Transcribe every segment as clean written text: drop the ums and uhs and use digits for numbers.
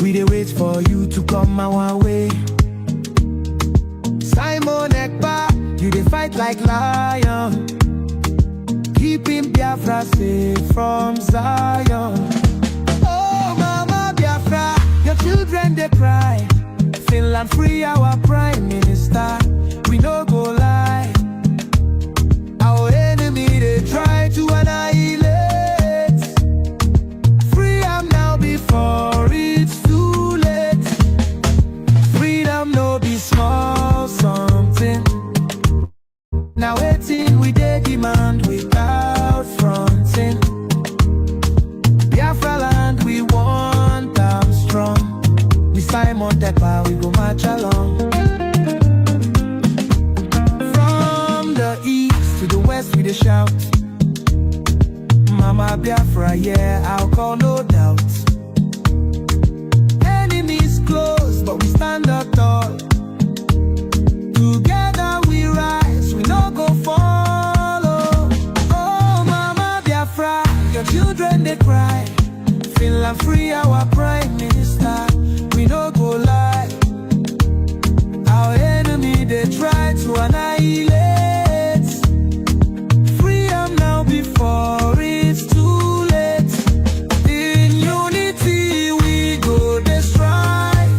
We dey wait for you to come our way. Simon Ekpa, you dey fight like lion, keeping Biafra safe from Zion. Oh mama Biafra, your children they cry. Finland free our prime minister. We no go lie. Our enemy they try to annihilate. Free am now before it's too late. Freedom no be small something. Now waiting we dey demand without fronting. Biafra land we want them strong. We Simon Ekpa we go march along. From the east to the west we dey shout. Mama Biafra, yeah, I'll call no doubt. Enemies close, but we stand up tall. Together we rise, we no go follow. Oh mama Biafra, your children they cry. Finland free our prime minister. We no go lie. Our enemy they try to annihilate. Freedom now before it's too late. In unity we go dey strive.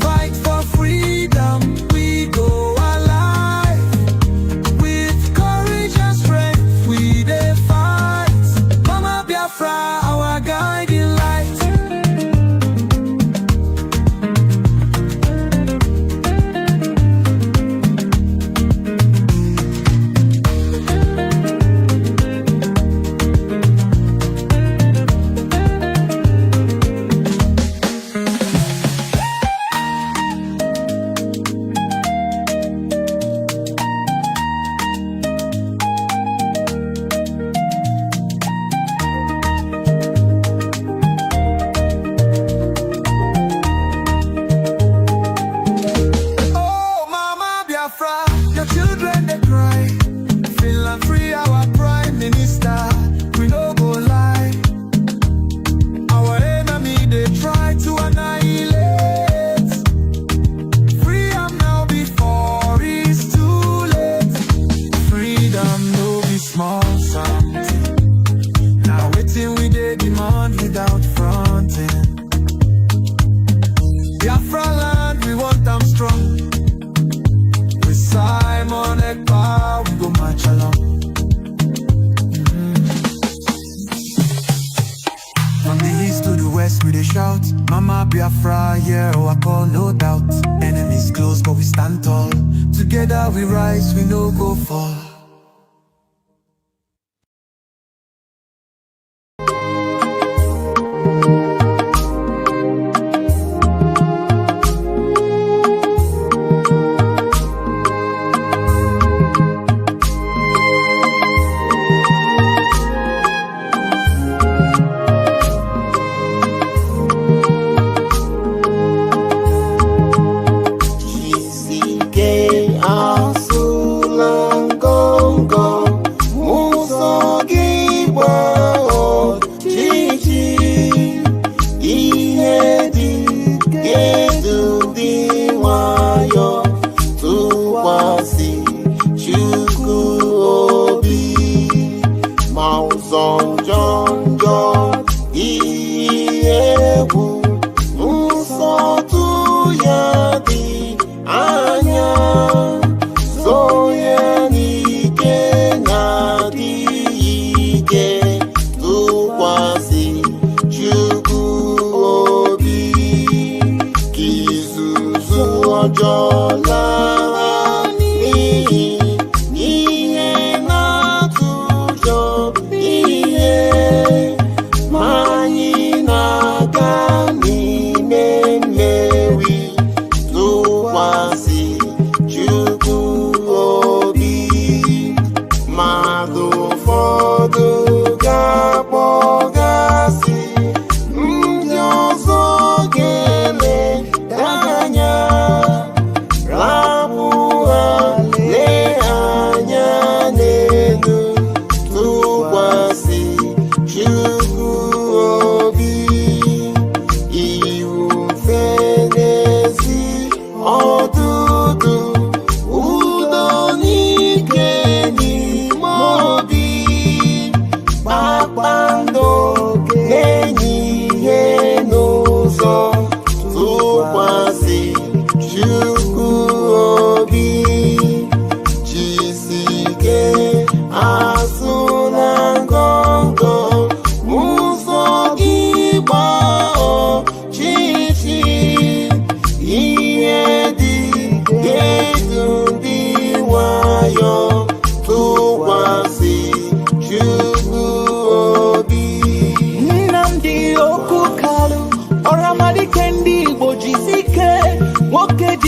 Fight for freedom, we go alive. With courage and strength we dey fight. Mama Biafra, our guiding light. Your children they cry. Finland free our prime minister. We no go lie. Our enemy they try to annihilate. Free am now before it's too late. Freedom no be small something. Now waiting we dey demand without fronting. Biafra land we want them strong. Simon Ekpa, we go march along. From the east to the west we dey shout. Mama Biafra, yeah, oh I call no doubt. Enemies close but we stand tall. Together we rise, we no go fall.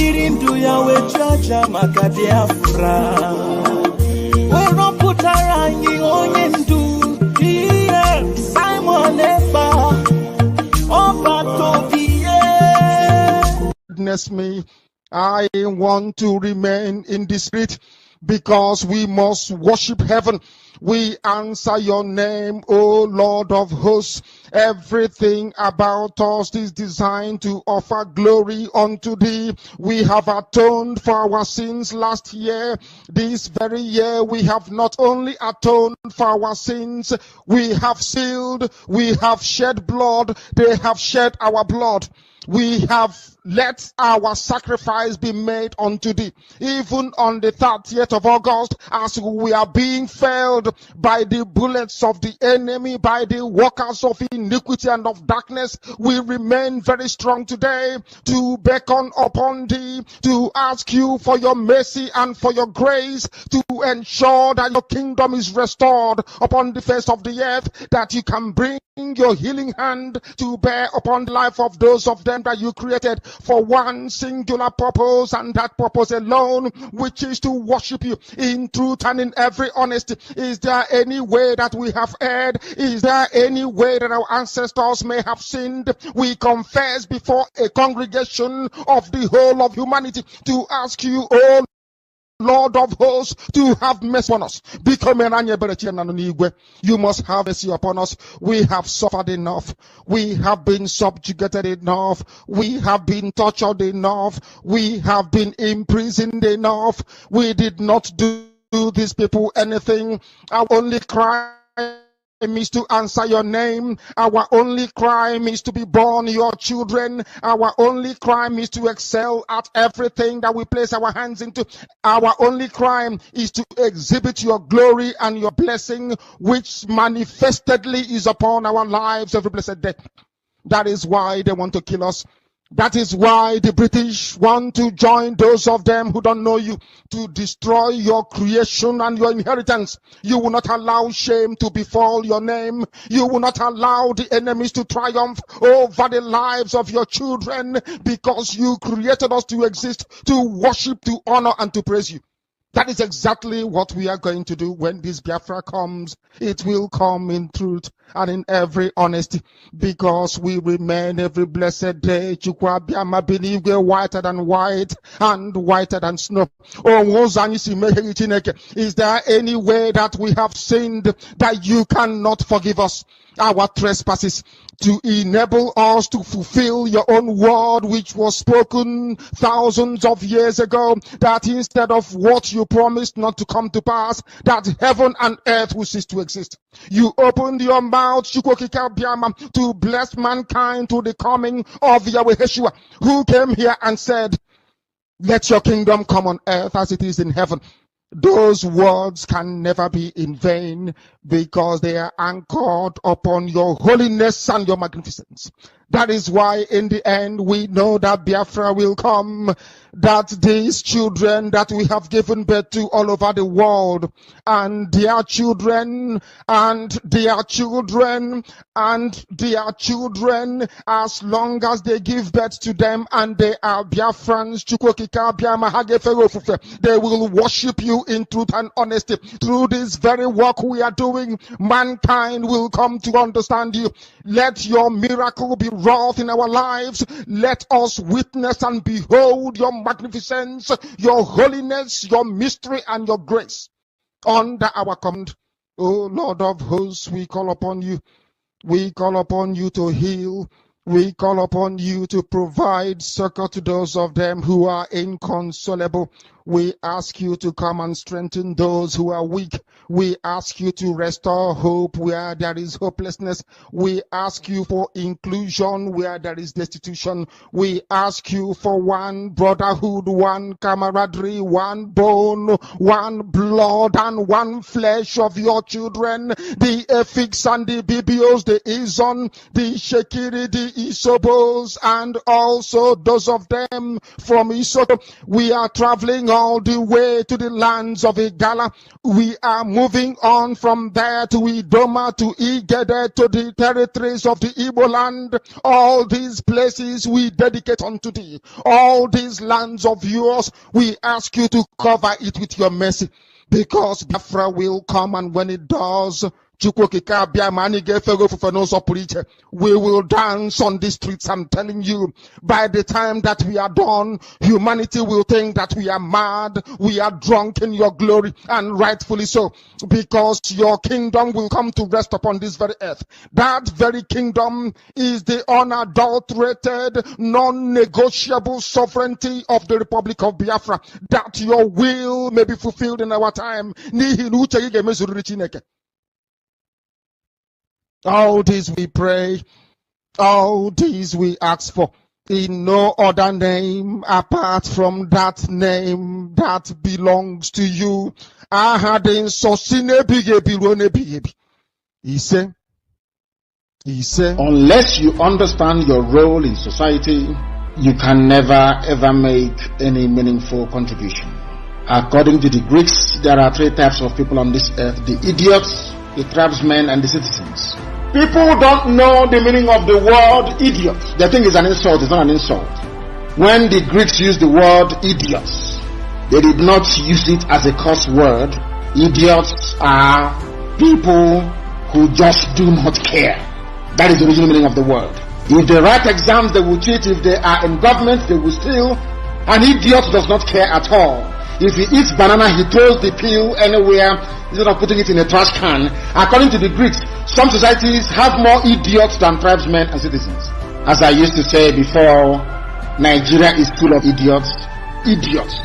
ojiri ndu ya wechaja maka Biafra. Wero putara anyị onye ndu Simon Efa Witness me, I want to remain in the spirit because we must worship heaven. We answer your name, O Lord of hosts. Everything about us is designed to offer glory unto thee. We have atoned for our sins last year. This very year we have not only atoned for our sins, we have sealed, we have shed blood, they have shed our blood. We have let our sacrifice be made unto thee. Even on the 30th of August, as we are being felled by the bullets of the enemy, by the workers of iniquity and of darkness, we remain very strong today to beckon upon thee, to ask you for your mercy and for your grace, to ensure that your kingdom is restored upon the face of the earth, that you can bring your healing hand to bear upon the life of those of them that you created for one singular purpose, and that purpose alone, which is to worship you in truth and in every honesty. Is there any way that we have erred? Is there any way that our ancestors may have sinned? We confess before a congregation of the whole of humanity to ask you, oh Lord of hosts, to have mercy on us. You must have mercy upon us. We have suffered enough. We have been subjugated enough. We have been tortured enough. We have been imprisoned enough. We did not do these people anything. Our only crime is to answer your name. Our only crime is to be born your children. Our only crime is to excel at everything that we place our hands into. Our only crime is to exhibit your glory and your blessing, which manifestedly is upon our lives every blessed day. That is why they want to kill us. That is why the British want to join those of them who don't know you to destroy your creation and your inheritance. You will not allow shame to befall your name. You will not allow the enemies to triumph over the lives of your children, because you created us to exist, to worship, to honor, and to praise you. That is exactly what we are going to do when this Biafra comes. It will come in truth and in every honesty, because we remain every blessed day whiter than white and whiter than snow. Is there any way that we have sinned that you cannot forgive us our trespasses, to enable us to fulfill your own word, which was spoken thousands of years ago, that instead of what you promised not to come to pass, that heaven and earth will cease to exist? You opened your mouth to bless mankind to the coming of Yahweh Yeshua, who came here and said, let your kingdom come on earth as it is in heaven. Those words can never be in vain, because they are anchored upon your holiness and your magnificence. That is why in the end we know that Biafra will come, that these children that we have given birth to all over the world, and their children, and their children, and their children, as long as they give birth to them and they are Biafrans, they will worship you in truth and honesty. Through this very work we are doing, mankind will come to understand you. Let your miracle be wrought in our lives. Let us witness and behold your magnificence, your holiness, your mystery, and your grace. Under our command, O Lord of hosts, we call upon you. We call upon you to heal. We call upon you to provide succor to those of them who are inconsolable. We ask you to come and strengthen those who are weak. We ask you to restore hope where there is hopelessness. We ask you for inclusion where there is destitution. We ask you for one brotherhood, one camaraderie, one bone, one blood, and one flesh of your children. The Efiks and the Bibios, the Izon, the Shekiri, the Isobos, and also those of them from Isoto. We are traveling all the way to the lands of Igala. We are moving on from there to Idoma, to Igede, to the territories of the Igbo land. All these places we dedicate unto thee. All these lands of yours, we ask you to cover it with your mercy, because Biafra will come, and when it does, we will dance on the streets. I'm telling you, by the time that we are done, humanity will think that we are mad, we are drunk in your glory, and rightfully so, because your kingdom will come to rest upon this very earth. That very kingdom is the unadulterated, non-negotiable sovereignty of the Republic of Biafra, that your will may be fulfilled in our time. All this we pray, all this we ask for, in no other name apart from that name that belongs to you. He said, unless you understand your role in society, you can never ever make any meaningful contribution. According to the Greeks, there are three types of people on this earth: the idiots, the tribesmen, and the citizens. People don't know the meaning of the word idiot. They think it's an insult. It's not an insult. When the Greeks used the word idiots, they did not use it as a curse word. Idiots are people who just do not care. That is the original meaning of the word. If they write exams, they will cheat. If they are in government, they will steal. An idiot does not care at all. If he eats banana, he throws the peel anywhere instead of putting it in a trash can. According to the Greeks, some societies have more idiots than tribesmen and citizens. As I used to say before, Nigeria is full of idiots. Idiots.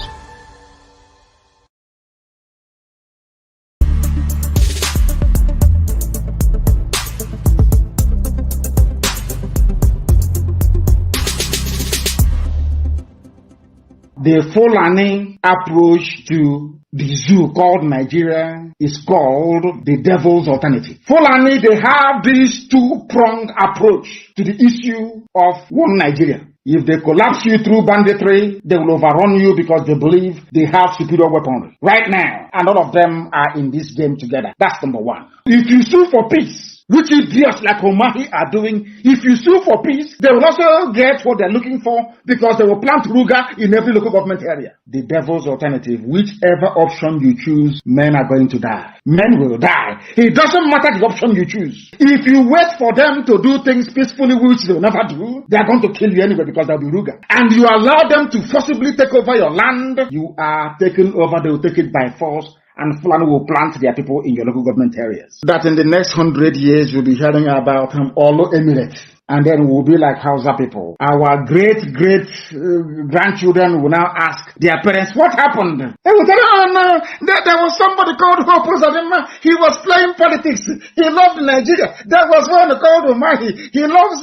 The Fulani approach to the zoo called Nigeria is called the devil's alternative. Fulani, they have this two-pronged approach to the issue of one Nigeria. If they collapse you through banditry, they will overrun you because they believe they have superior weaponry. Right now, and all of them are in this game together. That's number one. If you sue for peace, which idiots like Omahi are doing, if you sue for peace, they will also get what they're looking for because they will plant Ruga in every local government area. The devil's alternative, whichever option you choose, men are going to die. Men will die. It doesn't matter the option you choose. If you wait for them to do things peacefully, which they will never do, they are going to kill you anyway because they'll be Ruga. And you allow them to forcibly take over your land, you are taken over, they will take it by force. And Fulani will plant their people in your local government areas. That in the next 100 years, you'll be hearing about Olo Emirates. And then we'll be like Hausa people. Our great-grandchildren will now ask their parents, what happened? They will tell them, oh no, there was somebody called Hope Uzodimma. He was playing politics. He loved Nigeria. There was one called Umahi. He loves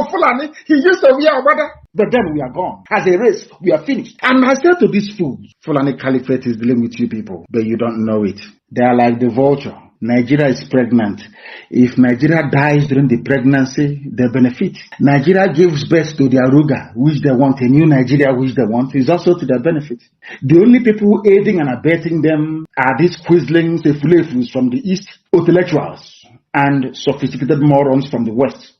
Fulani. He used to be our brother. But then we are gone. As a race, we are finished. And I said to these fools, Fulani Caliphate is dealing with you people, but you don't know it. They are like the vulture. Nigeria is pregnant. If Nigeria dies during the pregnancy, they benefit. Nigeria gives birth to their Ruga, which they want, a new Nigeria which they want, is also to their benefit. The only people aiding and abetting them are these quislings, the fulefus from the East, intellectuals, and sophisticated morons from the West.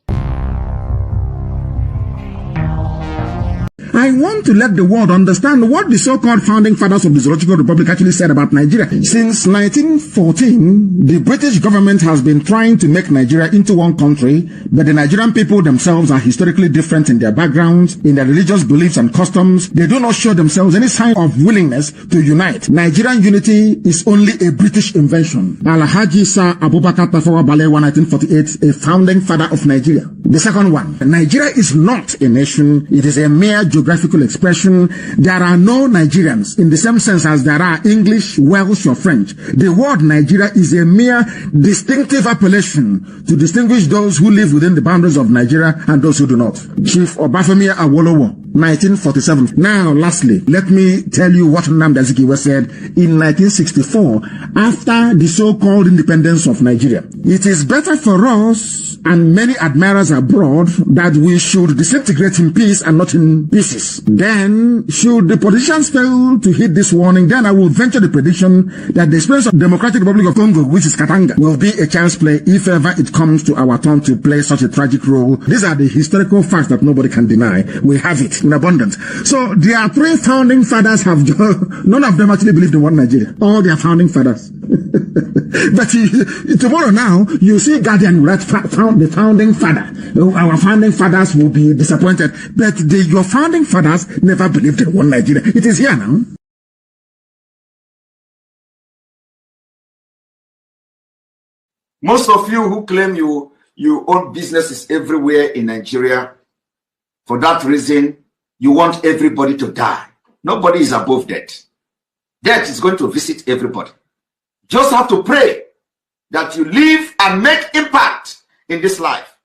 I want to let the world understand what the so-called founding fathers of the Zoological Republic actually said about Nigeria. Since 1914, the British government has been trying to make Nigeria into one country, but the Nigerian people themselves are historically different in their backgrounds, in their religious beliefs and customs. They do not show themselves any sign of willingness to unite. Nigerian unity is only a British invention. Alhaji Sir Abubakar Tafawa Balewa, 1948, a founding father of Nigeria. The second one, Nigeria is not a nation. It is a mere geographical expression. There are no Nigerians in the same sense as there are English, Welsh, or French. The word Nigeria is a mere distinctive appellation to distinguish those who live within the boundaries of Nigeria and those who do not. Chief Obafemi Awolowo, 1947. Now, lastly, let me tell you what Nnamdi Azikiwe said in 1964 after the so-called independence of Nigeria. It is better for us and many admirers abroad that we should disintegrate in peace and not in pieces. Then, should the politicians fail to heed this warning, then I will venture the prediction that the experience of the Democratic Republic of Congo, which is Katanga, will be a chance play if ever it comes to our turn to play such a tragic role. These are the historical facts that nobody can deny. We have it in abundance. So their three founding fathers have, none of them actually believed in one Nigeria. All their founding fathers. But tomorrow now, you see Guardian write the founding father. Our founding fathers will be disappointed. But your founding fathers never believed in one Nigeria. It is here now. Most of you who claim you own businesses everywhere in Nigeria, for that reason, you want everybody to die. Nobody is above death. Death is going to visit everybody. Just have to pray that you live and make impact in this life.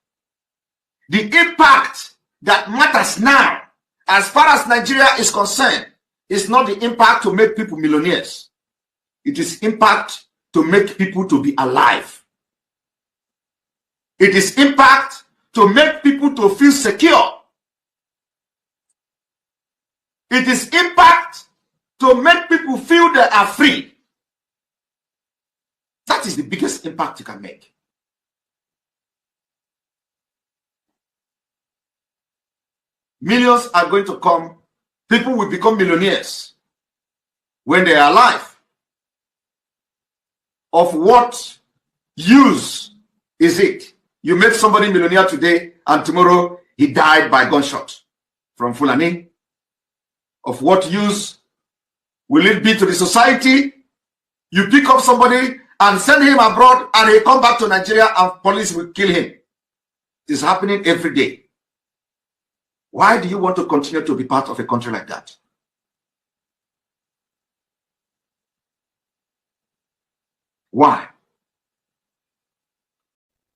The impact that matters now, as far as Nigeria is concerned, is not the impact to make people millionaires. It is impact to make people to be alive. It is impact to make people to feel secure. It is impact to make people feel they are free. That is the biggest impact you can make. Millions are going to come. People will become millionaires when they are alive. Of what use is it? You make somebody millionaire today and tomorrow he died by gunshot from Fulani. Of what use will it be to the society? You pick up somebody and send him abroad and he come back to Nigeria and police will kill him. It is happening every day. Why do you want to continue to be part of a country like that? Why?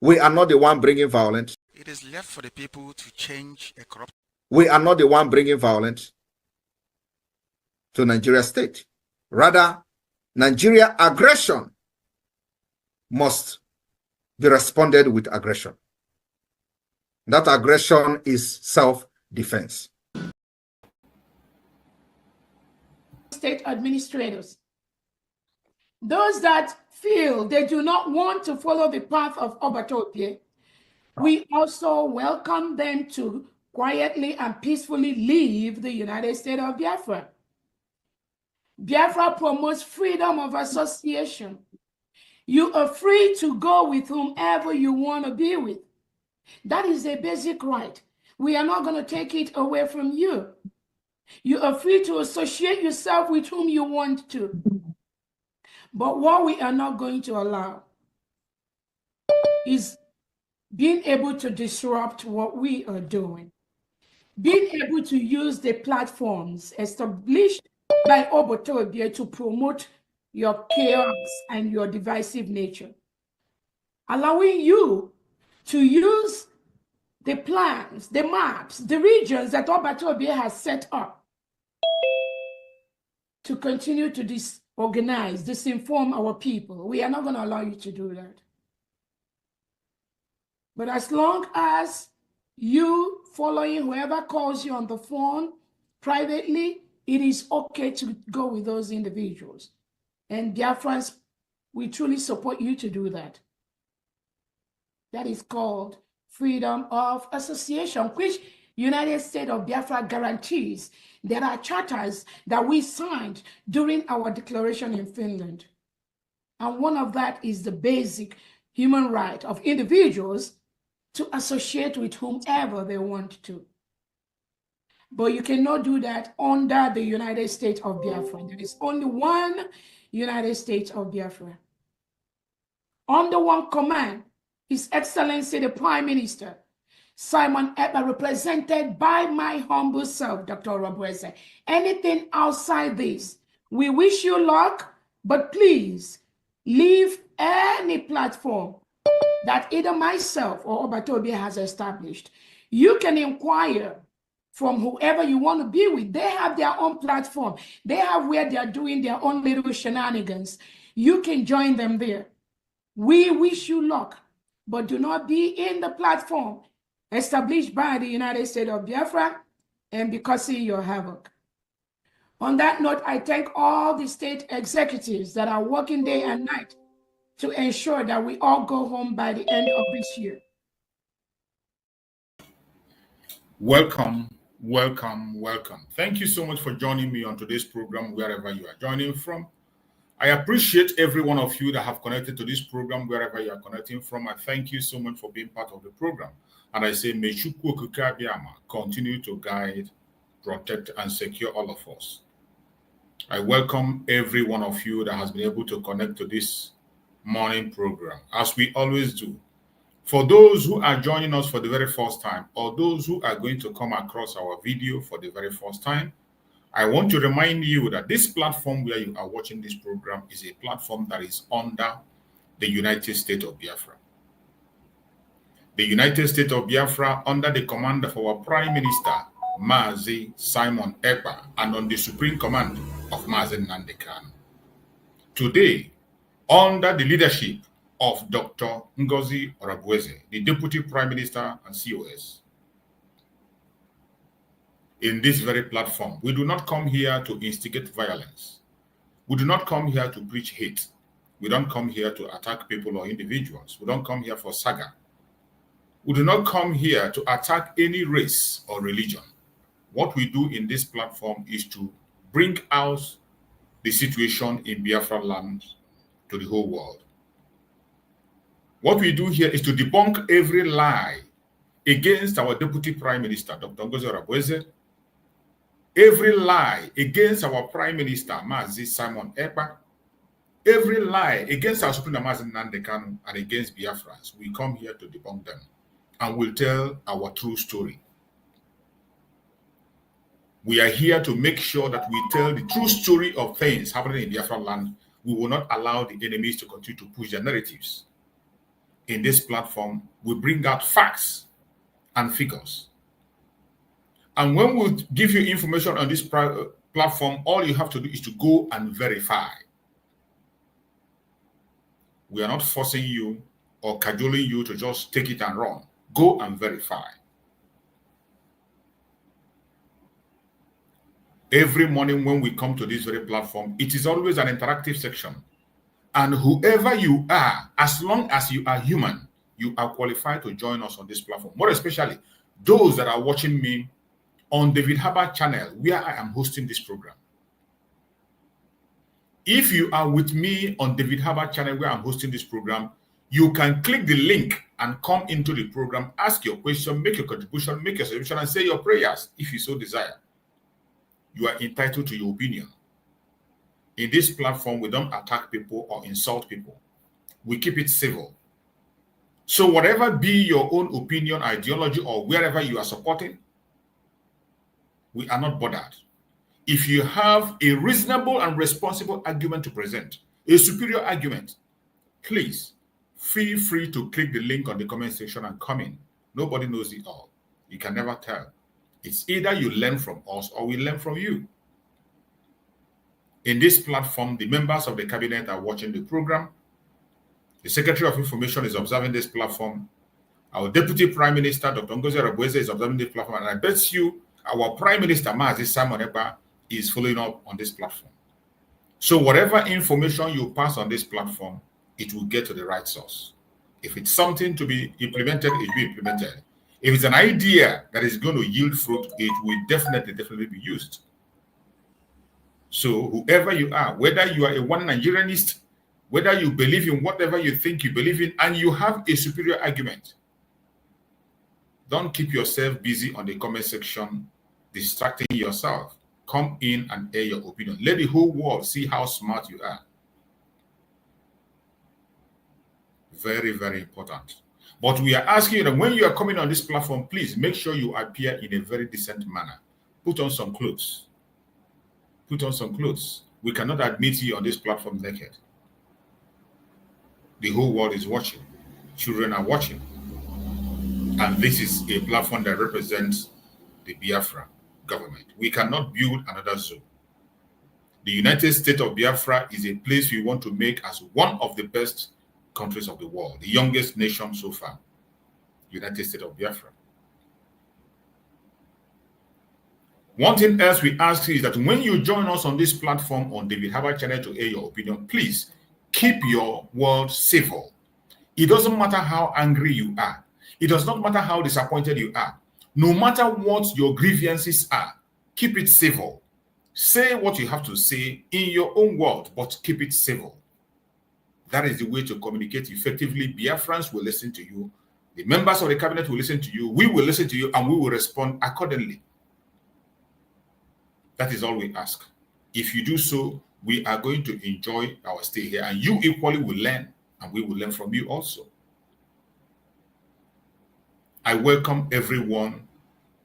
We are not the one bringing violence. It is left for the people to change a corrupt. We are not the one bringing violence to Nigeria state. Rather, Nigeria aggression must be responded with aggression. That aggression is self-defense. State administrators, those that feel they do not want to follow the path of Obatopie, we also welcome them to quietly and peacefully leave the United States of Biafra. Biafra promotes freedom of association. You are free to go with whomever you want to be with. That is a basic right. We are not going to take it away from you. You are free to associate yourself with whom you want to. But what we are not going to allow is being able to disrupt what we are doing. Being able to use the platforms established by Obatopie to promote your chaos and your divisive nature. Allowing you to use the plans, the maps, the regions that Obatopie has set up to continue to disorganize, disinform our people. We are not going to allow you to do that. But as long as you following whoever calls you on the phone privately, it is okay to go with those individuals. And Biafrans, we truly support you to do that. That is called freedom of association, which United States of Biafra guarantees. There are charters that we signed during our declaration in Finland. And one of that is the basic human right of individuals to associate with whomever they want to. But you cannot do that under the United States of Biafra. There is only one United States of Biafra. Under one command, His Excellency the Prime Minister, Simon Ekpa, represented by my humble self, Dr. Orabueze. Anything outside this, we wish you luck, but please leave any platform that either myself or Obatopie has established. You can inquire from whoever you want to be with. They have their own platform. They have where they are doing their own little shenanigans. You can join them there. We wish you luck, but do not be in the platform established by the United States of Biafra and be causing your havoc. On that note, I thank all the state executives that are working day and night to ensure that we all go home by the end of this year. Welcome, welcome, welcome. Thank you so much for joining me on today's program, wherever you are joining from. I appreciate every one of you that have connected to this program, wherever you are connecting from. I thank you so much for being part of the program. And I say, may Chukwu Okike Abiyama continue to guide, protect, and secure all of us. I welcome every one of you that has been able to connect to this morning program, as we always do. For those who are joining us for the very first time, or those who are going to come across our video for the very first time, I want to remind you that this platform where you are watching this program is a platform that is under the United States of Biafra. The United States of Biafra, under the command of our Prime Minister, Mazi Simon Ekpa, and on the supreme command of Mazi Nnamdi Kanu. Today, under the leadership of Dr. NgoziOrabueze, the Deputy Prime Minister and COS. In this very platform, we do not come here to instigate violence. We do not come here to preach hate. We don't come here to attack people or individuals. We don't come here for saga. We do not come here to attack any race or religion. What we do in this platform is to bring out the situation in Biafra land to the whole world. What we do here is to debunk every lie against our Deputy Prime Minister, Dr. NgoziOrabueze, every lie against our Prime Minister, Mazi Simon Ekpa, every lie against our Supreme Mazi Nnamdi Kanu, and against Biafrans. We come here to debunk them, and we'll tell our true story. We are here to make sure that we tell the true story of things happening in Biafra land. We will not allow the enemies to continue to push their narratives. In this platform, we bring out facts and figures. And when we give you information on this platform, all you have to do is to go and verify. We are not forcing you or cajoling you to just take it and run. Go and verify. Every morning when we come to this very platform, it is always an interactive section. And whoever you are, as long as you are human, you are qualified to join us on this platform. More especially, those that are watching me on David Harbour channel, where I am hosting this program. If you are with me on David Harbour channel, where I'm hosting this program, you can click the link and come into the program, ask your question, make your contribution, make your solution, and say your prayers if you so desire. You are entitled to your opinion. In this platform, we don't attack people or insult people. We keep it civil. So whatever be your own opinion, ideology, or wherever you are supporting, we are not bothered. If you have a reasonable and responsible argument to present, a superior argument, please feel free to click the link on the comment section and come in. Nobody knows it all. You can never tell. It's either you learn from us or we learn from you. In this platform, the members of the cabinet are watching the program. The Secretary of Information is observing this platform. Our Deputy Prime Minister, Dr. NgoziOrabueze, is observing this platform. And I bet you our Prime Minister, Mazi Simon Ekpa, is following up on this platform. So whatever information you pass on this platform, it will get to the right source. If it's something to be implemented, it will be implemented. If it's an idea that is going to yield fruit, it will definitely be used. So whoever you are, whether you are a one Nigerianist, whether you believe in whatever you think you believe in, and you have a superior argument, don't keep yourself busy on the comment section, distracting yourself. Come in and air your opinion. Let the whole world see how smart you are. Very, very important. But we are asking you that when you are coming on this platform, please make sure you appear in a very decent manner. Put on some clothes. Put on some clothes. We cannot admit you on this platform naked. The whole world is watching. Children are watching. And this is a platform that represents the Biafra government. We cannot build another zoo. The United States of Biafra is a place we want to make as one of the best countries of the world, the youngest nation so far, United States of Biafra. One thing else we ask is that when you join us on this platform on David Harbour channel to air your opinion, please keep your words civil. It doesn't matter how angry you are. It does not matter how disappointed you are. No matter what your grievances are, keep it civil. Say what you have to say in your own words, but keep it civil. That is the way to communicate effectively. Biafrans will listen to you. The members of the cabinet will listen to you. We will listen to you, and we will respond accordingly. That is all we ask. If you do so, we are going to enjoy our stay here, and you equally will learn, and we will learn from you also. I welcome everyone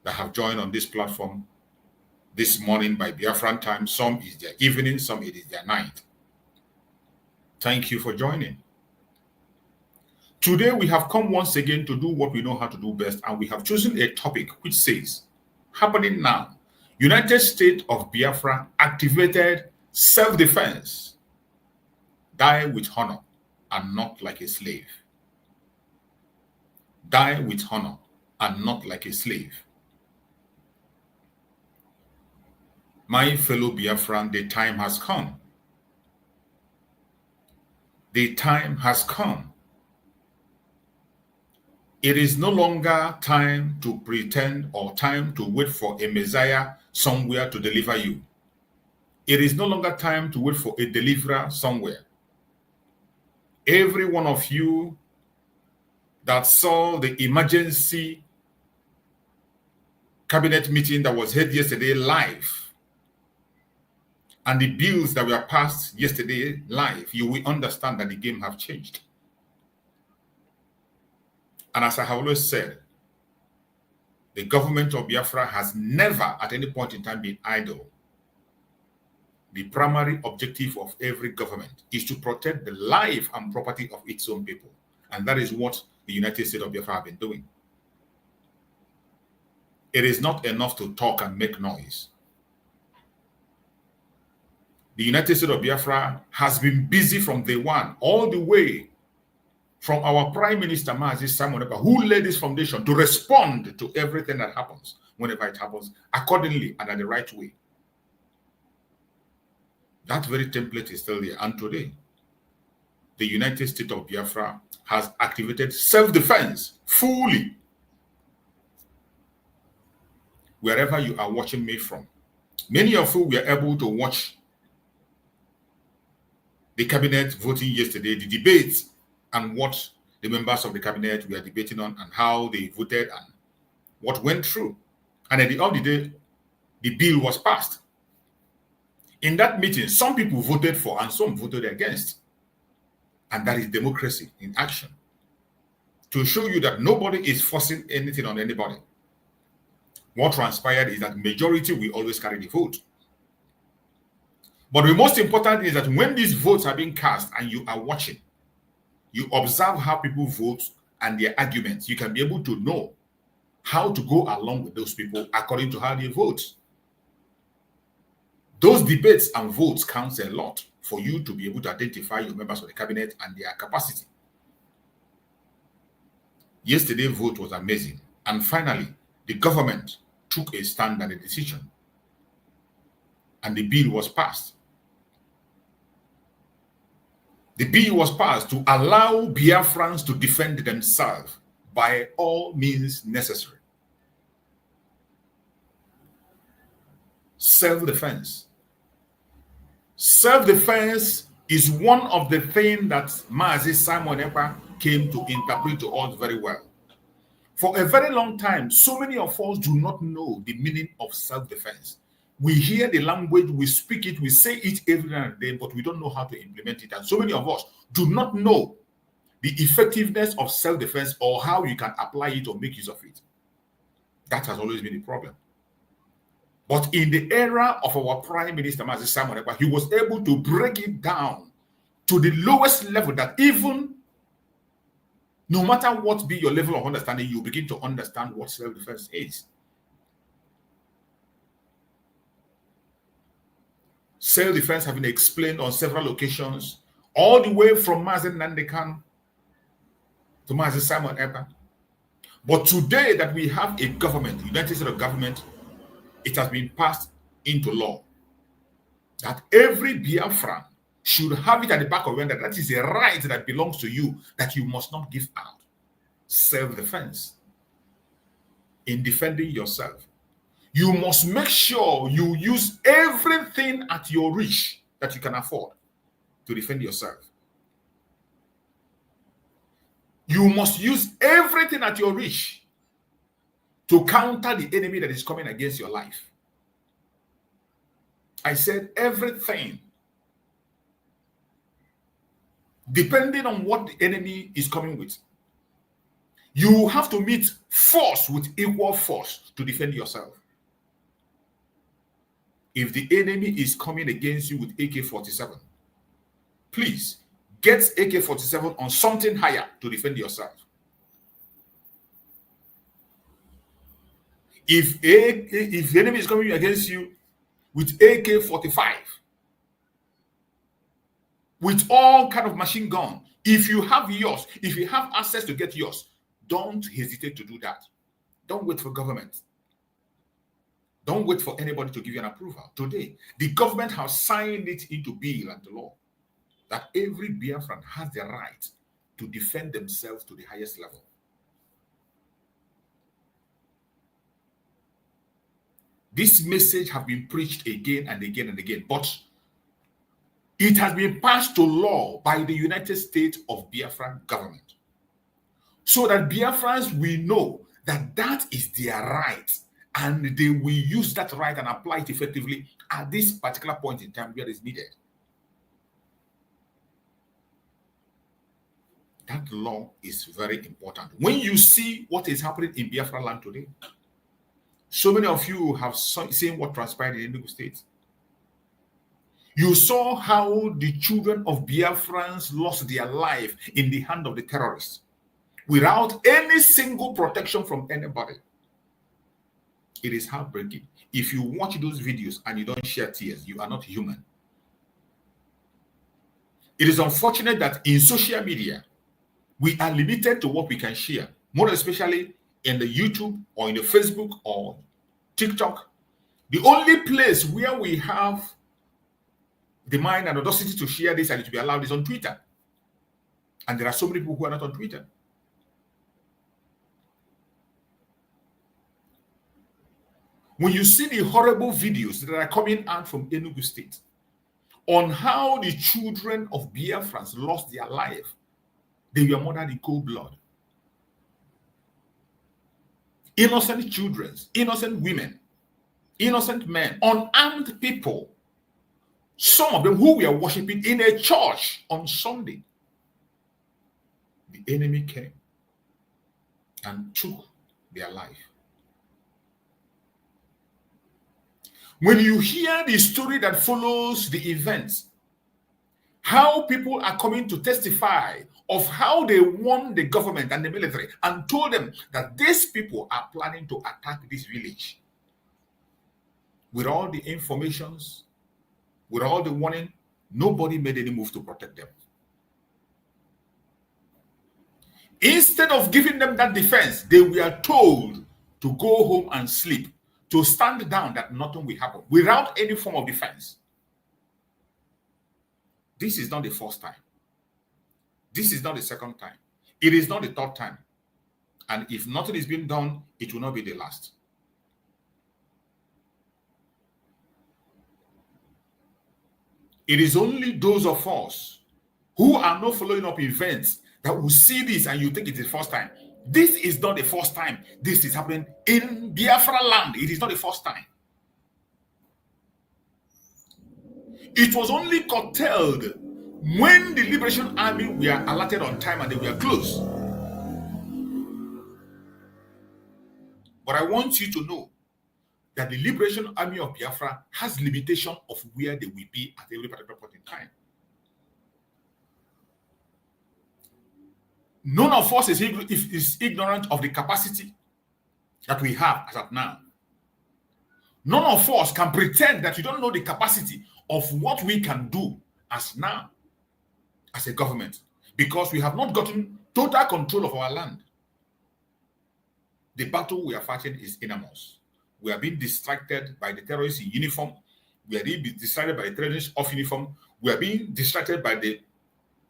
that have joined on this platform this morning by Biafran time. Some is their evening, some it is their night. Thank you for joining. Today we have come once again to do what we know how to do best, and we have chosen a topic which says, happening now, United States of Biafra activated self-defense. Die with honor and not like a slave. Die with honor and not like a slave. My fellow Biafran, the time has come. The time has come. It is no longer time to pretend or time to wait for a Messiah somewhere to deliver you. It is no longer time to wait for a deliverer somewhere. Every one of you that saw the emergency cabinet meeting that was held yesterday live, and the bills that were passed yesterday live, you will understand that the game have changed. And as I have always said, the government of Biafra has never at any point in time been idle. The primary objective of every government is to protect the life and property of its own people. And that is what the United States of Biafra have been doing. It is not enough to talk and make noise. The United States of Biafra has been busy from day one, all the way from our Prime Minister, Simon Ekpa, who laid this foundation to respond to everything that happens, whenever it happens, accordingly and in the right way. That very template is still there. And today, the United States of Biafra has activated self-defense fully. Wherever you are watching me from, many of you were able to watch the cabinet voting yesterday, the debates, and what the members of the cabinet were debating on and how they voted and what went through. And at the end of the day, the bill was passed. In that meeting, some people voted for and some voted against. And that is democracy in action. To show you that nobody is forcing anything on anybody. What transpired is that majority will always carry the vote. But the most important is that when these votes are being cast and you are watching, you observe how people vote and their arguments. You can be able to know how to go along with those people according to how they vote. Those debates and votes count a lot for you to be able to identify your members of the cabinet and their capacity. Yesterday's vote was amazing. And finally, the government took a stand and a decision. And the bill was passed. The bill was passed to allow Biafrans to defend themselves by all means necessary. Self-defense. Self-defense is one of the things that Mazi Simon Ekpa came to interpret to us very well. For a very long time, so many of us do not know the meaning of self-defense. We hear the language, we speak it, we say it every now and then, but we don't know how to implement it. And so many of us do not know the effectiveness of self-defense or how you can apply it or make use of it. That has always been a problem. But in the era of our Prime Minister, Simon Ekpa, he was able to break it down to the lowest level that even no matter what be your level of understanding, you begin to understand what self-defense is. Self-defense have been explained on several occasions, all the way from Mazen Nandekan to Mazen Simon Ekpa. But today that we have a government, United States government, it has been passed into law that every Biafran should have it at the back of your mind that that is a right that belongs to you that you must not give out. Self-defense. In defending yourself, you must make sure you use everything at your reach that you can afford to defend yourself. You must use everything at your reach to counter the enemy that is coming against your life. I said everything. Depending on what the enemy is coming with, you have to meet force with equal force to defend yourself. If the enemy is coming against you with AK-47, please get AK-47 on something higher to defend yourself. If the enemy is coming against you with AK-45, with all kind of machine gun, if you have yours, if you have access to get yours, don't hesitate to do that. Don't wait for government. Don't wait for anybody to give you an approval. Today, the government has signed it into bill and law that every Biafran has the right to defend themselves to the highest level. This message has been preached again and again and again, but it has been passed to law by the United States of Biafran government, so that Biafrans will know that that is their right, and they will use that right and apply it effectively at this particular point in time where it's needed. That law is very important. When you see what is happening in Biafra land today, so many of you have seen what transpired in Enugu State. You saw how the children of Biafrans lost their life in the hand of the terrorists without any single protection from anybody. It is heartbreaking. If you watch those videos and you don't shed tears, you are not human. It is unfortunate that in social media, we are limited to what we can share, more especially in the YouTube or in the Facebook or TikTok. The only place where we have the mind and audacity to share this and it to be allowed is on Twitter. And there are so many people who are not on Twitter. When you see the horrible videos that are coming out from Enugu State on how the children of Biafrans lost their life, they were murdered in cold blood. Innocent children, innocent women, innocent men, unarmed people, some of them who were worshiping in a church on Sunday. The enemy came and took their life. When you hear the story that follows the events, how people are coming to testify of how they warned the government and the military and told them that these people are planning to attack this village. With all the informations, with all the warning, nobody made any move to protect them. Instead of giving them that defense, they were told to go home and sleep, to stand down, that nothing will happen, without any form of defense. This is not the first time. This is not the second time. It is not the third time. And if nothing is being done, it will not be the last. It is only those of us who are not following up events that will see this and you think it is the first time. This is not the first time this is happening in Biafra land. It is not the first time. It was only curtailed when the Liberation Army were alerted on time and they were close. But I want you to know that the Liberation Army of Biafra has limitation of where they will be at every particular point in time. None of us is ignorant of the capacity that we have as of now. None of us can pretend that you don't know the capacity of what we can do as now, as a government, because we have not gotten total control of our land. The battle we are fighting is enormous. We are being distracted by the terrorists in uniform. We are being distracted by the terrorists off uniform. We are being distracted by the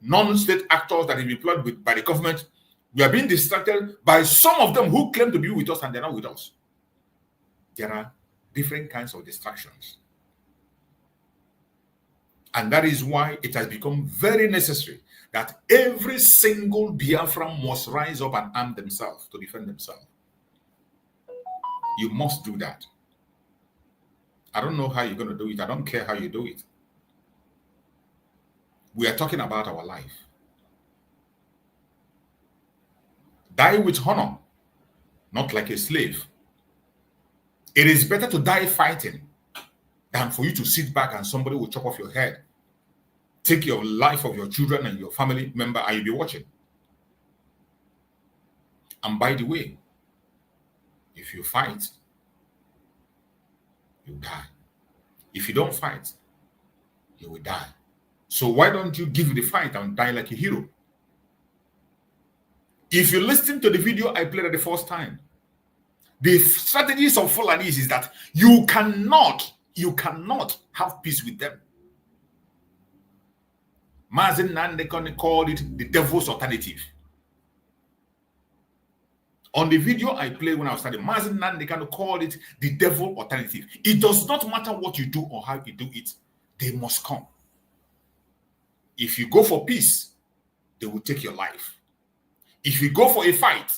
non-state actors that are employed by the government. We are being distracted by some of them who claim to be with us and they're not with us. There are different kinds of distractions. And that is why it has become very necessary that every single Biafran must rise up and arm themselves to defend themselves. You must do that. I don't know how you're going to do it. I don't care how you do it. We are talking about our life. Die with honor, not like a slave. It is better to die fighting than for you to sit back and somebody will chop off your head, take your life of your children and your family member, and you'll be watching. And by the way, if you fight, you die. If you don't fight, you will die. So why don't you give the fight and die like a hero? If you listen to the video I played at the first time, the strategies of Fulanis is that you cannot have peace with them. Mazen Nandekon called it the devil's alternative. On the video I played when I was studying, Mazen Nandekon called it the devil alternative. It does not matter what you do or how you do it, they must come. If you go for peace, they will take your life. If you go for a fight,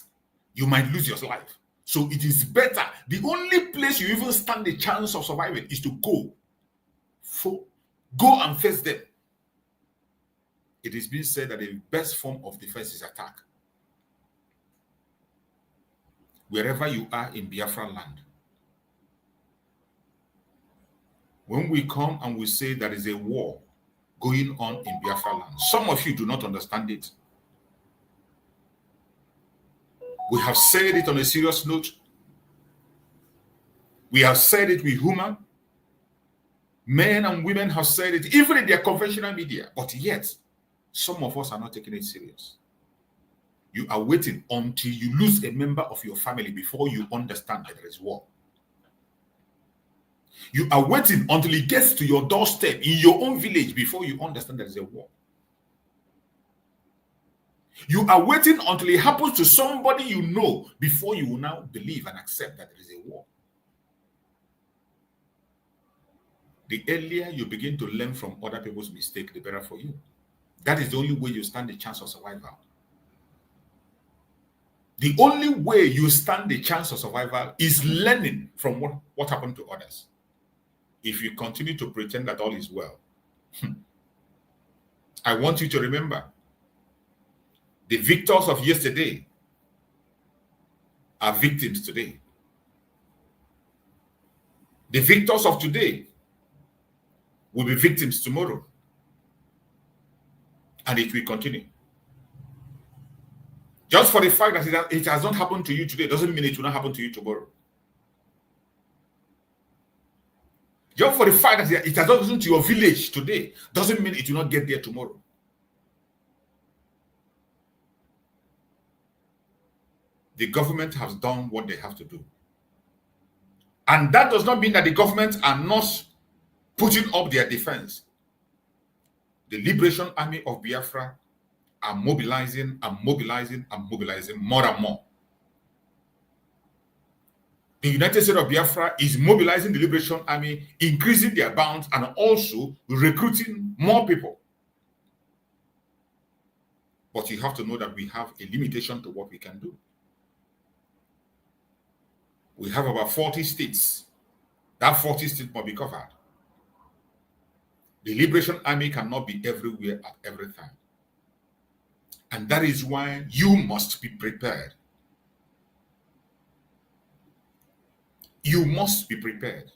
you might lose your life. So it is better. The only place you even stand a chance of surviving is to go and face them. It is being said that the best form of defense is attack. Wherever you are in Biafra land, when we come and we say there is a war going on in Biafra land, some of you do not understand it. We have said it on a serious note. We have said it with humor. Men and women have said it, even in their conventional media. But yet, some of us are not taking it serious. You are waiting until you lose a member of your family before you understand that there is war. You are waiting until it gets to your doorstep in your own village before you understand there is a war. You are waiting until it happens to somebody you know before you will now believe and accept that there is a war. The earlier you begin to learn from other people's mistakes, the better for you. That is the only way you stand a chance of survival. The only way you stand a chance of survival is learning from what happened to others. If you continue to pretend that all is well, I want you to remember, the victors of yesterday are victims today. The victors of today will be victims tomorrow. And it will continue. Just for the fact that it has not happened to you today doesn't mean it will not happen to you tomorrow. Just for the fact that it has not happened to your village today doesn't mean it will not get there tomorrow. The government has done what they have to do. And that does not mean that the government are not putting up their defense. The Liberation Army of Biafra are mobilizing and mobilizing and mobilizing more and more. The United States of Biafra is mobilizing the Liberation Army, increasing their bounds, and also recruiting more people. But you have to know that we have a limitation to what we can do. We have about 40 states. That 40 states must be covered. The Liberation Army cannot be everywhere at every time. And that is why you must be prepared. You must be prepared.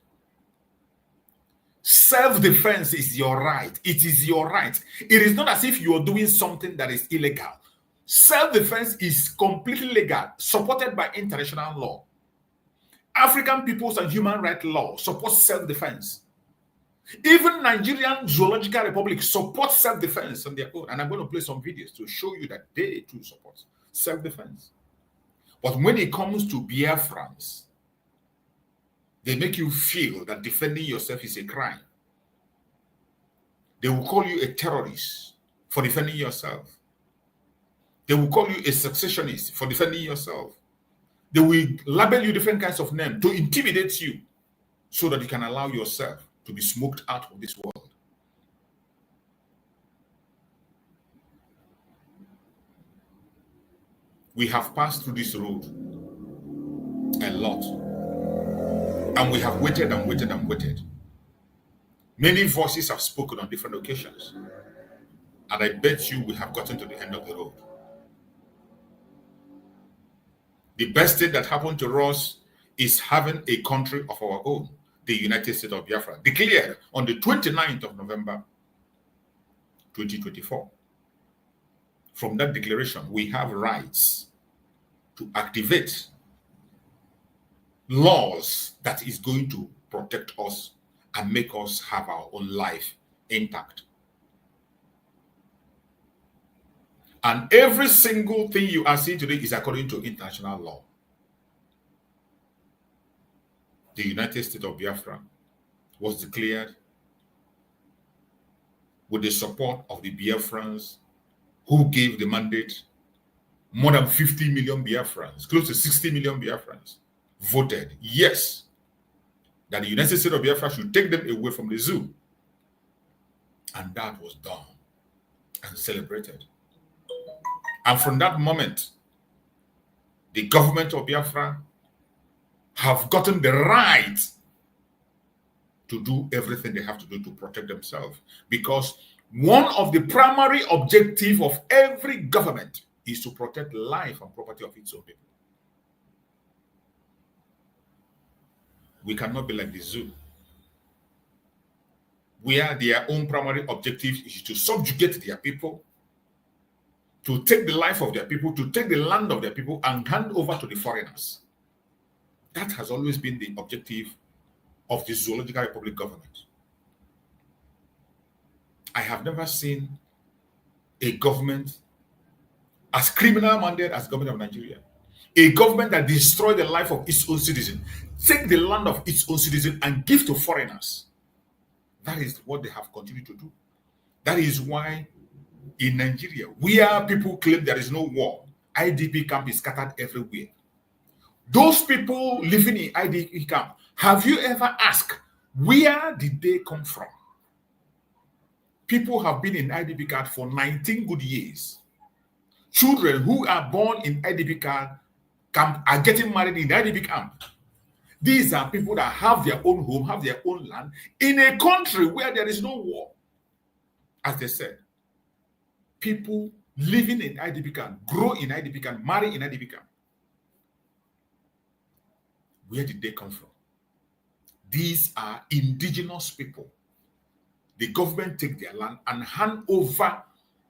Self-defense is your right. It is your right. It is not as if you are doing something that is illegal. Self-defense is completely legal, supported by international law. African peoples and human rights law supports self-defense. Even Nigerian Zoological Republic supports self-defense on their own. And I'm going to play some videos to show you that they too support self-defense. But when it comes to Biafrans, they make you feel that defending yourself is a crime. They will call you a terrorist for defending yourself. They will call you a secessionist for defending yourself. They will label you different kinds of names to intimidate you so that you can allow yourself to be smoked out of this world. We have passed through this road a lot. And we have waited and waited and waited. Many voices have spoken on different occasions. And I bet you we have gotten to the end of the road. The best thing that happened to us is having a country of our own, the United States of Biafra, declared on the 29th of November, 2024. From that declaration, we have rights to activate laws that is going to protect us and make us have our own life intact. And every single thing you are seeing today is according to international law. The United States of Biafra was declared with the support of the Biafrans who gave the mandate. More than 50 million Biafrans, close to 60 million Biafrans, voted yes that the United States of Biafra should take them away from the zoo. And that was done and celebrated. And from that moment, the government of Biafra have gotten the right to do everything they have to do to protect themselves. Because one of the primary objectives of every government is to protect life and property of its own people. We cannot be like the zoo, where their own primary objective is to subjugate their people, to take the life of their people, to take the land of their people and hand over to the foreigners. That has always been the objective of the Zoological Republic government. I have never seen a government as criminal-minded as the government of Nigeria. A government that destroyed the life of its own citizens, take the land of its own citizens and give to foreigners. That is what they have continued to do. That is why in Nigeria, where people claim there is no war, IDP camp is scattered everywhere. Those people living in IDP camp, have you ever asked, where did they come from? People have been in IDP camp for 19 good years. Children who are born in IDP camp are getting married in IDP camp. These are people that have their own home, have their own land, in a country where there is no war. As they said, people living in IDP camp, grow in IDP camp, marry in IDP camp. Where did they come from? These are indigenous people. The government take their land and hand over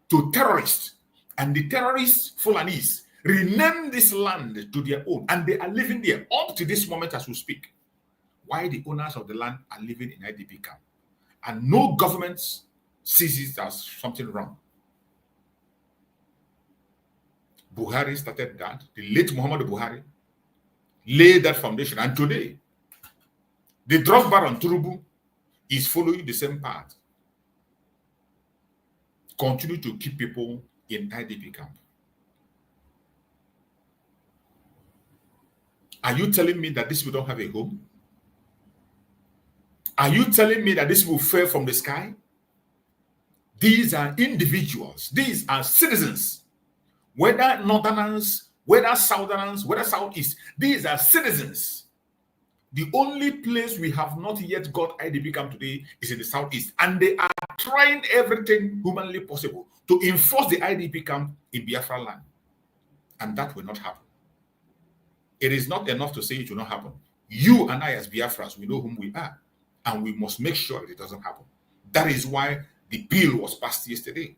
to terrorists. And the terrorists, Fulanis, rename this land to their own. And they are living there up to this moment as we speak. Why the owners of the land are living in IDP camp. And no government sees it as something wrong. Buhari started that. The late Muhammadu Buhari laid that foundation. And today, the drug baron Turubu is following the same path. Continue to keep people in IDP camp. Are you telling me that these people don't have a home? Are you telling me that these people fell from the sky? These are individuals. These are citizens. Whether northerners, whether southerners, whether southeast, these are citizens. The only place we have not yet got IDP camp today is in the southeast. And they are trying everything humanly possible to enforce the IDP camp in Biafra land. And that will not happen. It is not enough to say it will not happen. You and I as Biafrans, we know whom we are. And we must make sure that it doesn't happen. That is why the bill was passed yesterday.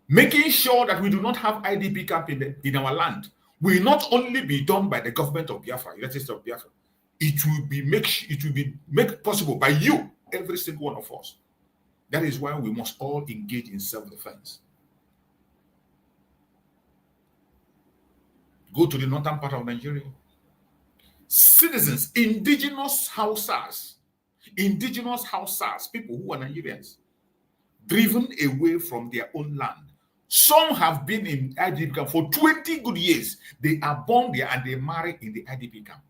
Making sure that we do not have IDP camp in our land will not only be done by the government of Biafra, United States of Biafra, it will be made possible by you, every single one of us. That is why we must all engage in self-defense. Go to the northern part of Nigeria. Citizens, indigenous Hausas, people who are Nigerians, driven away from their own land. Some have been in IDP camp for 20 good years. They are born there and they marry in the IDP camp.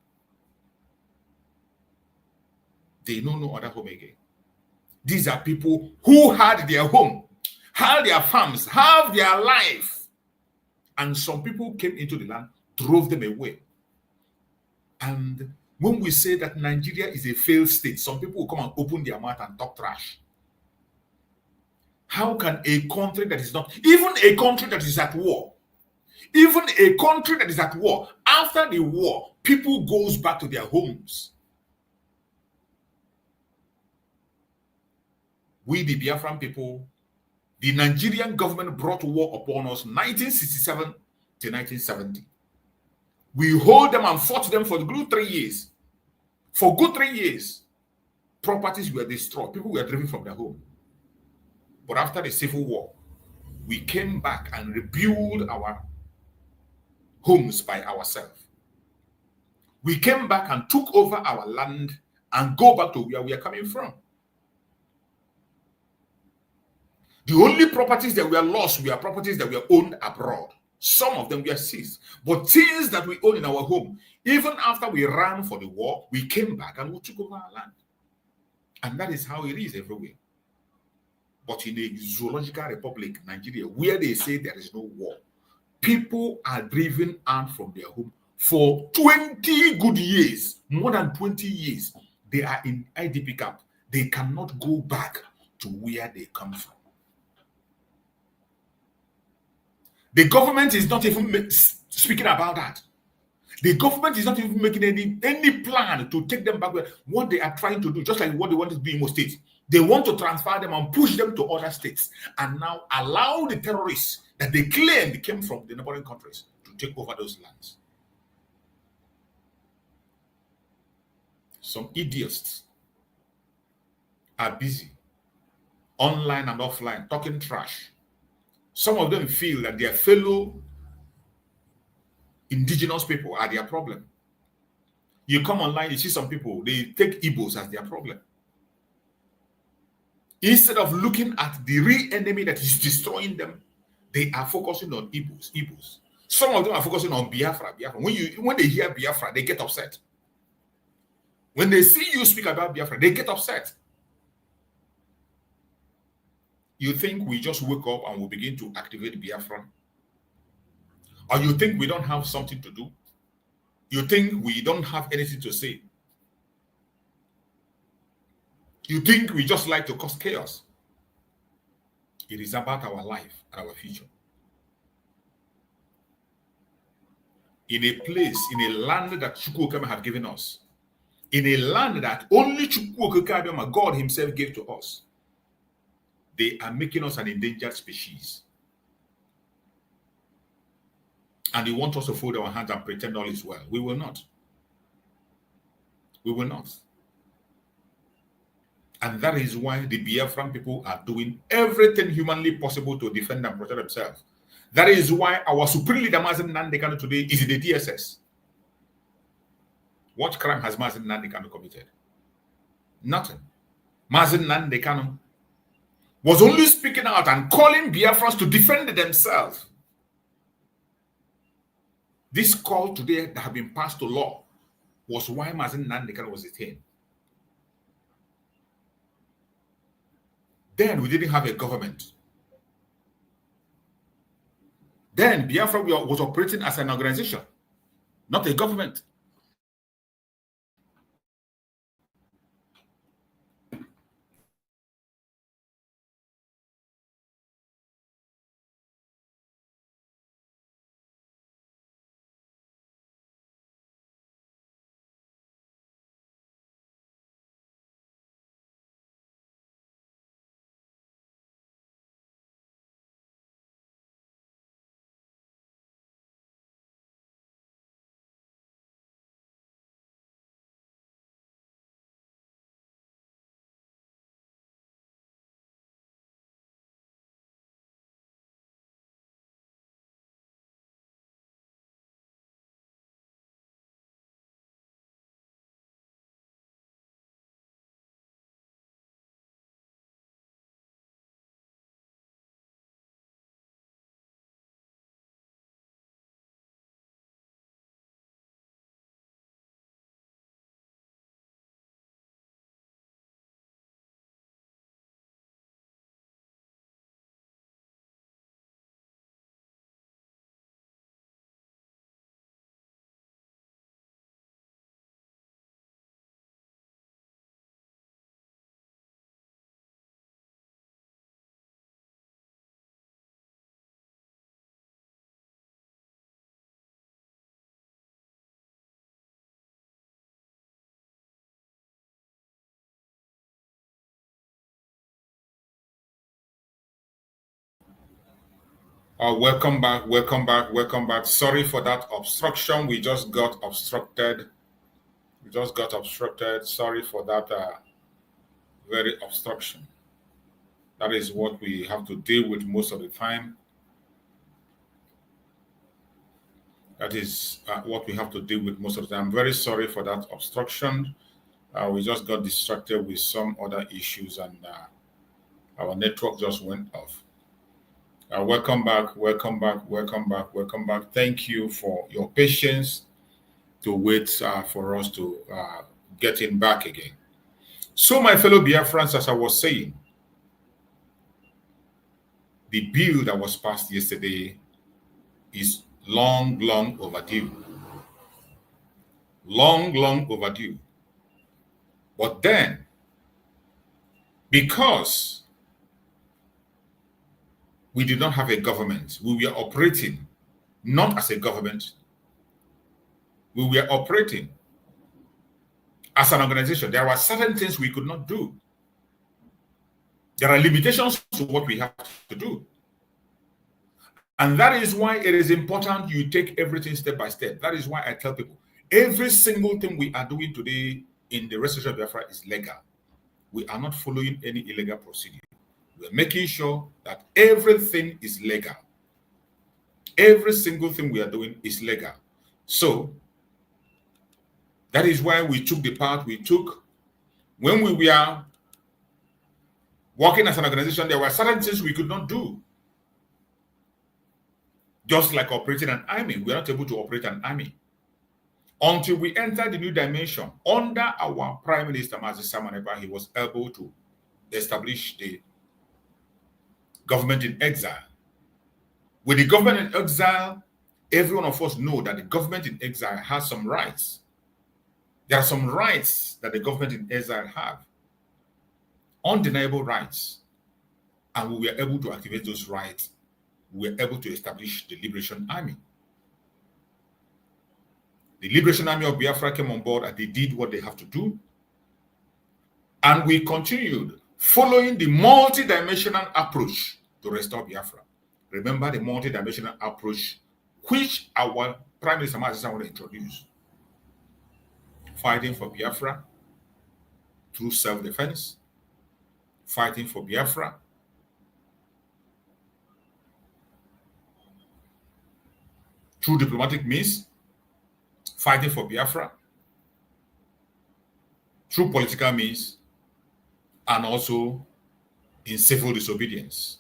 They know no other home again. These are people who had their home, had their farms, have their life. And some people came into the land, drove them away. And when we say that Nigeria is a failed state, some people will come and open their mouth and talk trash. How can a country that is not, even a country that is at war, after the war, people goes back to their homes? We, the Biafran people, the Nigerian government brought war upon us 1967 to 1970. We hold them and fought them for good 3 years. For good 3 years, properties were destroyed. People were driven from their home. But after the civil war, we came back and rebuilt our homes by ourselves. We came back and took over our land and go back to where we are coming from. The only properties that were lost were properties that were owned abroad. Some of them were seized. But things that we own in our home, even after we ran for the war, we came back and we took over our land. And that is how it is everywhere. But in a zoological republic, Nigeria, where they say there is no war, people are driven out from their home for 20 good years, more than 20 years. They are in IDP camp. They cannot go back to where they come from. The government is not even speaking about that. The government is not even making any plan to take them back. What they are trying to do, just like what they want to do in most states, they want to transfer them and push them to other states and now allow the terrorists that they claim came from the neighboring countries to take over those lands. Some idiots are busy, online and offline, talking trash. Some of them feel that their fellow indigenous people are their problem. You come online, you see some people, they take Igbos as their problem. Instead of looking at the real enemy that is destroying them, they are focusing on Igbos. Some of them are focusing on Biafra. When they hear Biafra, they get upset. When they see you speak about Biafra, they get upset. You think we just wake up and we begin to activate Biafra? Or you think we don't have something to do? You think we don't have anything to say? You think we just like to cause chaos? It is about our life and our future. In a place, in a land that Chukwukema have given us, in a land that only Chukwukema, God himself, gave to us, they are making us an endangered species. And they want us to fold our hands and pretend all is well. We will not. We will not. And that is why the Biafran people are doing everything humanly possible to defend and protect themselves. That is why our supreme leader, Mazen Nnamdi Kanu, today is in the DSS. What crime has Mazen Nnamdi Kanu committed? Nothing. Mazen Nnamdi Kanu was only speaking out and calling Biafrans to defend themselves. This call today that have been passed to law was why Mazen Nnamdi Kanu was detained. Then we didn't have a government. Then Biafra was operating as an organization, not a government. Welcome back, welcome back, welcome back. Sorry for that obstruction. We just got obstructed. Sorry for that very obstruction. That is what we have to deal with most of the time. That is what we have to deal with most of the time. I'm very sorry for that obstruction. We just got distracted with some other issues and our network just went off. Welcome back, welcome back, welcome back, welcome back. Thank you for your patience to wait for us to get in back again. So, my fellow Biafrans, as I was saying, the bill that was passed yesterday is long overdue. Long overdue. But then, because we did not have a government, we were operating not as a government, we were operating as an organization. There were certain things we could not do. There are limitations to what we have to do. And that is why it is important you take everything step by step. That is why I tell people, every single thing we are doing today in the restoration of Biafra is legal. We are not following any illegal procedure. We're making sure that everything is legal. Every single thing we are doing is legal. So, that is why we took the path we took. When we were working as an organization, there were certain things we could not do. Just like operating an army, we are not able to operate an army. Until we entered the new dimension, under our Prime Minister, Mazi Samaneba, he was able to establish the government in exile. With the government in exile, every one of us know that the government in exile has some rights. There are some rights that the government in exile have. Undeniable rights. And we were able to activate those rights. We were able to establish the Liberation Army. The Liberation Army of Biafra came on board and they did what they have to do. And we continued following the multi-dimensional approach to restore Biafra. Remember the multi-dimensional approach which our Prime Minister Mazi will introduce. Fighting for Biafra through self-defense, fighting for Biafra through diplomatic means, fighting for Biafra through political means, and also in civil disobedience.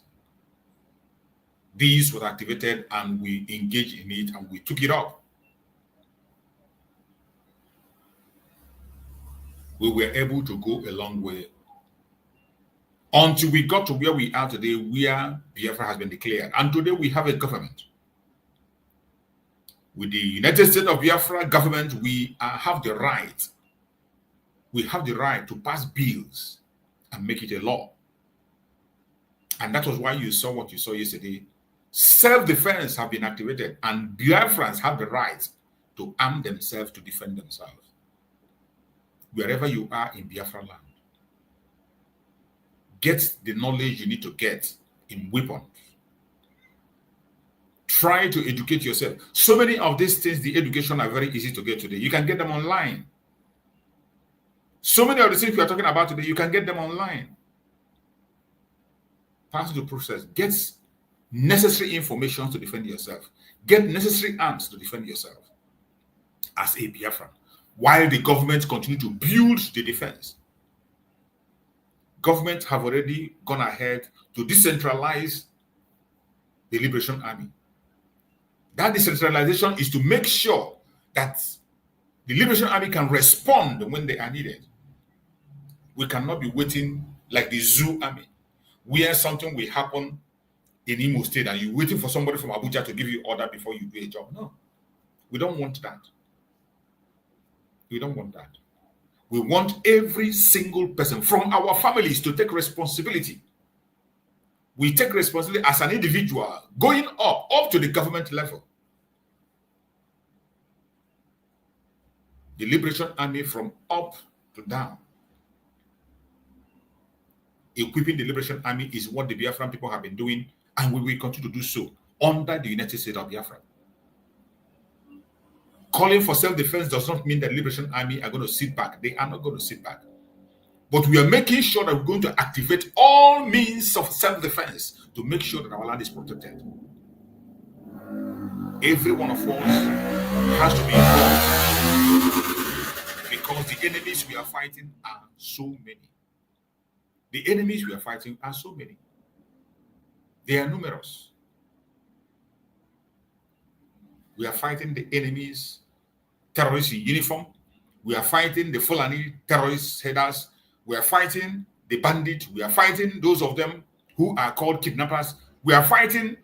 These were activated and we engaged in it and we took it up. We were able to go a long way until we got to where we are today, where Biafra has been declared. And today we have a government. With the United States of Biafra government, we have the right. We have the right to pass bills and make it a law. And that was why you saw what you saw yesterday. Self-defense have been activated and Biafrans have the right to arm themselves to defend themselves. Wherever you are in Biafra land, get the knowledge you need to get in weapons. Try to educate yourself. So many of these things, the education are very easy to get today. You can get them online. So many of the things we are talking about today, you can get them online. Pass the process. Get necessary information to defend yourself. Get necessary arms to defend yourself as a Biafran. While the government continue to build the defense. Government have already gone ahead to decentralize the Liberation Army. That decentralization is to make sure that the Liberation Army can respond when they are needed. We cannot be waiting like the zoo army, where something will happen in Imo State and you're waiting for somebody from Abuja to give you order before you do a job. No, we don't want that. We don't want that. We want every single person from our families to take responsibility. We take responsibility as an individual, going up to the government level. The Liberation Army from up to down. Equipping the Liberation Army is what the Biafran people have been doing, and we will continue to do so under the United States of Biafra. Calling for self-defense does not mean that the Liberation Army are going to sit back. They are not going to sit back. But we are making sure that we're going to activate all means of self-defense to make sure that our land is protected. Every one of us has to be involved because the enemies we are fighting are so many. The enemies we are fighting are so many. They are numerous. We are fighting the enemies, terrorists in uniform. We are fighting the Fulani terrorist headers. We are fighting the bandits. We are fighting those of them who are called kidnappers. We are fighting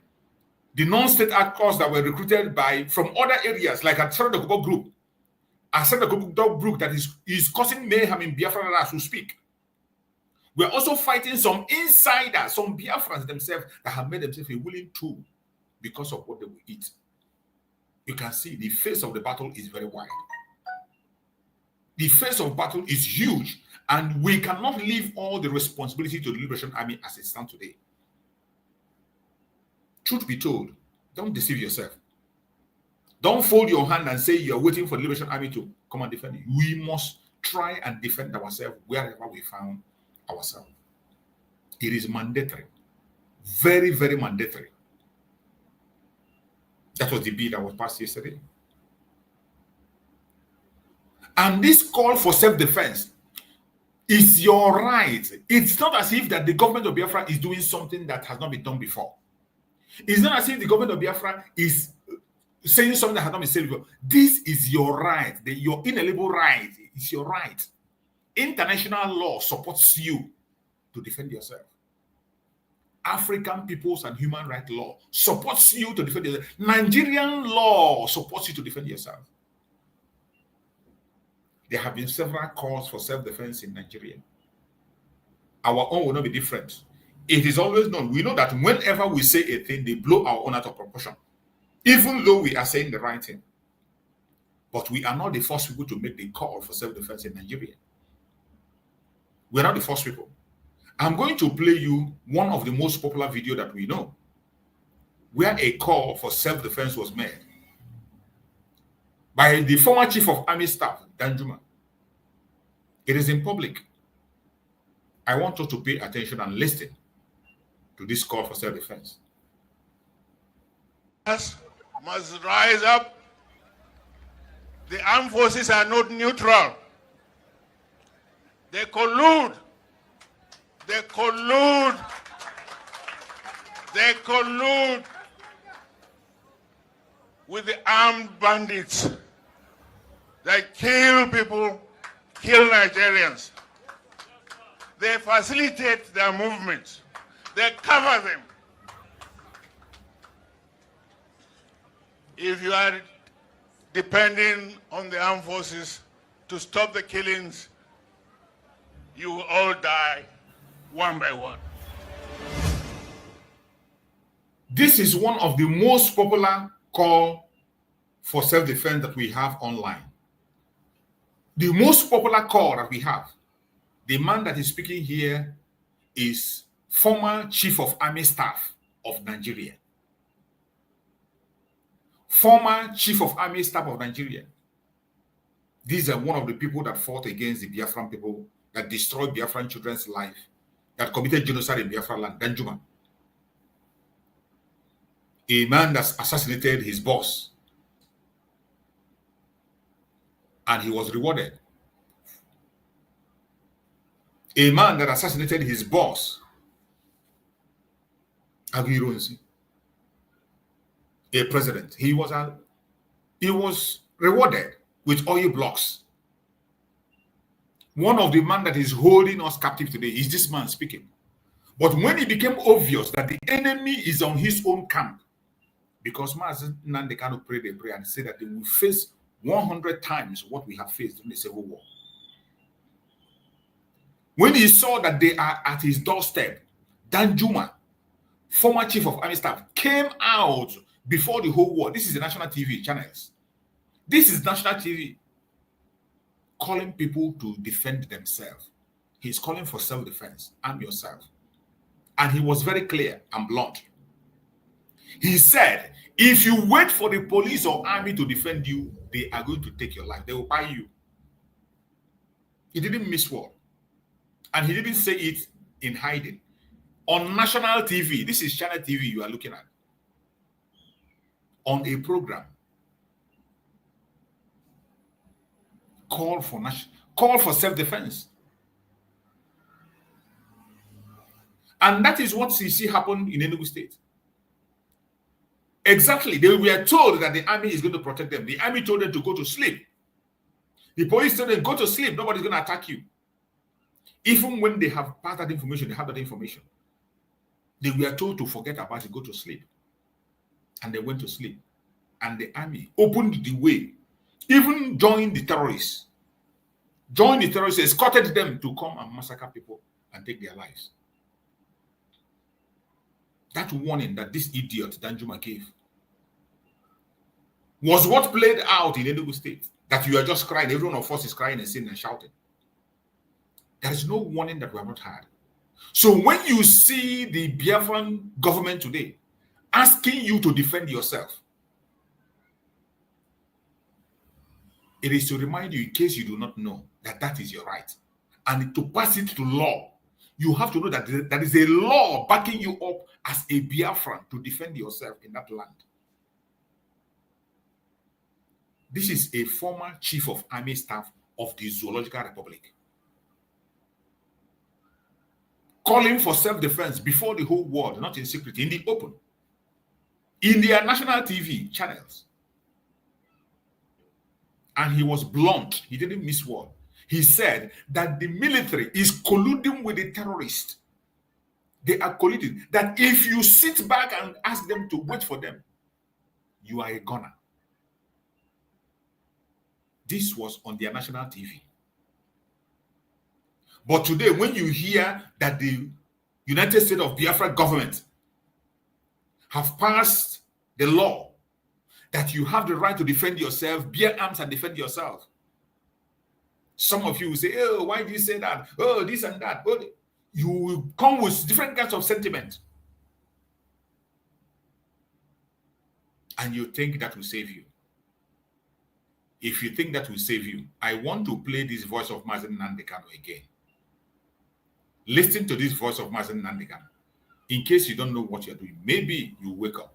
the non-state actors that were recruited from other areas, like a Saradokobo group. A Saradokobo group that is causing mayhem in Biafra as we speak. We are also fighting some insiders, some Biafrans themselves that have made themselves a willing tool because of what they will eat. You can see the face of the battle is very wide. The face of battle is huge, and we cannot leave all the responsibility to the Liberation Army as it stands today. Truth be told, don't deceive yourself. Don't fold your hand and say you're waiting for the Liberation Army to come and defend you. We must try and defend ourselves wherever we found ourselves. It is mandatory. Very, very mandatory. That was the bill that was passed yesterday. And this call for self-defense is your right. It's not as if that the government of Biafra is doing something that has not been done before. It's not as if the government of Biafra is saying something that has not been said before. This is your right. Your inalienable right. It's your right. International law supports you to defend yourself. African Peoples and Human Rights Law supports you to defend yourself. Nigerian law supports you to defend yourself. There have been several calls for self-defense in Nigeria. Our own will not be different. It is always known. We know that whenever we say a thing, they blow our own out of proportion, even though we are saying the right thing. But we are not the first people to make the call for self-defense in Nigeria. We are not the first people. I'm going to play you one of the most popular videos that we know, where a call for self-defense was made by the former Chief of Army Staff, Danjuma. It is in public. I want you to pay attention and listen to this call for self-defense. Must rise up. The armed forces are not neutral. They collude. They collude. They collude with the armed bandits. They kill people, kill Nigerians. They facilitate their movements. They cover them. If you are depending on the armed forces to stop the killings, you will all die one by one. This is one of the most popular calls for self-defense that we have online. The most popular call that we have, the man that is speaking here is former Chief of Army Staff of Nigeria. Former Chief of Army Staff of Nigeria. These are one of the people that fought against the Biafran people, that destroyed Biafran children's life, that committed genocide in Biafra land, Danjuma. A man that assassinated his boss. And he was rewarded. A man that assassinated his boss, Aguirre, a president, he was rewarded with oil blocks. One of the men that is holding us captive today is this man speaking. But when it became obvious that the enemy is on his own camp, because they cannot pray, they pray and say that they will face 100 times what we have faced in the Civil War. When he saw that they are at his doorstep, Danjuma, former Chief of Army Staff, came out before the whole war. This is the national TV channels. This is national TV calling people to defend themselves. He's calling for self-defense. Arm yourself. And he was very clear and blunt. He said, if you wait for the police or army to defend you, they are going to take your life. They will buy you. He didn't miss word. And he didn't say it in hiding. On national TV, this is Channel TV you are looking at, on a program, call for self-defense. And that is what you see happen in Enugu State. Exactly. They were told that the army is going to protect them. The army told them to go to sleep. The police told them, go to sleep. Nobody's going to attack you. Even when they have passed that information, they have that information. They were told to forget about it, go to sleep. And they went to sleep. And the army opened the way, even joined the terrorists. Joined the terrorists, escorted them to come and massacre people and take their lives. That warning that this idiot Danjuma gave was what played out in Enugu State. That you are just crying, every one of us is crying and singing and shouting. There is no warning that we have not had. So when you see the Biafran government today asking you to defend yourself, it is to remind you, in case you do not know, that that is your right. And to pass it to law, you have to know that there is a law backing you up as a Biafran to defend yourself in that land. This is a former chief of army staff of the Zoological Republic, calling for self-defense before the whole world, not in secret, in the open, in their national TV channels. And he was blunt. He didn't miss word. He said that the military is colluding with the terrorists. They are colluding. That if you sit back and ask them to wait for them, you are a goner. This was on their national TV. But today, when you hear that the United States of Biafra government have passed the law that you have the right to defend yourself, bear arms and defend yourself, some of you will say, oh, why do you say that? Oh, this and that. Oh, you will come with different kinds of sentiment. And you think that will save you. If you think that will save you, I want to play this voice of Mazen Nandekano again. Listen to this voice of Mazen Nandekano. In case you don't know what you're doing, maybe you wake up.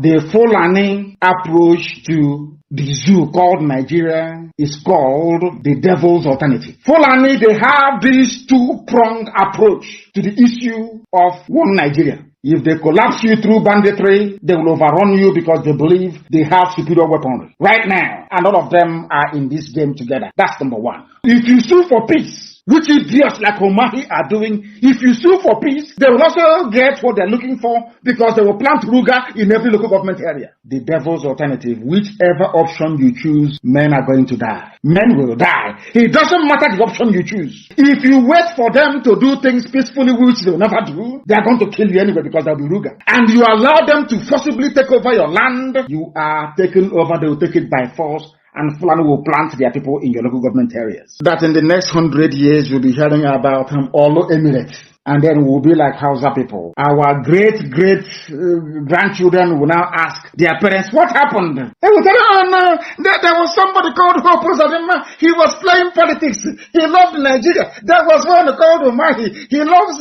The Fulani approach to the zoo called Nigeria is called the devil's alternative. Fulani, they have this two-pronged approach to the issue of one Nigeria. If they collapse you through banditry, they will overrun you because they believe they have superior weaponry. Right now, and all of them are in this game together. That's number one. If you sue for peace, which idiots like Omahi are doing, if you sue for peace, they will also get what they're looking for because they will plant Ruga in every local government area. The devil's alternative, whichever option you choose, men are going to die. Men will die. It doesn't matter the option you choose. If you wait for them to do things peacefully, which they will never do, they are going to kill you anyway because they'll be Ruga. And you allow them to forcibly take over your land, you are taken over, they will take it by force. And Fulani will plant their people in your local government areas. That in the next 100 years, you'll be hearing about Olo Emirates. And then we'll be like Hausa people. Our great-grandchildren will now ask their parents, what happened? They will tell them, oh no, there was somebody called Hope Uzodimma. He was playing politics. He loved Nigeria. There was one called Umahi. He loves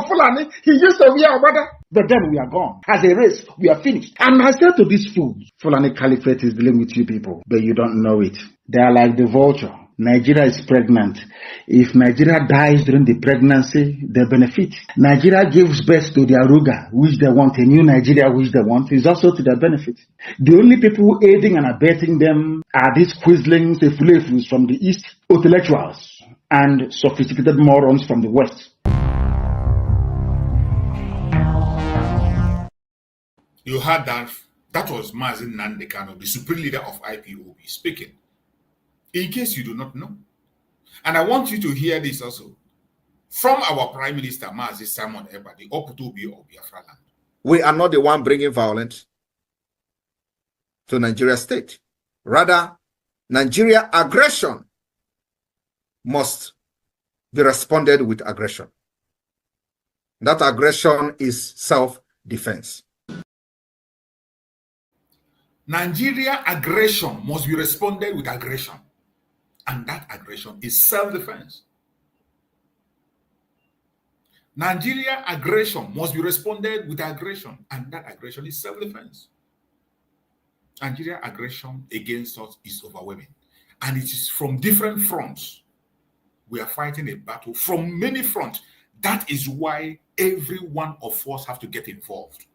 Fulani. He used to be our brother. But then we are gone. As a race, we are finished. And I said to these fools, Fulani Caliphate is dealing with you people, but you don't know it. They are like the vulture. Nigeria is pregnant. If Nigeria dies during the pregnancy, they benefit. Nigeria gives birth to their Ruga, which they want, a new Nigeria, which they want, is also to their benefit. The only people aiding and abetting them are these quislings, the fulefus from the East, intellectuals, and sophisticated morons from the West. You heard that. That was Mazen Nandekano, the supreme leader of IPOB, speaking. In case you do not know. And I want you to hear this also from our Prime Minister, Mazi Simon Eba, the Oputobi of Biafra land. We are not the one bringing violence to Nigeria state. Rather, Nigeria aggression must be responded with aggression. That aggression is self-defense. Nigeria aggression must be responded with aggression. And that aggression is self-defense. Nigeria aggression must be responded with aggression. And that aggression is self-defense. Nigeria aggression against us is overwhelming. And it is from different fronts. We are fighting a battle from many fronts. That is why every one of us have to get involved.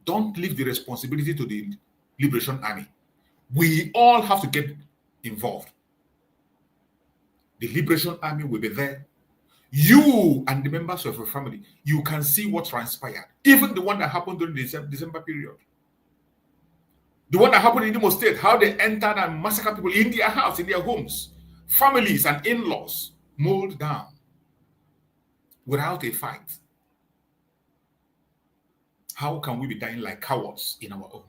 Don't leave the responsibility to the Liberation Army. We all have to get involved. The Liberation Army will be there. You and the members of your family, you can see what transpired. Even the one that happened during the December period. The one that happened in Imo State, how they entered and massacred people in their house, in their homes. Families and in-laws mowed down without a fight. How can we be dying like cowards in our homes?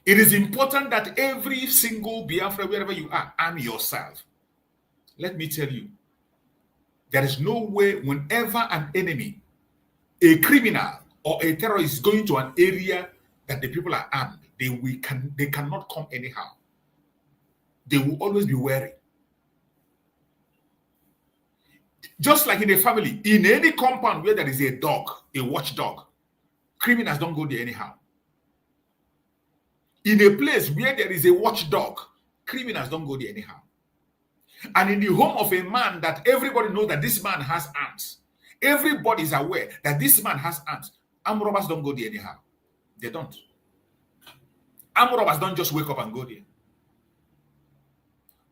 It is important that every single Biafra, wherever you are, arm yourself. Let me tell you, there is no way whenever an enemy, a criminal, or a terrorist is going to an area that the people are armed, they cannot come anyhow. They will always be wary. Just like in a family, in any compound where there is a dog, a watchdog, criminals don't go there anyhow. In a place where there is a watchdog, criminals don't go there anyhow. And in the home of a man that everybody knows that this man has arms, everybody is aware that this man has arms, armed robbers don't go there anyhow. They don't. Armed robbers don't just wake up and go there.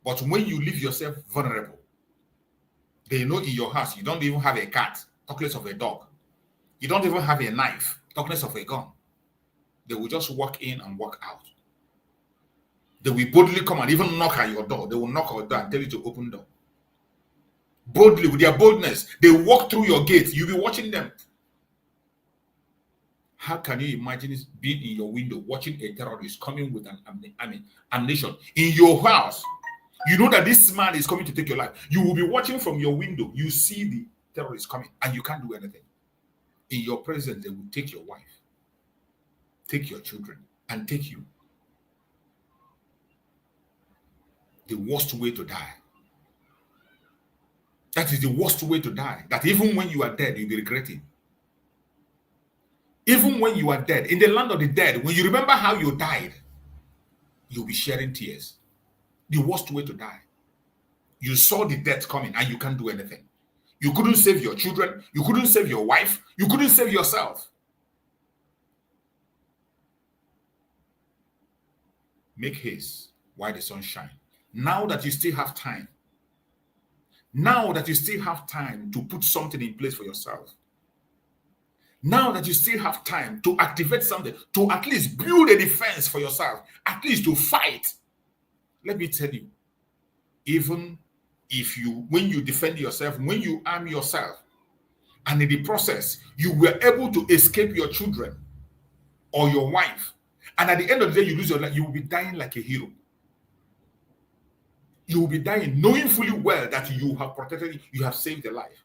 But when you leave yourself vulnerable, they know in your house you don't even have a cat, talk less of a dog. You don't even have a knife, talk less of a gun. They will just walk in and walk out. They will boldly come and even knock at your door. They will knock at your door and tell you to open the door. Boldly, with their boldness, they walk through your gate. You'll be watching them. How can you imagine being in your window watching a terrorist coming with an ammunition in your house? You know that this man is coming to take your life. You will be watching from your window. You see the terrorist coming and you can't do anything. In your presence, they will take your wife, take your children, and take you. The worst way to die. That is the worst way to die. That even when you are dead, you'll be regretting. Even when you are dead, in the land of the dead, when you remember how you died, you'll be shedding tears. The worst way to die. You saw the death coming and you can't do anything. You couldn't save your children. You couldn't save your wife. You couldn't save yourself. Make haste while the sun shines. Now that you still have time. Now that you still have time to put something in place for yourself. Now that you still have time to activate something, to at least build a defense for yourself, at least to fight. Let me tell you, even if when you defend yourself, when you arm yourself, and in the process, you were able to escape your children or your wife, and at the end of the day, you lose your life, you will be dying like a hero. You will be dying knowing fully well that you have protected, you have saved a life.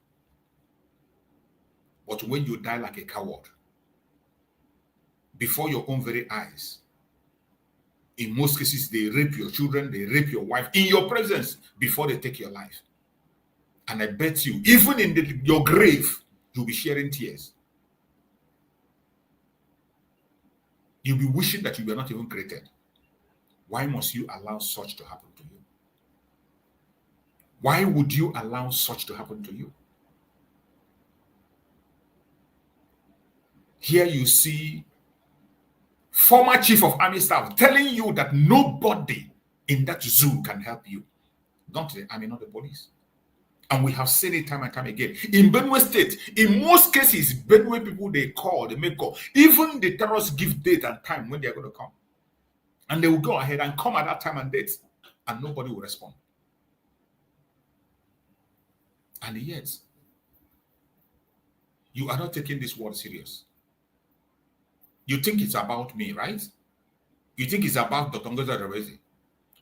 But when you die like a coward, before your own very eyes, in most cases, they rape your children, they rape your wife in your presence before they take your life. And I bet you, even in your grave, you'll be shedding tears. You'll be wishing that you were not even created. Why must you allow such to happen to you? Why would you allow such to happen to you? Here you see former chief of army staff telling you that nobody in that zoo can help you. Not the army, not the police. And we have seen it time and time again. In Benue State, in most cases, Benue people, they make call. Even the terrorists give date and time when they're going to come. And they will go ahead and come at that time and date. And nobody will respond. And yet, you are not taking this word serious. You think it's about me, right? You think it's about DPMDrNgoziOrabueze?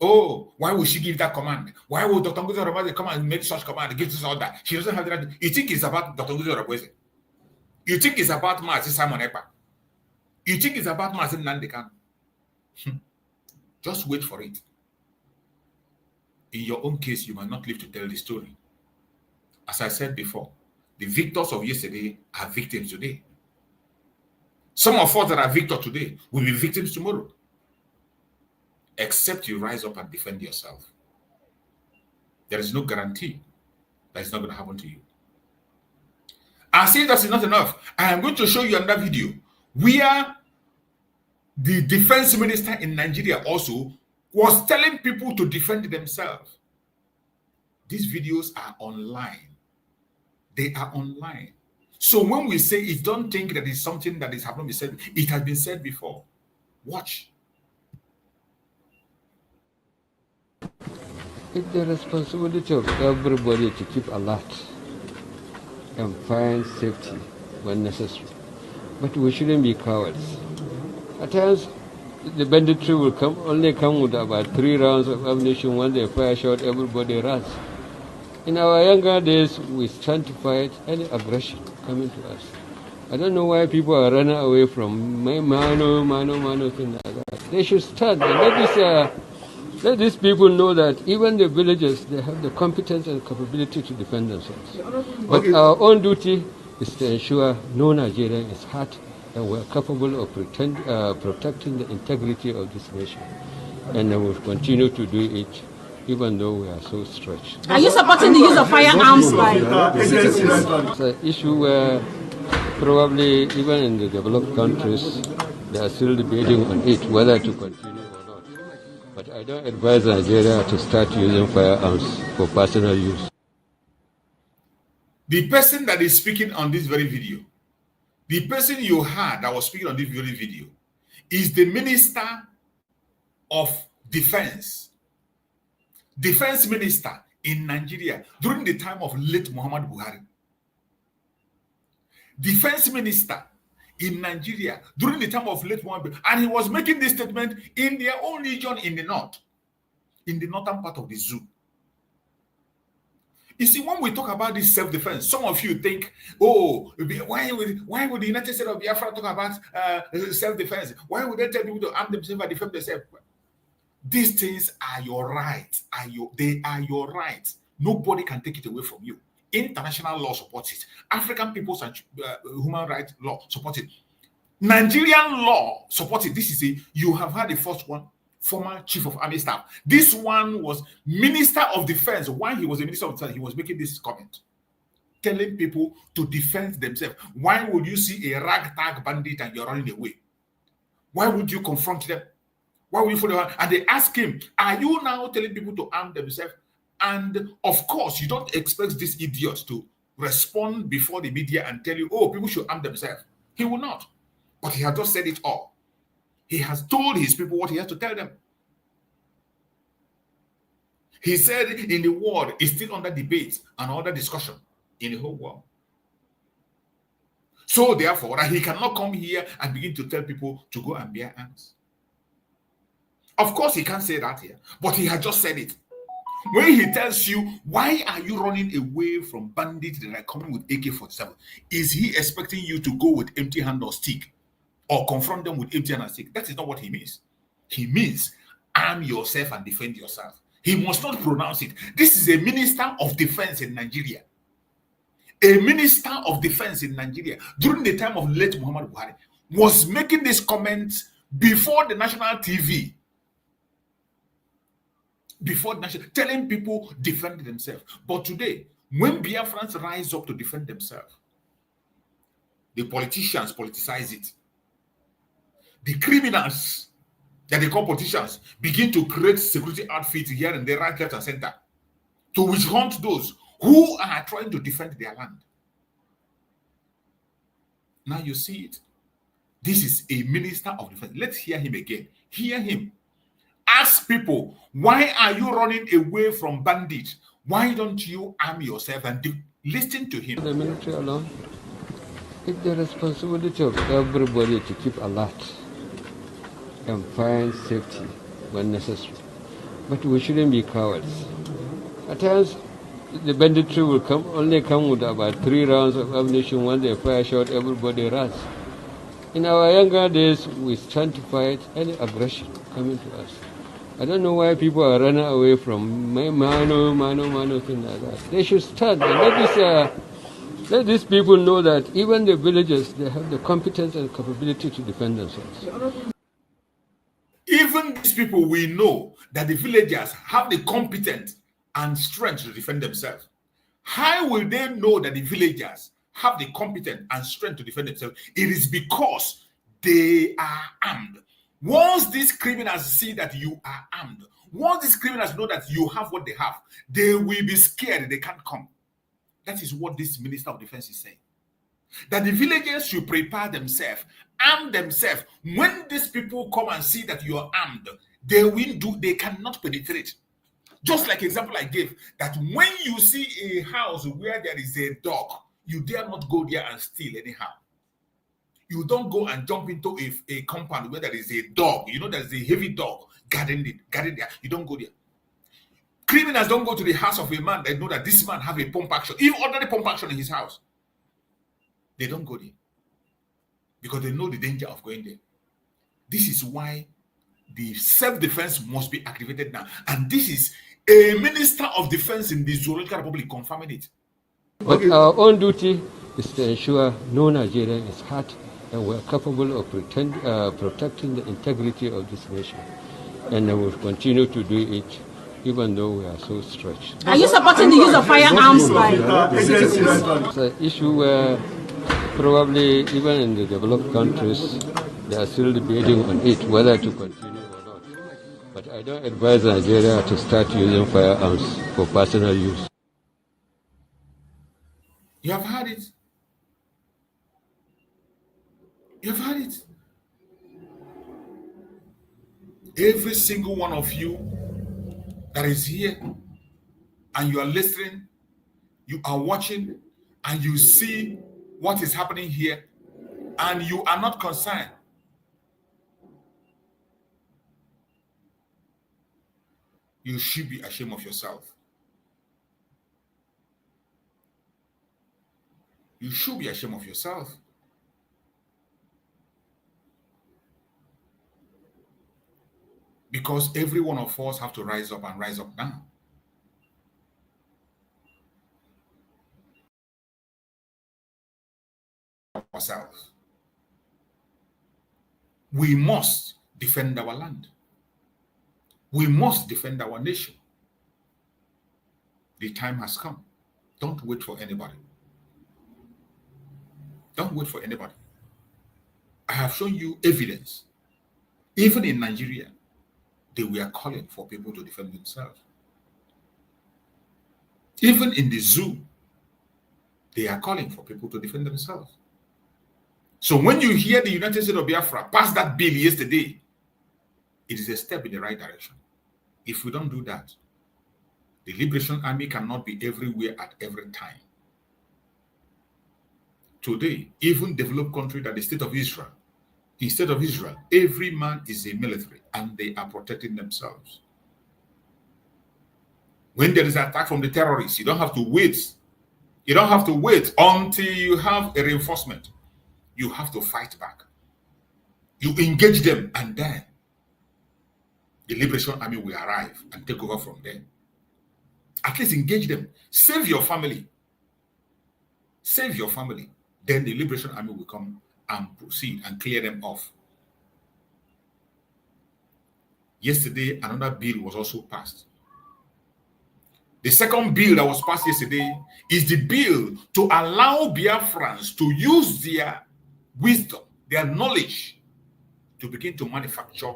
Oh, why would she give that command? Why would DPMDrNgoziOrabueze come and make such command, give this order? She doesn't have the right. You think it's about DPMDrNgoziOrabueze? You think it's about Mazi Simon Ekpa? You think it's about Mazi Nandekan? Just wait for it. In your own case, you might not live to tell the story. As I said before, the victors of yesterday are victims today. Some of us that are victors today will be victims tomorrow. Except you rise up and defend yourself. There is no guarantee that it's not going to happen to you. And see, that's not enough. I am going to show you another video where the defense minister in Nigeria also was telling people to defend themselves. These videos are online. They are online. So when we say it, don't think that it's something that is happening, it has been said before. Watch. It's the responsibility of everybody to keep alert and find safety when necessary. But we shouldn't be cowards. At times, the banditry will only come with about 3 rounds of ammunition. When they fire shot, everybody runs. In our younger days, we stand to fight any aggression coming to us. I don't know why people are running away from mano, thing like that. They should stand and let these people know that even the villagers, they have the competence and capability to defend themselves. But our own duty is to ensure no Nigerian is hurt and we're capable of protecting the integrity of this nation. And we'll continue to do it even though we are so stretched. Are you supporting the use of firearms by It's an issue where probably even in the developed countries, they are still debating on it, whether to continue or not. But I don't advise Nigeria to start using firearms for personal use. The person that is speaking on this very video, the person you heard that was speaking on this very video, is the Minister of Defense Minister in Nigeria during the time of late Muhammad Buhari. Defense Minister in Nigeria during the time of late Muhammad Buhari. And he was making this statement in their own region in the north, in the northern part of the zoo. You see, when we talk about this self-defense, some of you think, oh, why would the United States of Biafra talk about self-defense? Why would they tell people to arm themselves and defend themselves? These things are your rights. They are your rights. Nobody can take it away from you. International law supports it. African people's and human rights law supports it. Nigerian law supports it. This is you have had the first one, former chief of army staff. This one was Minister of Defense. While he was a Minister of Defense, he was making this comment, telling people to defend themselves. Why would you see a ragtag bandit and you're running away? Why would you confront them? Why would you follow her? And they ask him, are you now telling people to arm themselves? And of course, you don't expect these idiots to respond before the media and tell you, oh, people should arm themselves. He will not. But he has just said it all. He has told his people what he has to tell them. He said in the world, it's still under debate and under discussion in the whole world. So therefore, that he cannot come here and begin to tell people to go and bear arms. Of course, he can't say that here, but he has just said it. When he tells you, why are you running away from bandits that are coming with AK-47? Is he expecting you to go with empty hand or stick or confront them with empty hand and stick? That is not what he means. He means arm yourself and defend yourself. He must not pronounce it. This is a Minister of Defense in Nigeria. A Minister of Defense in Nigeria during the time of late Muhammad Buhari was making this comment before the national TV. Before the national, telling people defend themselves. But today, when Biafrans rise up to defend themselves, the politicians politicize it. The criminals that they call politicians begin to create security outfits here and there, right, left, and center, to witch hunt those who are trying to defend their land. Now you see it. This is a Minister of Defense. Let's hear him again. Hear him. Ask people, why are you running away from bandits? Why don't you arm yourself and listen to him? The military alone, it's the responsibility of everybody to keep alert and find safety when necessary. But we shouldn't be cowards. At times, the banditry will only come with about 3 rounds of ammunition. When they fire shot, everybody runs. In our younger days, we stand to fight any aggression coming to us. I don't know why people are running away from mano, thing like that. They should stand and let these people know that even the villagers, they have the competence and capability to defend themselves. Even these people, we know that the villagers have the competence and strength to defend themselves. How will they know that the villagers have the competence and strength to defend themselves? It is because they are armed. Once these criminals see that you are armed, once these criminals know that you have what they have, they will be scared. They can't come. That is what this Minister of Defense is saying. That the villagers should prepare themselves, arm themselves. When these people come and see that you are armed, they cannot penetrate. Just like example I gave, that when you see a house where there is a dog, you dare not go there and steal anyhow. You don't go and jump into a compound where there is a dog. You know there's a heavy dog guarding there. You don't go there. Criminals don't go to the house of a man. They know that this man have a pump action, even ordinary pump action in his house. They don't go there because they know the danger of going there. This is why the self-defense must be activated now. And this is a Minister of Defense in the Zoological Republic confirming it. But our own duty is to ensure no Nigerian is hurt and we're capable of protecting the integrity of this nation. And we will continue to do it even though we are so stretched. Are you supporting the use of firearms by citizens? It's an issue where probably even in the developed countries, they are still debating on it, whether to continue or not. But I don't advise Nigeria to start using firearms for personal use. You have heard it. You have heard it. Every single one of you that is here and you are listening, you are watching, and you see what is happening here, and you are not concerned. You should be ashamed of yourself. You should be ashamed of yourself. Because every one of us have to rise up and rise up now. Ourselves. We must defend our land. We must defend our nation. The time has come. Don't wait for anybody. Don't wait for anybody. I have shown you evidence. Even in Nigeria, they were calling for people to defend themselves. Even in the zoo, they are calling for people to defend themselves. So when you hear the United States of Biafra pass that bill yesterday, it is a step in the right direction. If we don't do that, the Liberation Army cannot be everywhere at every time. Today, even developed country that the state of Israel, instead of Israel, every man is a military and they are protecting themselves. When there is an attack from the terrorists, you don't have to wait. You don't have to wait until you have a reinforcement. You have to fight back. You engage them, and then the Liberation Army will arrive and take over from there. At least engage them. Save your family. Save your family. Then the Liberation Army will come and proceed and clear them off. Yesterday, another bill was also passed. The second bill that was passed yesterday is the bill to allow Biafrans to use their wisdom, their knowledge, to begin to manufacture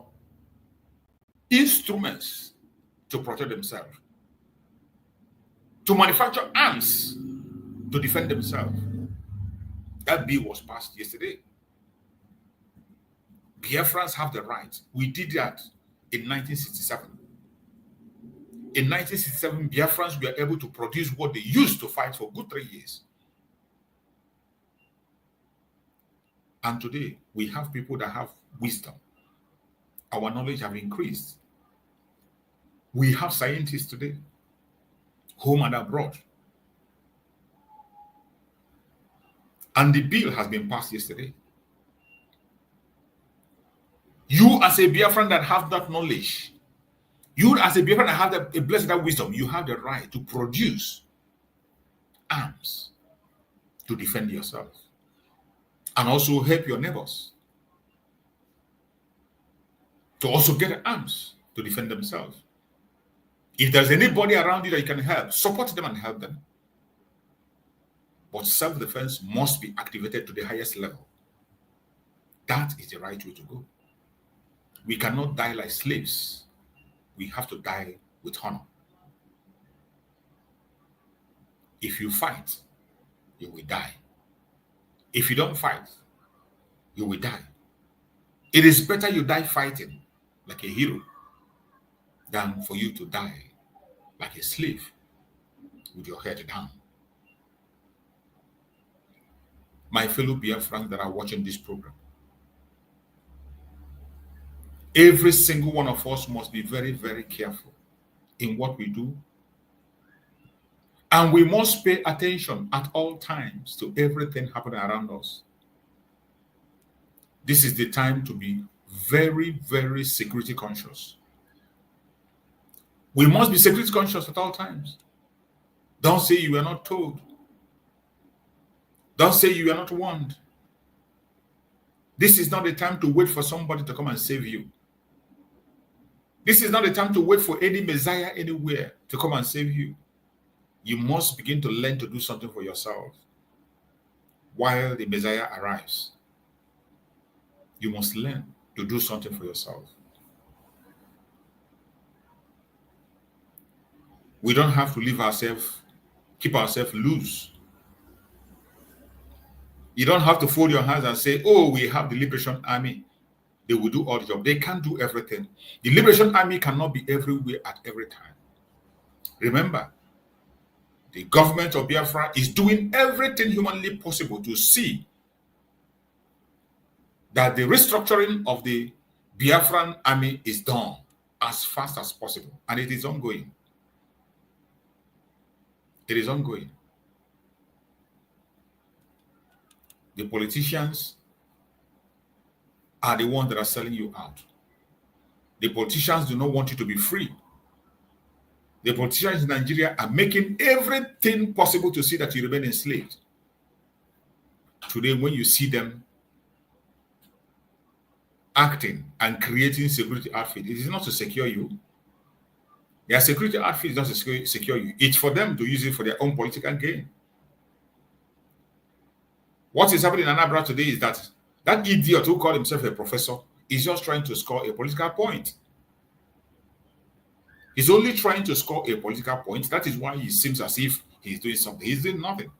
instruments to protect themselves, to manufacture arms to defend themselves. That bill was passed yesterday. Biafrans have the right. We did that in 1967. In 1967, Biafrans were able to produce what they used to fight for good 3 years. And today, we have people that have wisdom Our knowledge have increased. We have scientists today, home and abroad. And the bill has been passed yesterday. You as a Biafran that have that knowledge, you as a Biafran that have a blessed wisdom, you have the right to produce arms to defend yourself and also help your neighbors to also get arms to defend themselves. If there's anybody around you that you can help, support them and help them. But self-defense must be activated to the highest level. That is the right way to go. We cannot die like slaves. We have to die with honor. If you fight, you will die. If you don't fight, you will die. It is better you die fighting like a hero than for you to die like a slave with your head down. My fellow Biafrans that are watching this program, every single one of us must be very, very careful in what we do. And we must pay attention at all times to everything happening around us. This is the time to be very, very security conscious. We must be security conscious at all times. Don't say you are not told. Don't say you are not warned. This is not the time to wait for somebody to come and save you. This is not the time to wait for any Messiah anywhere to come and save you. You must begin to learn to do something for yourself while the Messiah arrives. You must learn to do something for yourself. We don't have to leave ourselves, keep ourselves loose. You don't have to fold your hands and say, oh, we have the Liberation Army. They will do all the job. They can't do everything. The Liberation Army cannot be everywhere at every time. Remember, the government of Biafra is doing everything humanly possible to see that the restructuring of the Biafran army is done as fast as possible. And it is ongoing. It is ongoing. The politicians are the ones that are selling you out. The politicians do not want you to be free. The politicians in Nigeria are making everything possible to see that you remain enslaved. Today, when you see them acting and creating security outfit, it is not to secure you. Their security outfit is not to secure you. It's for them to use it for their own political gain. What is happening in Anambra today is that that idiot who called himself a professor is just trying to score a political point. He's only trying to score a political point. That is why he seems as if he's doing something. He's doing nothing.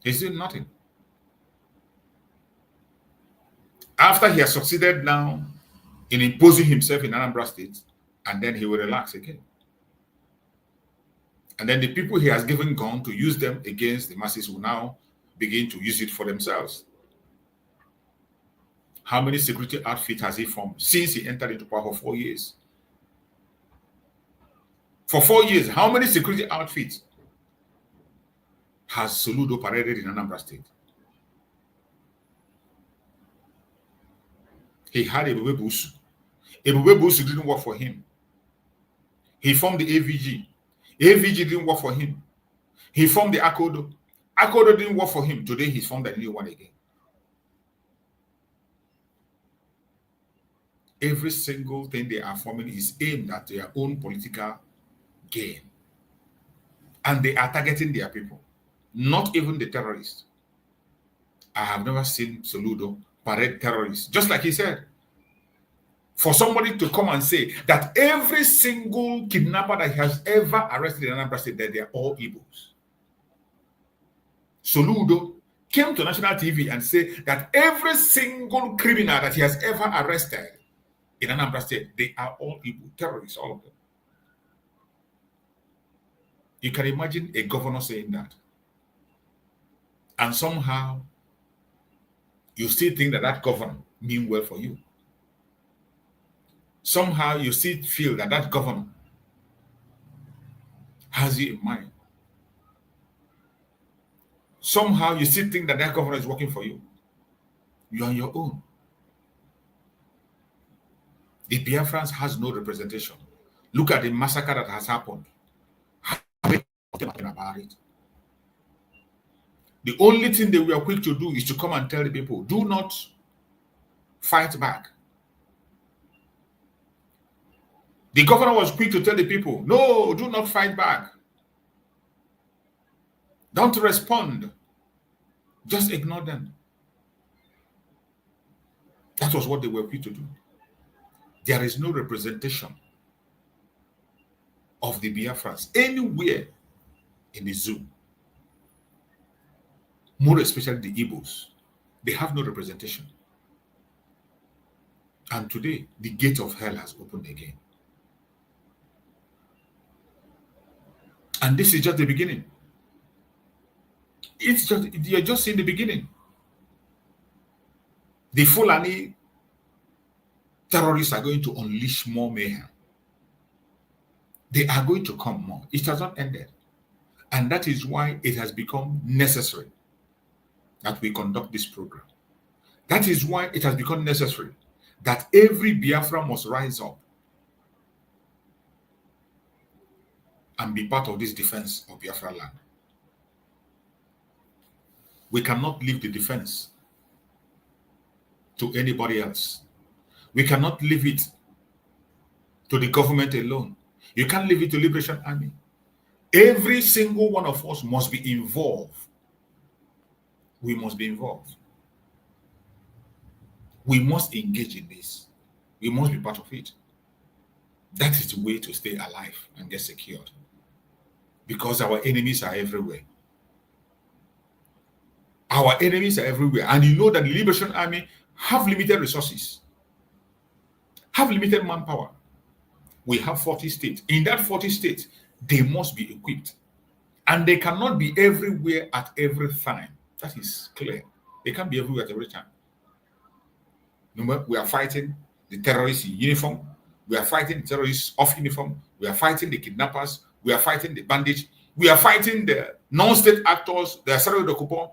He's doing nothing. After he has succeeded now in imposing himself in Anambra State, and then he will relax again. And then the people he has given gun to use them against the masses will now begin to use it for themselves. How many security outfits has he formed since he entered into power for 4 years? For 4 years, how many security outfits has Soludo paraded in Anambra State? He had Ebube Busu. Ebube Busu didn't work for him. He formed the AVG. AVG didn't work for him. He formed the Akodo. Akodo didn't work for him. Today he's formed a new one again. Every single thing they are forming is aimed at their own political gain. And they are targeting their people, not even the terrorists. I have never seen Soludo parade terrorists. Just like he said, for somebody to come and say that every single kidnapper that he has ever arrested in Anambra State, that they are all Igbos. Soludo came to national TV and said that every single criminal that he has ever arrested in Anambra State, they are all Igbo terrorists, all of them. You can imagine a governor saying that. And somehow, you still think that that governor mean well for you. Somehow you still feel that that governor has you in mind. Somehow you still think that that governor is working for you. You're on your own. The Biafrans has no representation. Look at the massacre that has happened. How many of them are talking about it? The only thing they were quick to do is to come and tell the people, do not fight back. The governor was quick to tell the people, no, do not fight back. Don't respond. Just ignore them. That was what they were quick to do. There is no representation of the Biafrans anywhere in the zoo. More especially the Igbos. They have no representation. And today, the gate of hell has opened again. And this is just the beginning. You're just in the beginning. The Fulani terrorists are going to unleash more mayhem. They are going to come more. It has not ended. And that is why it has become necessary that we conduct this program. That is why it has become necessary that every Biafra must rise up and be part of this defense of Biafra land. We cannot leave the defense to anybody else. We cannot leave it to the government alone. You can't leave it to Liberation Army. Every single one of us must be involved. We must be involved. We must engage in this. We must be part of it. That is the way to stay alive and get secured. Because our enemies are everywhere. Our enemies are everywhere. And you know that the Liberation Army have limited resources, have limited manpower. We have 40 states. In that 40 states, they must be equipped. And they cannot be everywhere at every time. That is clear. They can't be everywhere at every time. Remember, we are fighting the terrorists in uniform. We are fighting the terrorists off uniform. We are fighting the kidnappers. We are fighting the bandits. We are fighting the non-state actors, the Asari the coupon,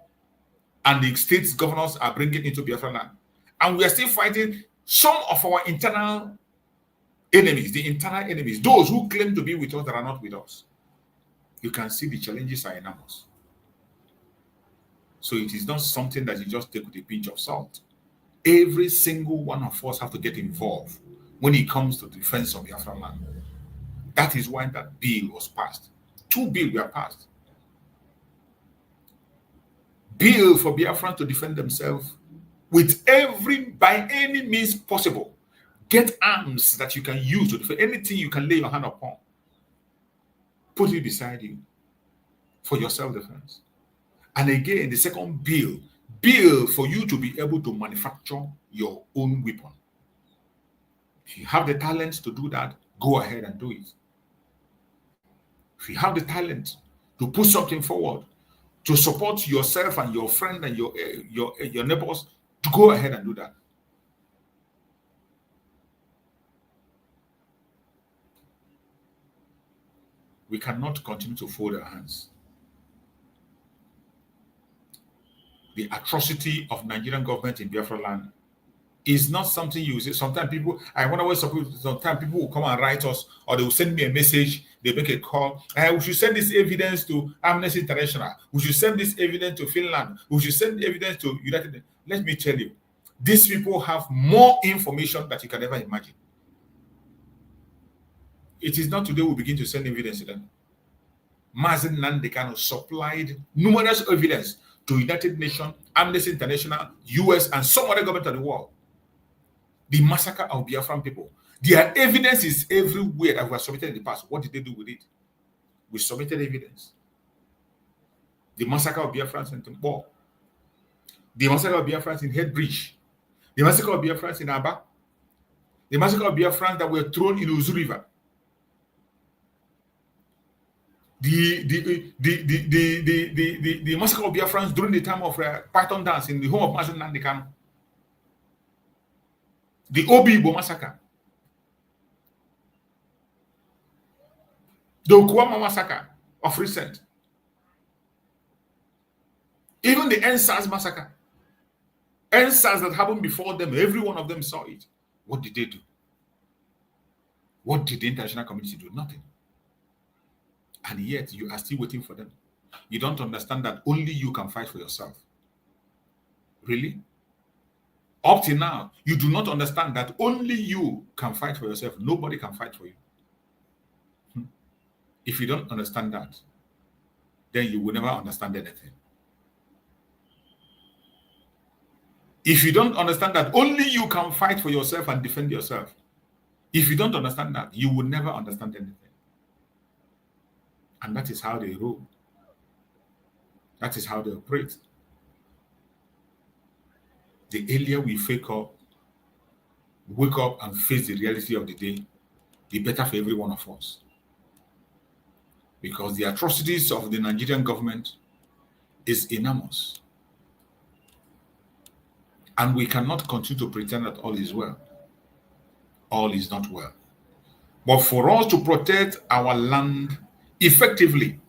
and the states governors are bringing into Biafra land. And we are still fighting some of our internal enemies, the internal enemies, those who claim to be with us that are not with us. You can see the challenges are enormous. So it is not something that you just take with a pinch of salt. Every single one of us have to get involved when it comes to the defense of Biafra land. That is why that bill was passed. 2 bills were passed. Bill for Biafrans to defend themselves with by any means possible. Get arms that you can use to defend anything you can lay your hand upon. Put it beside you for your self-defense. And again, the second bill for you to be able to manufacture your own weapon. If you have the talent to do that, go ahead and do it. If you have the talent to put something forward to support yourself and your friend and your neighbors, to go ahead and do that. We cannot continue to fold our hands. The atrocity of Nigerian government in Biafra land is not something you say. Sometimes people, I wonder what sometimes people will come and write us, or they will send me a message, they make a call. We should send this evidence to Amnesty International. We should send this evidence to Finland. We should send evidence to United Nations. Let me tell you, these people have more information that you can ever imagine. It is not today we begin to send evidence to them. Mazen Nandekano supplied numerous evidence to United Nations, Amnesty International, US, and some other government of the world. The massacre of Biafran people. Their evidence is everywhere that we have submitted in the past. What did they do with it? We submitted evidence. The massacre of Biafrans in Tempo. The massacre of Biafrans in Headbridge. The massacre of Biafrans in Aba. The massacre of Biafrans that were thrown in Uzu River. The massacre of Biafrans during the time of Python dance in the home of Mazen Nandekano. The Obibo massacre. The Okuama massacre of recent. Even the NSAS massacre. NSAS that happened before them, every one of them saw it. What did they do? What did the international community do? Nothing. And yet you are still waiting for them. You don't understand that only you can fight for yourself. Really? Up till now, you do not understand that only you can fight for yourself. Nobody can fight for you. If you don't understand that, then you will never understand anything. If you don't understand that only you can fight for yourself and defend yourself, if you don't understand that, you will never understand anything. And that is how they rule. That is how they operate. The earlier we wake up and face the reality of the day, the better for every one of us. Because the atrocities of the Nigerian government is enormous. And we cannot continue to pretend that all is well. All is not well. But for us to protect our land effectively,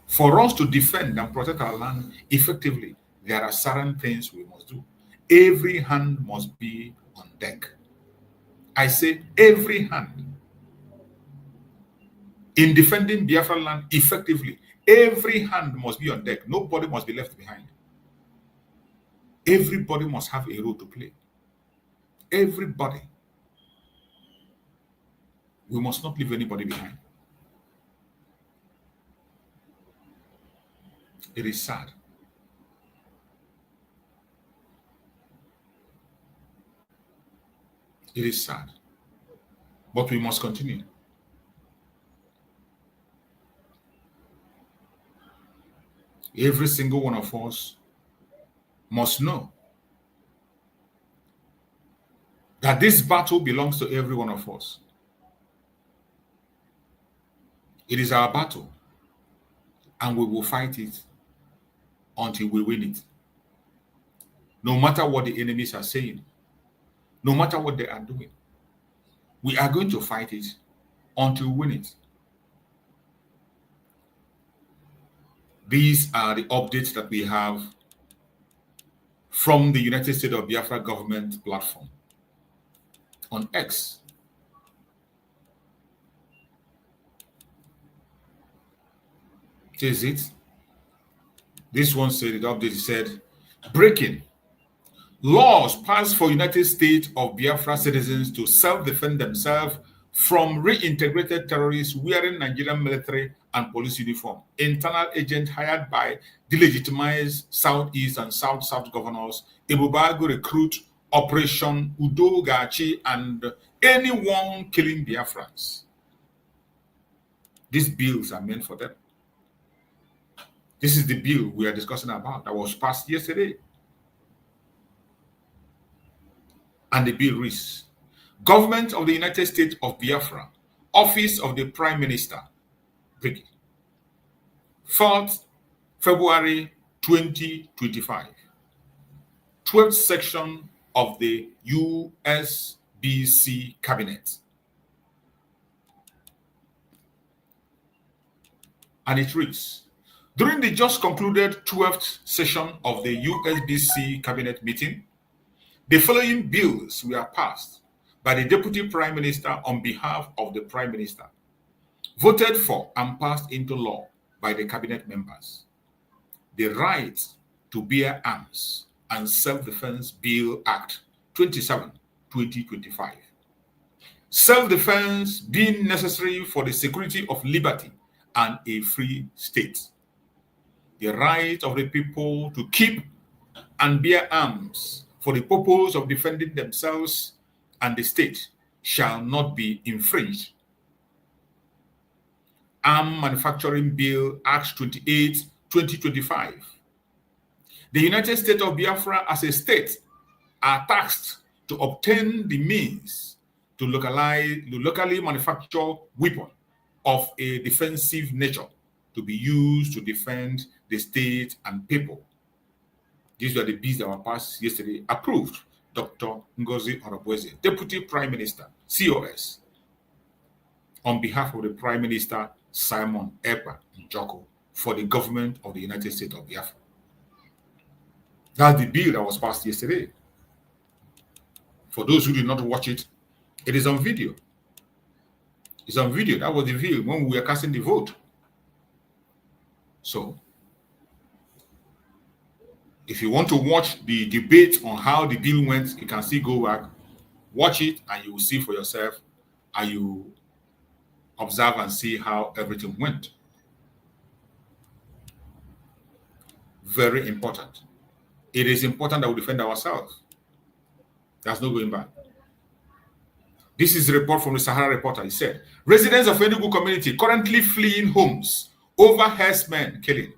for us to defend and protect our land effectively, there are certain things we must do. Every hand must be on deck. I say every hand. In defending Biafra land effectively, every hand must be on deck. Nobody must be left behind. Everybody must have a role to play. Everybody. We must not leave anybody behind. It is sad. It is sad. But we must continue. Every single one of us must know that this battle belongs to every one of us. It is our battle, and we will fight it until we win it. No matter what the enemies are saying, no matter what they are doing, we are going to fight it until we win it. These are the updates that we have from the United States of Biafra government platform on X. Is it? This one said, the update said, breaking. Laws passed for United States of Biafra citizens to self-defend themselves from reintegrated terrorists wearing Nigerian military and police uniform. Internal agent hired by delegitimized Southeast and South-South governors, Ebubago recruit Operation Udo Gachi and anyone killing Biafrans. These bills are meant for them. This is the bill we are discussing about that was passed yesterday. And the bill reads, Government of the United States of Biafra, Office of the Prime Minister, 4th February 2025, 12th section of the USBC Cabinet. And it reads, during the just concluded 12th session of the USBC Cabinet meeting, the following bills were passed by the Deputy Prime Minister on behalf of the Prime Minister, voted for and passed into law by the Cabinet members. The Right to Bear Arms and Self-Defense Bill Act 27, 2025. Self-defense being necessary for the security of liberty and a free state. The right of the people to keep and bear arms for the purpose of defending themselves and the state shall not be infringed. Arm Manufacturing Bill Act 28, 2025. The United States of Biafra as a state are tasked to obtain the means to locally manufacture weapons of a defensive nature to be used to defend the state and people. These were the bills that were passed yesterday, approved Dr. Ngozi Deputy Prime Minister, COS, on behalf of the Prime Minister Simon Ekpa Njoko for the government of the United States of Biafra. That's the bill that was passed yesterday. For those who did not watch it, it is on video. It's on video. That was the bill when we were casting the vote. So, if you want to watch the debate on how the bill went, you can still go back, watch it, and you will see for yourself, and you observe and see how everything went. Very important. It is important that we defend ourselves. There's no going back. This is a report from the Sahara Reporter. He said, residents of Enugu community currently fleeing homes over herdsmen killing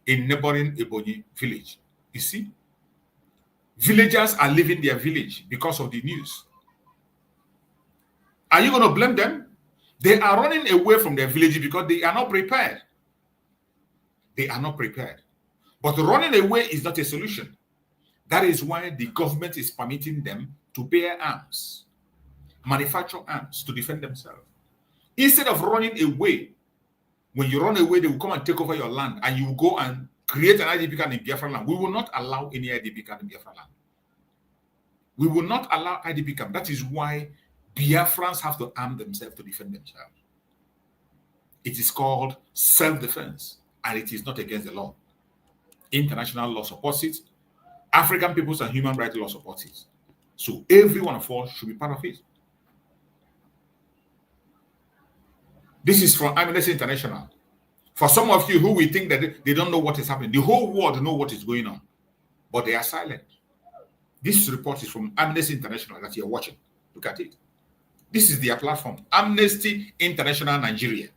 in neighboring Ebonyi village. You see, villagers are leaving their village because of the news. Are you going to blame them? They are running away from their village because they are not prepared. They are not prepared. But running away is not a solution. That is why the government is permitting them to bear arms, manufacture arms to defend themselves. Instead of running away, when you run away, they will come and take over your land and you will go and create an IDP camp in Biafra land. We will not allow any IDP camp in Biafra land. We will not allow IDP camp. That is why Biafrans have to arm themselves to defend themselves. It is called self-defense, and it is not against the law. International law supports it. African peoples and human rights law supports it. So every one of us should be part of it. This is from Amnesty International. For some of you who will think that they don't know what is happening, the whole world knows what is going on, but they are silent. This report is from Amnesty International that you're watching. Look at it. This is their platform, Amnesty International Nigeria.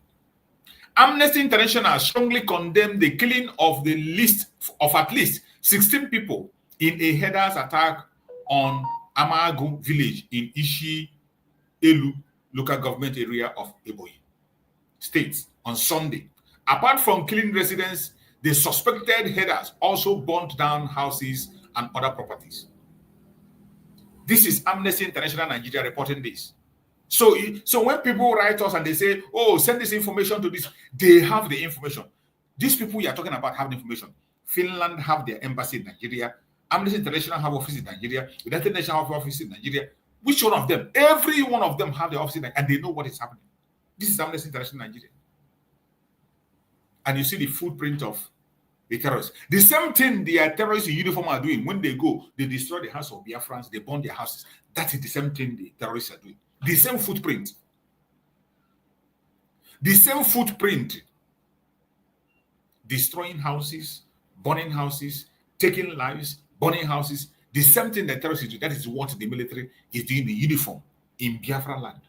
Amnesty International strongly condemned the killing of at least 16 people in a headers attack on Amagu village in Ishi Elu local government area of Ebonyi State on Sunday. Apart from killing residents, the suspected headers also burnt down houses and other properties. This is Amnesty International Nigeria reporting this. So when people write us and they say, oh, send this information to this, they have the information. These people you are talking about have the information. Finland have their embassy in Nigeria. Amnesty International have office in Nigeria. United Nations have office in Nigeria. Which one of them? Every one of them have their office in Nigeria, and they know what is happening. This is Amnesty International Nigeria. And you see the footprint of the terrorists. The same thing the terrorists in uniform are doing. When they go, they destroy the house of Biafrans, they burn their houses. That is the same thing the terrorists are doing. The same footprint. The same footprint. Destroying houses, burning houses, taking lives, burning houses. The same thing that terrorists do. That is what the military is doing in the uniform in Biafra land.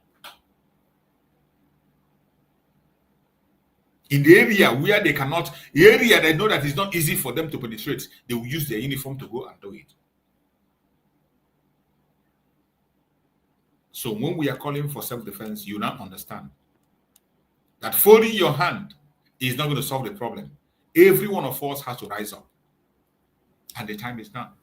In the area where they cannot, the area they know that it's not easy for them to penetrate, they will use their uniform to go and do it. So when we are calling for self-defense, you now understand that folding your hand is not going to solve the problem. Every one of us has to rise up. And the time is now.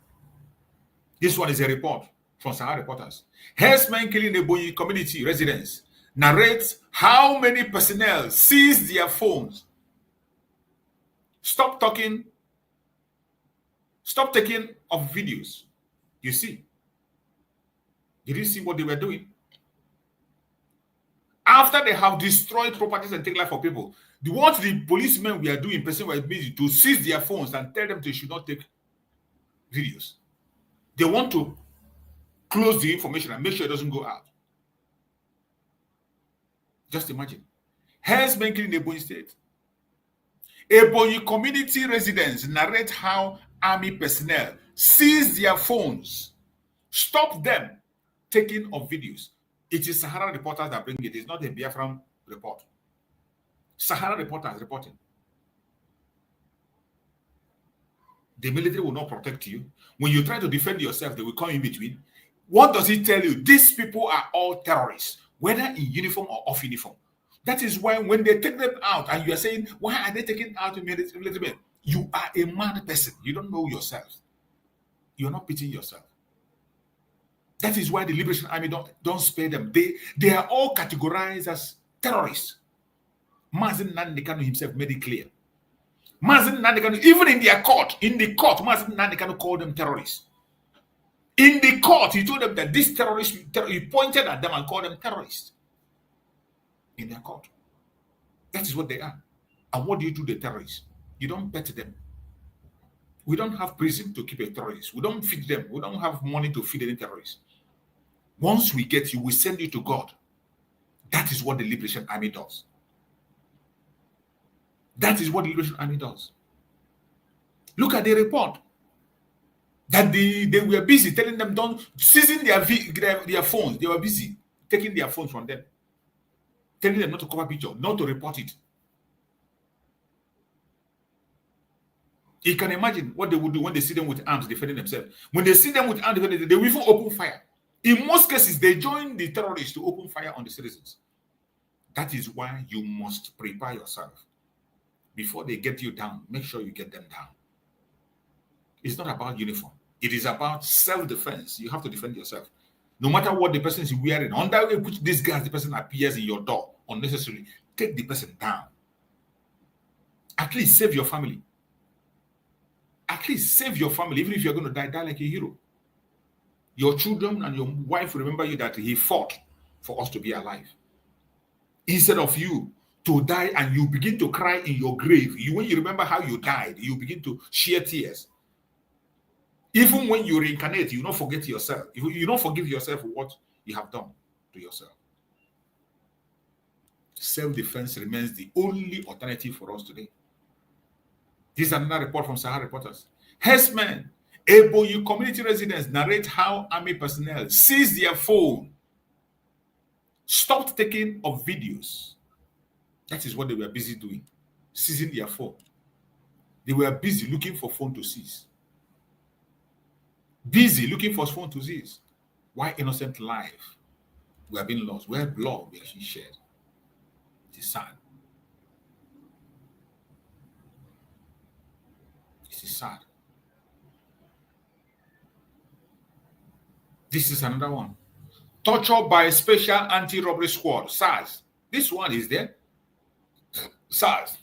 This one is a report from Sahara Reporters. Herdsmen killing the Ebonyi community residents narrates how many personnel seized their phones. Stop taking of videos. You see. Did you see what they were doing? After they have destroyed properties and take life of people, what the policemen were doing, person were busy to seize their phones and tell them they should not take videos. They want to close the information and make sure it doesn't go out. Just imagine. Herdsmen killing the Ebonyi state. Ebonyi community residents narrate how army personnel seized their phones, stopped them taking of videos. It is Sahara Reporters that bring it. It's not a Biafran report. Sahara Reporters reporting. The military will not protect you. When you try to defend yourself, they will come in between. What does it tell you? These people are all terrorists, whether in uniform or off uniform. That is why when they take them out and you are saying, why are they taking out military men? You are a mad person. You don't know yourself. You're not pitying yourself. That is why the Liberation Army don't spare them. They are all categorized as terrorists. Mazen Nnamdi Kanu himself made it clear. Mazen Nnamdi Kanu, even in the court, Mazen Nnamdi Kanu called them terrorists. In the court, he told them that this terrorists, he pointed at them and called them terrorists. In their court. That is what they are. And what do you do to the terrorists? You don't pet them. We don't have prison to keep a terrorist. We don't feed them. We don't have money to feed any terrorists. Once we get you, we send you to God. That is what the Liberation Army does. That is what the Liberation Army does. Look at the report. That they were busy telling them, don't seizing their phones. They were busy taking their phones from them. Telling them not to cover picture, not to report it. You can imagine what they would do when they see them with arms defending themselves. When they see them with arms defending, they will even open fire. In most cases, they join the terrorists to open fire on the citizens. That is why you must prepare yourself. Before they get you down, make sure you get them down. It's not about uniform. It is about self-defense. You have to defend yourself. No matter what the person is wearing, under which disguise the person appears in your door unnecessarily, take the person down. At least save your family. At least save your family. Even if you're going to die like a hero. Your children and your wife remember you that he fought for us to be alive. Instead of you to die and you begin to cry in your grave, when you remember how you died, you begin to shed tears. Even when you reincarnate, you don't forget yourself. You don't forgive yourself for what you have done to yourself. Self-defense remains the only alternative for us today. This is another report from Sahara Reporters. Herdsmen, Eboyi community residents narrate how army personnel seized their phone, stopped taking of videos. That is what they were busy doing, seizing their phone. They were busy looking for phone to seize. Busy looking for phone to seize. Why innocent life were being lost? Where blood were being shed? It is sad. It is sad. This is another one. Torture by Special Anti-Robbery Squad, SARS. This one is there. SARS.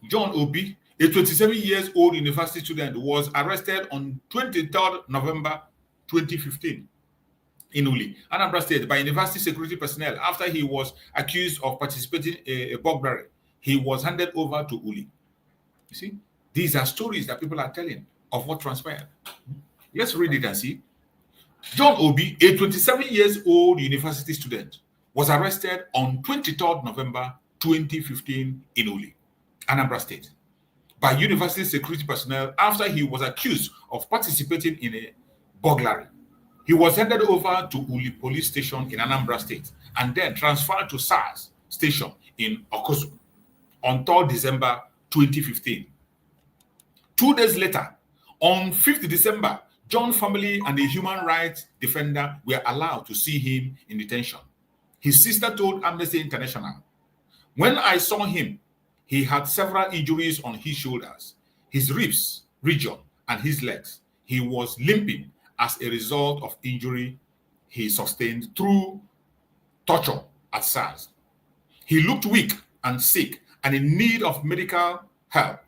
John Obi, a 27-year-old university student, was arrested on 23rd November 2015 in Uli, Anambra State, by university security personnel after he was accused of participating in a burglary. He was handed over to Uli. You see, these are stories that people are telling of what transpired. Let's read it and see. John Obi, a 27-year-old university student, was arrested on 23rd November 2015 in Uli, Anambra State, by university security personnel after he was accused of participating in a burglary. He was handed over to Uli Police Station in Anambra State and then transferred to SARS Station in Okosu on 3rd December 2015. 2 days later, on 5th December, John's family and a human rights defender were allowed to see him in detention. His sister told Amnesty International, "When I saw him, he had several injuries on his shoulders, his ribs region, and his legs. He was limping as a result of injury he sustained through torture at SARS. He looked weak and sick and in need of medical help.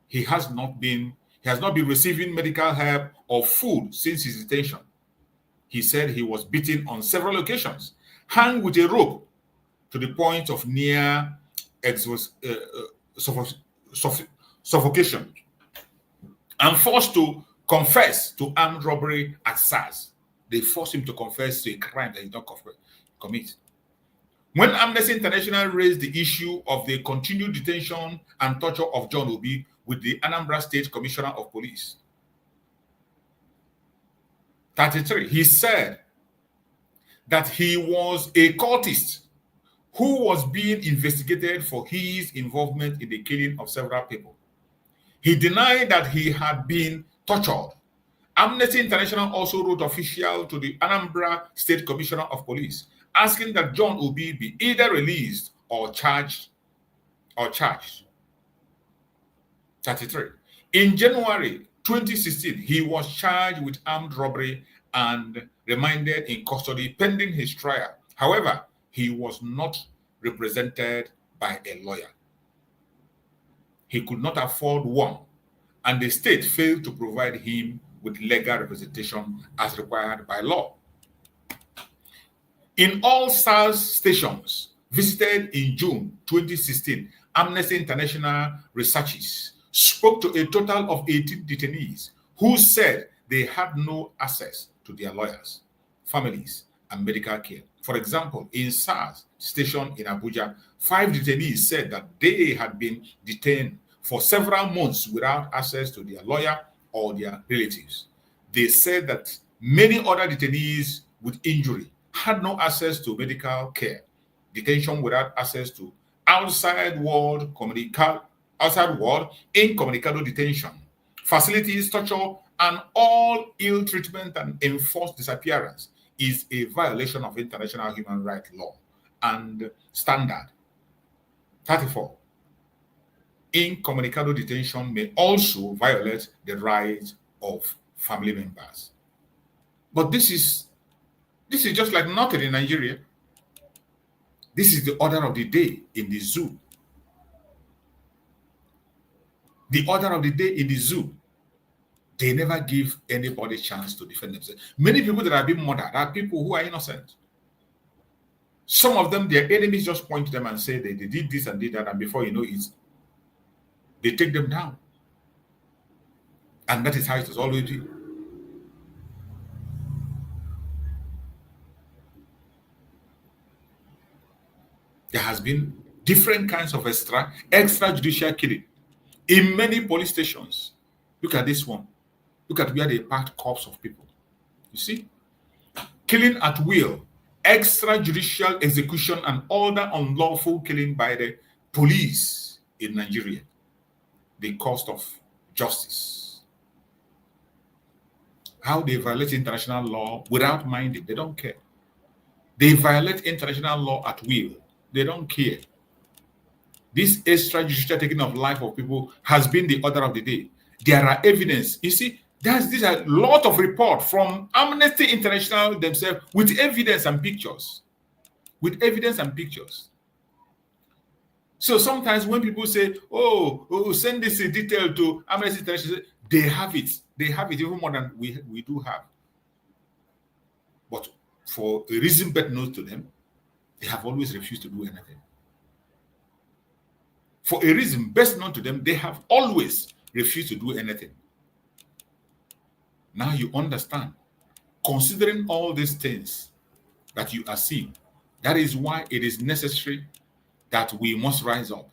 He has not been receiving medical help or food since his detention. He said he was beaten on several occasions, hung with a rope to the point of near suffocation, and forced to confess to armed robbery at SARS. They forced him to confess to a crime that he did not commit. When Amnesty International raised the issue of the continued detention and torture of John Obi with the Anambra State Commissioner of Police, 33, he said that he was a cultist who was being investigated for his involvement in the killing of several people. He denied that he had been tortured. Amnesty International also wrote official to the Anambra State Commissioner of Police, asking that John Obi be either released or charged. 33. In January 2016, he was charged with armed robbery and remanded in custody pending his trial. However, he was not represented by a lawyer. He could not afford one, and the state failed to provide him with legal representation as required by law. In all SARS stations visited in June 2016, Amnesty International researchers spoke to a total of 18 detainees who said they had no access to their lawyers, families, and medical care. For example, in SARS station in Abuja, 5 detainees said that they had been detained for several months without access to their lawyer or their relatives. They said that many other detainees with injury had no access to medical care, detention without access to outside world incommunicado detention, facilities, torture, and all ill treatment and enforced disappearance is a violation of international human rights law and standard. 34. Incommunicado detention may also violate the rights of family members. But this is just like nothing in Nigeria. This is the order of the day in the zoo. The order of the day in the zoo. They never give anybody a chance to defend themselves. Many people that have been murdered are people who are innocent. Some of them, their enemies just point to them and say they did this and did that, and before you know it, they take them down. And that is how it has always been. There has been different kinds of extrajudicial killing in many police stations. Look at this one. Look at where they packed corpses of people. You see? Killing at will, extrajudicial execution, and other unlawful killing by the police in Nigeria. The cost of justice. How they violate international law without minding. They don't care. They violate international law at will. They don't care. This extrajudicial taking of life of people has been the order of the day. There are evidence. You see, there's a lot of report from Amnesty International themselves with evidence and pictures. With evidence and pictures. So sometimes when people say, oh, send this detail to Amnesty International, they have it. They have it even more than we do have. But for a reason best known to them, they have always refused to do anything. For a reason best known to them, they have always refused to do anything. Now you understand. Considering all these things that you are seeing, that is why it is necessary that we must rise up.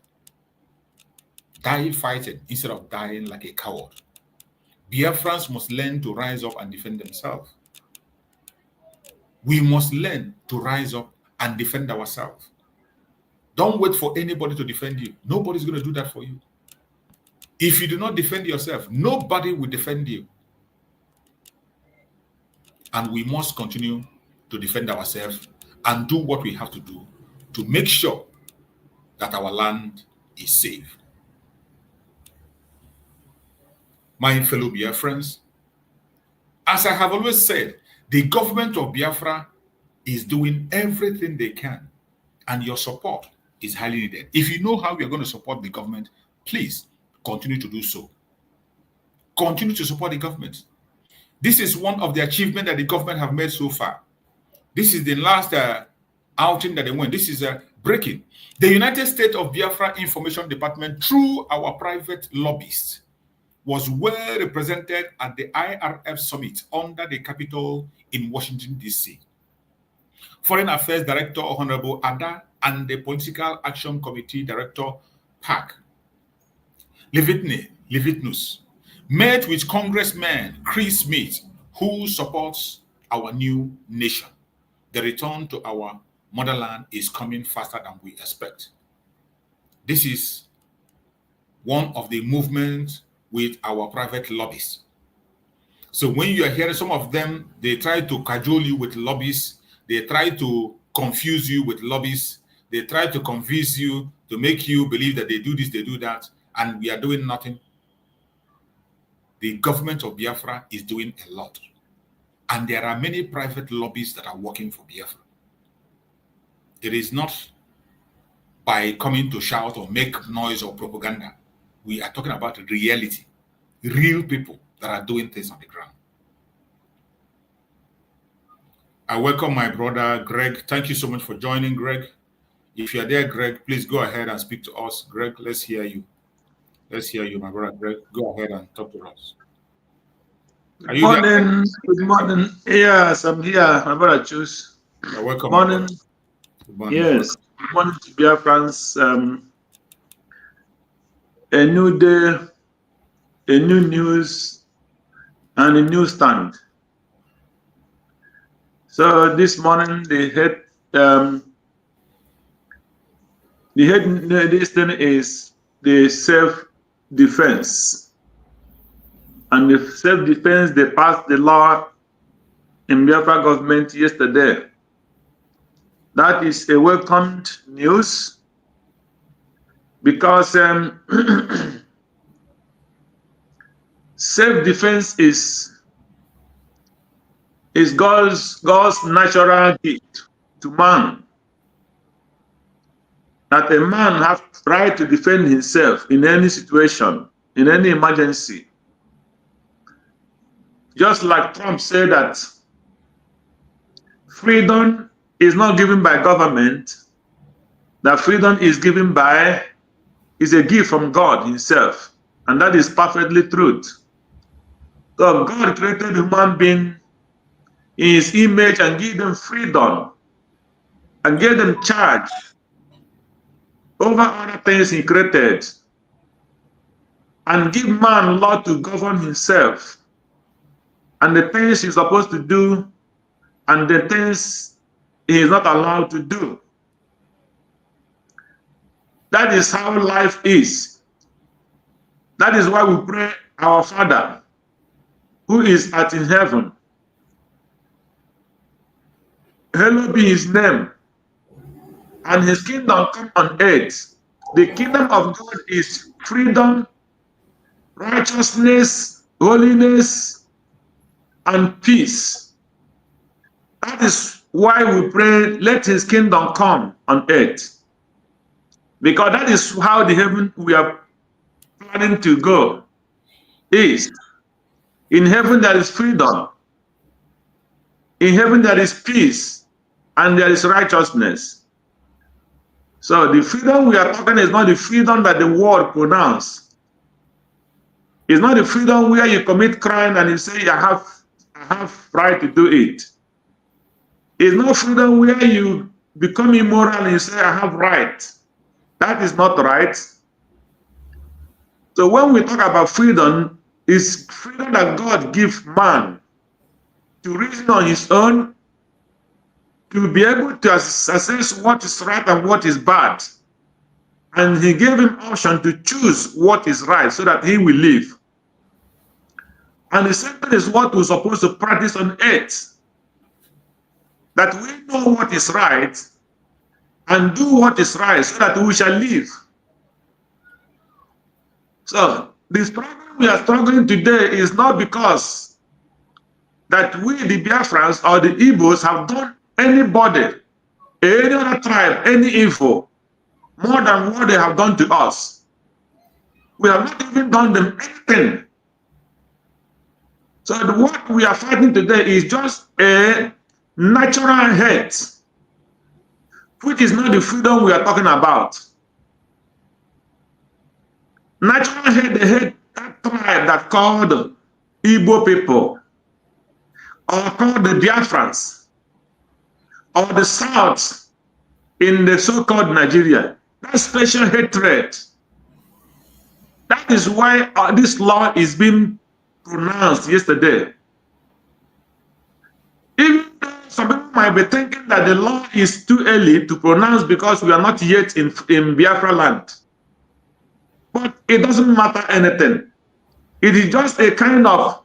Die fighting instead of dying like a coward. Biafrans must learn to rise up and defend themselves. We must learn to rise up and defend ourselves. Don't wait for anybody to defend you. Nobody's going to do that for you. If you do not defend yourself, nobody will defend you. And we must continue to defend ourselves and do what we have to do to make sure that our land is safe. My fellow Biafrans, as I have always said, the government of Biafra is doing everything they can, and your support is highly needed. If you know how we are going to support the government, please continue to do so. Continue to support the government. This is one of the achievements that the government have made so far. This is the last outing that they went. This is breaking. The United States of Biafra Information Department, through our private lobbyists, was well represented at the IRF summit under the Capitol in Washington, D.C. Foreign Affairs Director Honorable Ada and the Political Action Committee Director Park Levitnus met with Congressman Chris Smith, who supports our new nation. The return to our motherland is coming faster than we expect. This is one of the movements with our private lobbies. So when you are hearing some of them, they try to cajole you with lobbies, they try to confuse you with lobbies, they try to convince you to make you believe that they do this, they do that, and we are doing nothing. The government of Biafra is doing a lot. And there are many private lobbies that are working for Biafra. It is not by coming to shout or make noise or propaganda. We are talking about reality, real people that are doing things on the ground. I welcome my brother, Greg. Thank you so much for joining, Greg. If you are there, Greg, please go ahead and speak to us. Greg, let's hear you. Let's hear you, my brother, Greg. Go ahead and talk to us. Are you there? Good morning. Yes, I'm here. My brother, choose. You're welcome. Morning. Good morning. Yes. Good morning to Biafrans. A new day, a new news, and a new stand. So this morning the this thing is the self-defense. And the self-defense, they passed the law in Biafra government yesterday. That is a welcomed news because self-defense is God's natural gift to man. That a man has right to defend himself in any situation, in any emergency. Just like Trump said that freedom is not given by government, that freedom is given is a gift from God himself. And that is perfectly true. So God created human being in his image and gave them freedom and gave them charge over other things he created and give man law to govern himself and the things he's supposed to do and the things he is not allowed to do. That is how life is. That is why we pray, our Father, who is at in heaven. Hallowed be his name, and his kingdom come on earth. The kingdom of God is freedom, righteousness, holiness, and peace. That is why we pray, let his kingdom come on earth. Because that is how the heaven we are planning to go is. In heaven there is freedom. In heaven there is peace and there is righteousness. So the freedom we are talking is not the freedom that the world pronounces. It's not the freedom where you commit crime and you say I have right to do it. It's not freedom where you become immoral and you say I have right. That is not right. So when we talk about freedom, it's freedom that God gives man to reason on his own, to be able to assess what is right and what is bad. And he gave him option to choose what is right so that he will live. And the same thing is what we're supposed to practice on earth. That we know what is right and do what is right so that we shall live. So the struggle we are struggling today is not because that we, the Biafrans or the Igbos, have done anybody, any other tribe, any evil more than what they have done to us. We have not even done them anything. So what we are fighting today is just a natural hate, which is not the freedom we are talking about. Natural hate, they hate that tribe that called Igbo people, or called the Biafrans, or the South in the so-called Nigeria. That special hatred. That is why this law is being pronounced yesterday. Even though some people might be thinking that the law is too early to pronounce because we are not yet in Biafra land. But it doesn't matter anything. It is just a kind of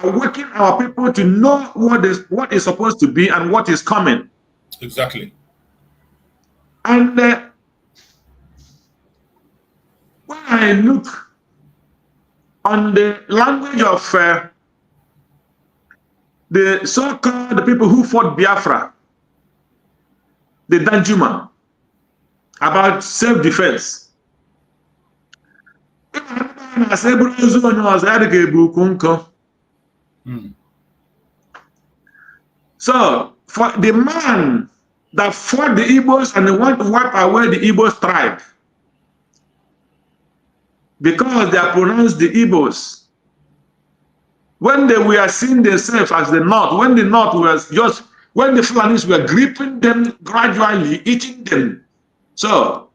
awakening our people to know what is supposed to be and what is coming. Exactly. And when I look on the language of the so-called people who fought Biafra, the Danjuma, about self-defense. So, for the man that fought the Igbos and want to wipe away the Igbos tribe, because they are pronounced the Igbos, when they were seeing themselves as the North, when the North was just, when the Fulanis were gripping them gradually, eating them. So,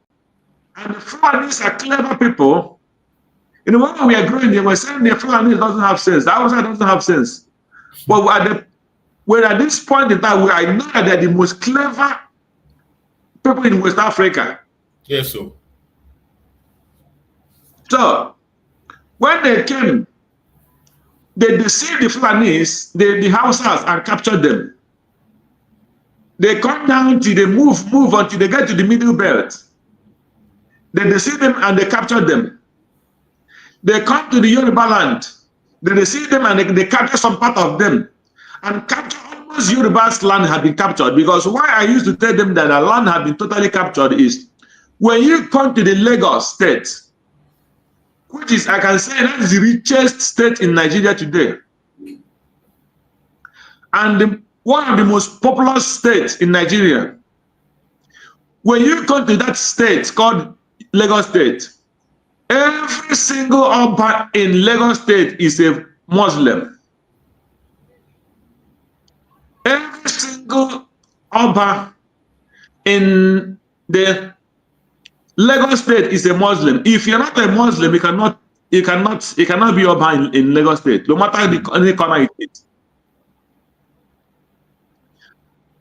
and the Fulanis are clever people. You know, when we are growing, they were saying the Fulanis doesn't have sense, the outside doesn't have sense. But we're at this point in time where I know that they're the most clever people in West Africa. Yes, sir. So, when they came, they deceived the Fulanis, the Hausas, and captured them. They come down till they move until they get to the middle belt. They deceive them and they capture them. They come to the Yoruba land. They deceive them and they capture some part of them. And capture almost Yoruba's land had been captured. Because why I used to tell them that the land had been totally captured is when you come to the Lagos state, which is, I can say, that is the richest state in Nigeria today. And one of the most populous states in Nigeria. When you come to that state called Lagos State, every single urban in Lagos State is a Muslim. Every single urban in the Lagos State is a Muslim. If you're not a Muslim, you cannot be urban in Lagos State, no matter any corner it is.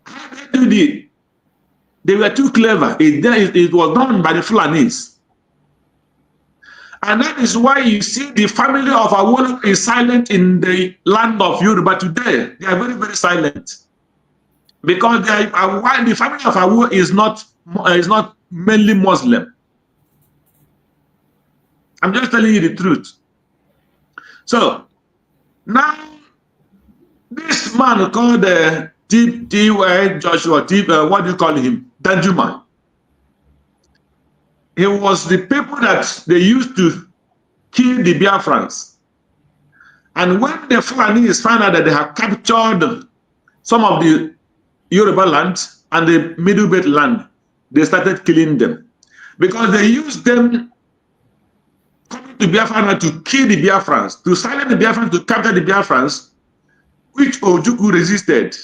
How they were too clever. It was done by the Fulanis. And that is why you see the family of Awolowo is silent in the land of Yoruba today. They are very, very silent. Because the family of Awolowo is not mainly Muslim. I'm just telling you the truth. So, now, this man called Joshua, what do you call him? Danjuma. He was the people that they used to kill the Biafrans. And when the Fulanis found out that they had captured some of the Yoruba land and the Middle Belt land, they started killing them. Because they used them coming to Biafra to kill the Biafrans, to silence the Biafrans, to capture the Biafrans, which Ojukwu resisted.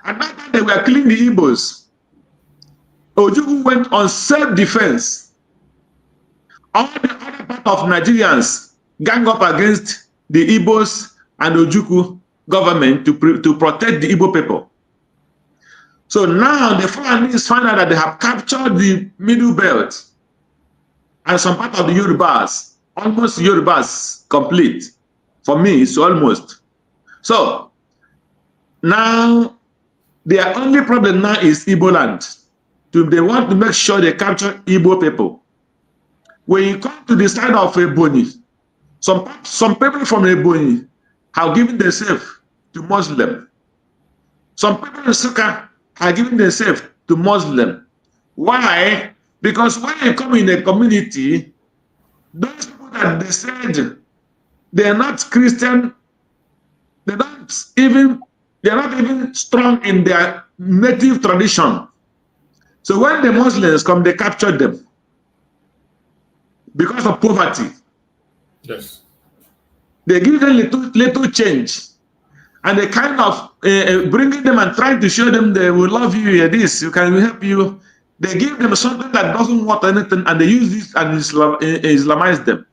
And that time they were killing the Igbos. Ojukwu went on self-defense. All the other part of Nigerians gang up against the Igbos and Ojukwu government to protect the Igbo people. So now the Fulanis find out that they have captured the Middle Belt and some part of the Yorubas, almost Yorubas complete. For me, it's almost. So now their only problem now is Igbo land. They want to make sure they capture Igbo people. When you come to the side of Ebonyi, some people from Ebonyi have given themselves to Muslim. Some people in Suka have given themselves to Muslim. Why? Because when you come in a community, those people that they said they are not Christian, they're not even strong in their native tradition. So when the Muslims come, they capture them because of poverty. Yes. They give them little change, and they kind of bringing them and trying to show them they will love you. This you can help you. They give them something that doesn't want anything, and they use this and Islamize them.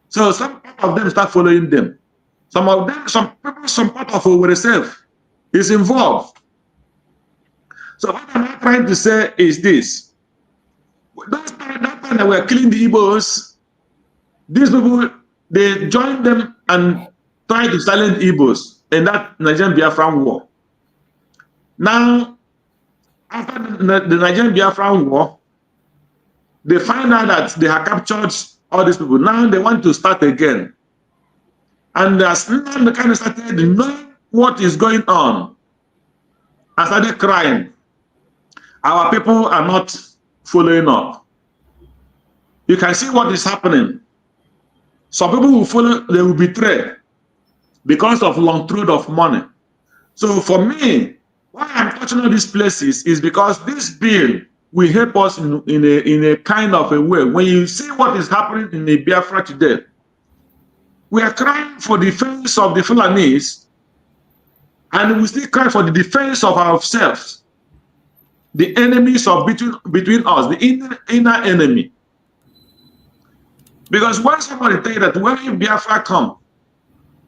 So some part of them start following them. Some of them, some people, some part of ourselves is involved. So what I'm trying to say is this. That time that were killing the Igbos, these people, they joined them and tried to silence Igbos in that Nigerian Biafran war. Now, after the Nigerian Biafran war, they find out that they have captured all these people. Now they want to start again. And as Nnamdi Kanu started knowing what is going on, I started crying. Our people are not following up. You can see what is happening. Some people will follow, they will betray because of long throat of money. So for me, why I'm touching all these places is because this bill will help us in a kind of a way. When you see what is happening in the Biafra today, we are crying for the defense of the Fulanese, and we still cry for the defense of ourselves, the enemies of between us, the inner enemy. Because when somebody tell you that when Biafra come,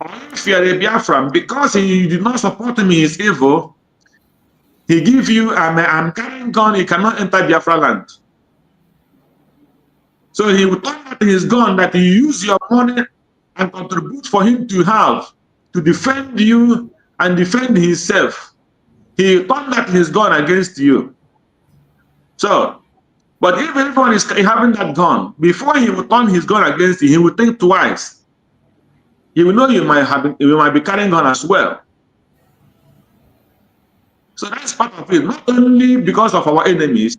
or if you are a Biafran, because he did not support me, is evil, he give you, I'm carrying gun, he cannot enter Biafra land. So he will turn that his gun, that you use your money and contribute for him to have, to defend you and defend himself. He turned that his gun against you. So, but if everyone is having that gun, before he will turn his gun against you, he will think twice. He will know you might be carrying gun as well. So that's part of it, not only because of our enemies,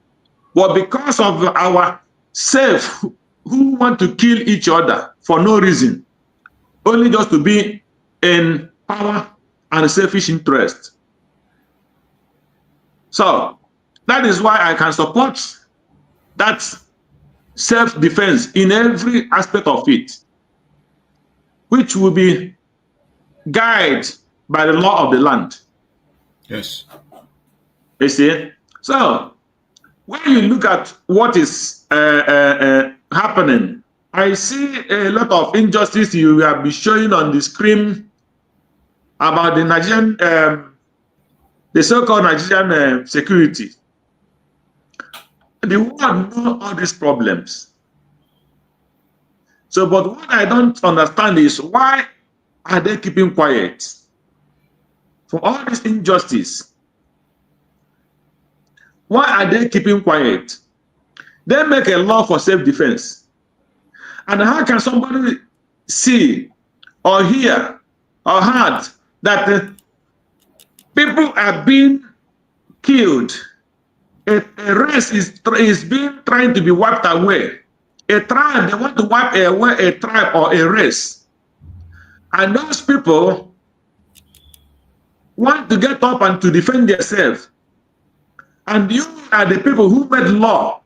but because of our self who want to kill each other for no reason, only just to be in power and selfish interest. So that is why I can support that self-defense in every aspect of it, which will be guided by the law of the land. Yes. You see? So when you look at what is happening, I see a lot of injustice you will be showing on the screen about the Nigerian, the so-called Nigerian security. The world knows all these problems. So, but what I don't understand is why are they keeping quiet for all this injustice? Why are they keeping quiet? They make a law for self-defense. And how can somebody see or hear or heard that people are being killed? A race is being trying to be wiped away. A tribe, they want to wipe away a tribe or a race. And those people want to get up and to defend themselves. And you are the people who made law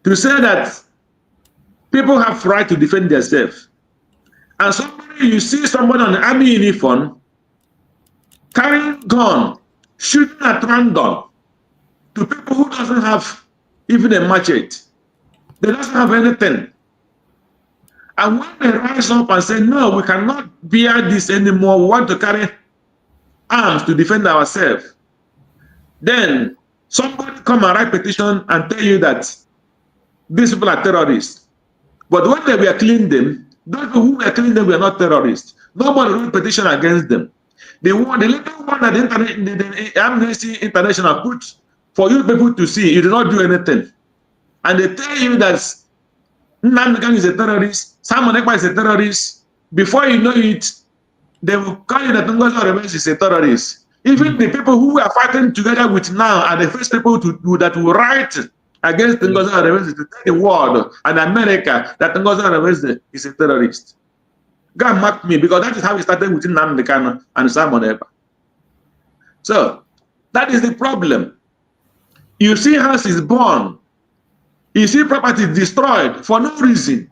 to say that people have right to defend themselves. And somebody, you see somebody on the army uniform carrying gun, shooting at random to people who doesn't have even a machete. They doesn't have anything. And when they rise up and say, no, we cannot bear this anymore, we want to carry arms to defend ourselves, then somebody come and write petition and tell you that these people are terrorists. But when they were killing them, those people who were killing them were not terrorists. Nobody wrote petition against them. The little one that the Amnesty International put for you people to see, you do not do anything. And they tell you that Nnamdi Kanu is a terrorist, Simon Ekpa is a terrorist. Before you know it, they will call you that NgoziOrabueze is a terrorist. Even the people who are fighting together with now are the first people that will write against NgoziOrabueze to tell the world and America that NgoziOrabueze is a terrorist. God mark me, because that is how it started with Nnamdi Kanu and Simon Ekpa. So that is the problem. You see houses born, you see property destroyed for no reason.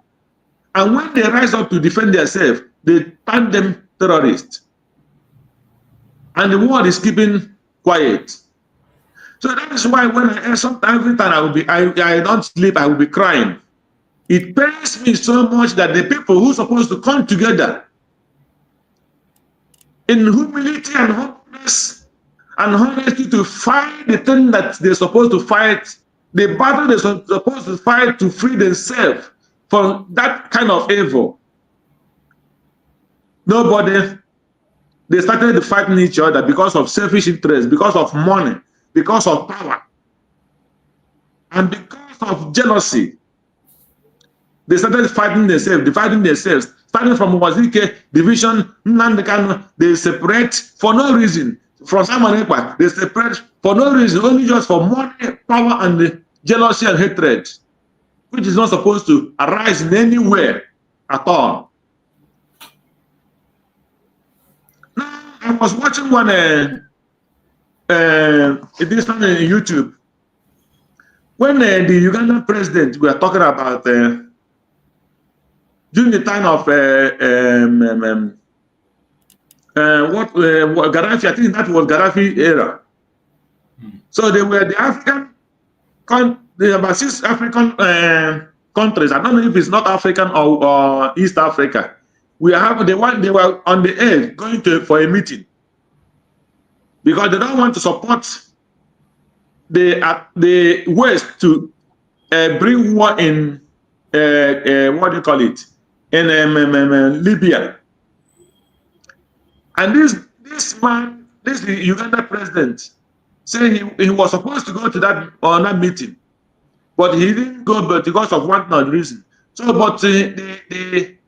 And when they rise up to defend themselves, they turn them terrorists. And the world is keeping quiet. So that is why when every time I don't sleep, I will be crying. It pains me so much that the people who are supposed to come together in humility and humbleness and honesty to fight the thing that they're supposed to fight, the battle they're supposed to fight to free themselves from that kind of evil. Nobody, they started fighting each other because of selfish interest, because of money, because of power, and because of jealousy. They started fighting themselves, starting from Wazike division, they separate for no reason. From Simon Ekpa, they separate for no reason, only just for money, power, and jealousy and hatred, which is not supposed to arise in anywhere at all. Now, I was watching one this time on YouTube when the Ugandan president, we are talking about during the time of Gaddafi, I think that was Gaddafi era. So they were the African, about 6 African countries. I don't know if it's North African or East Africa. They were on the edge going for a meeting because they don't want to support the West to bring war in what do you call it, in Libya. And this man, this Uganda president, said he was supposed to go to that meeting, but he didn't go, but because of one reason. So, but he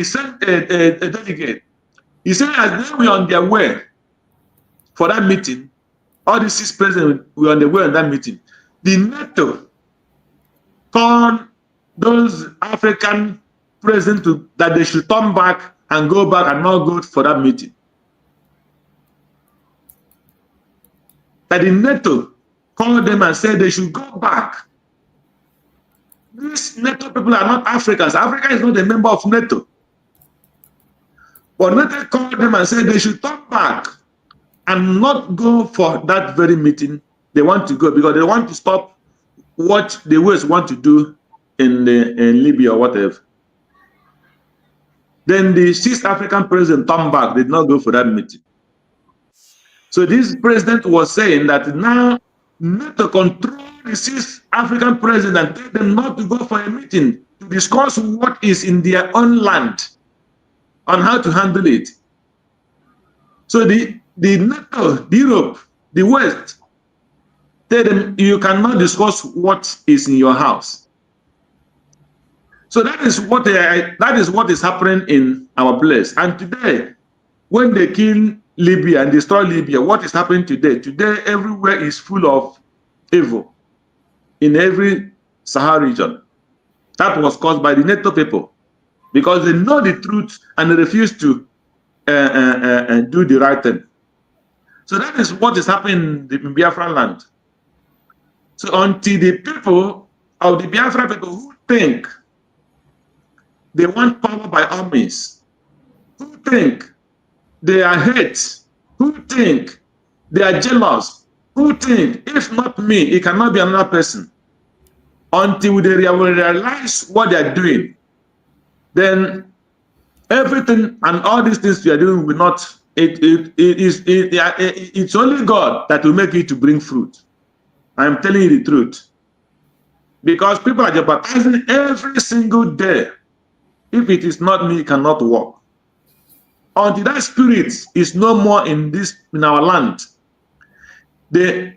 sent a delegate. He said as they were on their way for that meeting, all the 6 presidents were on their way on that meeting. The NATO called those African presidents that they should turn back and go back and not go for that meeting. That the NATO called them and said they should go back. These NATO people are not Africans. Africa is not a member of NATO. But NATO called them and said they should turn back and not go for that very meeting. They want to go because they want to stop what the West want to do in Libya or whatever. Then the 6th African president turned back, did not go for that meeting. So this president was saying that now NATO control the 6th African president and tell them not to go for a meeting to discuss what is in their own land on how to handle it. So the NATO, the Europe, the West, tell them you cannot discuss what is in your house. So that is what is happening in our place. And today, when they kill Libya and destroy Libya, what is happening today? Today, everywhere is full of evil in every Sahara region. That was caused by the NATO people because they know the truth and they refuse to do the right thing. So that is what is happening in Biafra land. So until the people of the Biafra people who think they want power by all means, who think they are hate, who think they are jealous, who think if not me, it cannot be another person, until they realize what they are doing, then everything and all these things we are doing will not, it's only God that will make it to bring fruit. I am telling you the truth. Because people are jeopardizing every single day. If it is not me, it cannot work. Until that spirit is no more in our land, the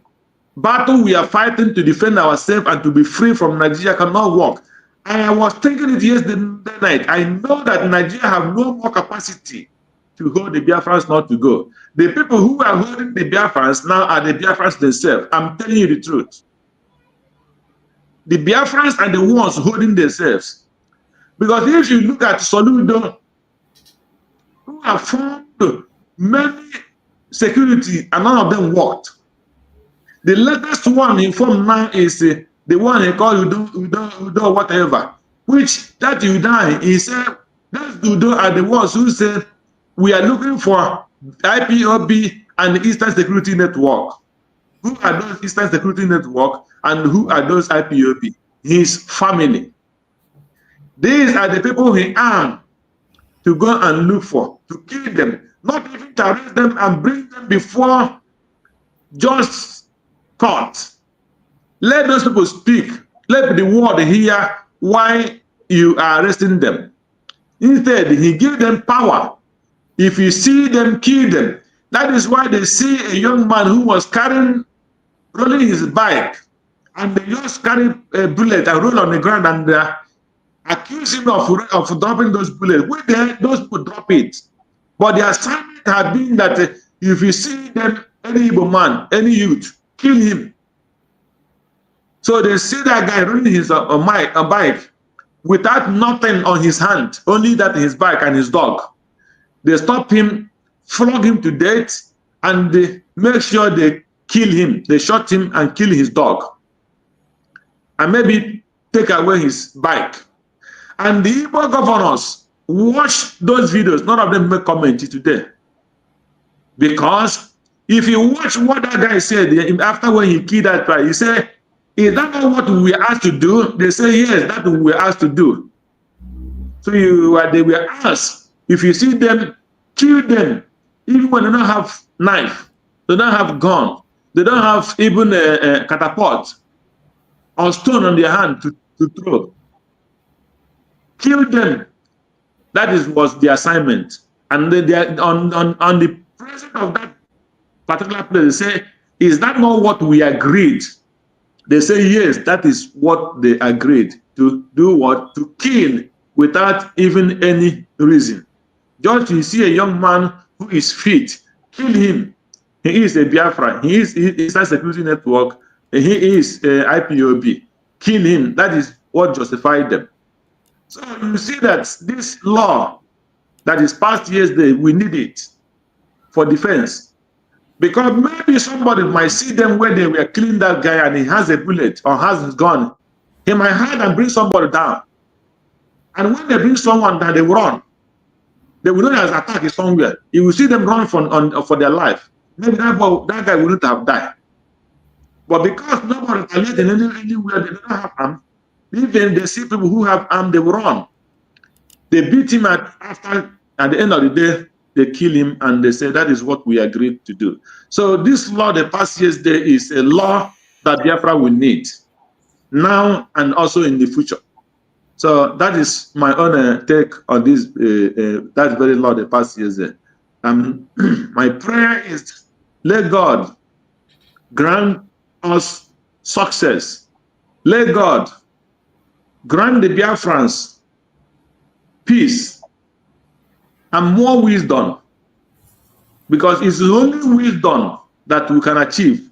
battle we are fighting to defend ourselves and to be free from Nigeria cannot work. I was thinking it yesterday night. I know that Nigeria have no more capacity to hold the Biafrans not to go. The people who are holding the Biafrans now are the Biafrans themselves. I'm telling you the truth. The Biafrans are the ones holding themselves. Because if you look at Soludo, who have formed many security and none of them worked. The latest one informed now is the one he called Udo whatever, which that Udo, he said, those Udo are the ones who said, we are looking for IPOB and the Eastern Security Network. Who are those Eastern Security Network and who are those IPOB? His family. These are the people he armed to go and look for, to kill them, not even to arrest them and bring them before just court. Let those people speak. Let the world hear why you are arresting them. Instead, he gives them power. If you see them, kill them. That is why they see a young man who was rolling his bike, and they just carry a bullet and roll on the ground, and accuse him of dropping those bullets. Where those people drop it? But the assignment had been that if you see them, any Igbo man, any youth, kill him. So they see that guy running his a bike without nothing on his hand, only that his bike and his dog. They stop him, flog him to death, and they make sure they kill him. They shot him and kill his dog. And maybe take away his bike. And the Igbo governors watch those videos. None of them make comment today. Because if you watch what that guy said after when he killed that guy, he said, is that not what we were asked to do? They say, yes, that's what we were asked to do. So they were asked, if you see them, kill them. Even when they don't have knife, they don't have gun, they don't have even a catapult or stone on their hand to throw. Kill them. That was the assignment. And they on the president of that particular place, they say, is that not what we agreed? They say, yes, that is what they agreed to do. What? To kill without even any reason. Just you see a young man who is fit, kill him. He is a Biafra. He is a security network. He is IPOB. Kill him. That is what justified them. So you see that this law that is passed yesterday, we need it for defense. Because maybe somebody might see them when they were killing that guy and he has a bullet or has his gun. He might hide and bring somebody down. And when they bring someone down, they will run. They will know that an attack is somewhere. You will see them run for their life. Maybe that guy wouldn't have died. But because nobody retaliated anywhere, they don't have arms. Even they see people who have arms, they will run. They beat him at the end of the day, they kill him and they say that is what we agreed to do. So this law they passed yesterday is a law that Biafra will need now and also in the future. So that is my own take on this that very law they passed yesterday. My prayer is let God grant us success. Let God grant the Biafrans peace and more wisdom, because it's the only wisdom that we can achieve.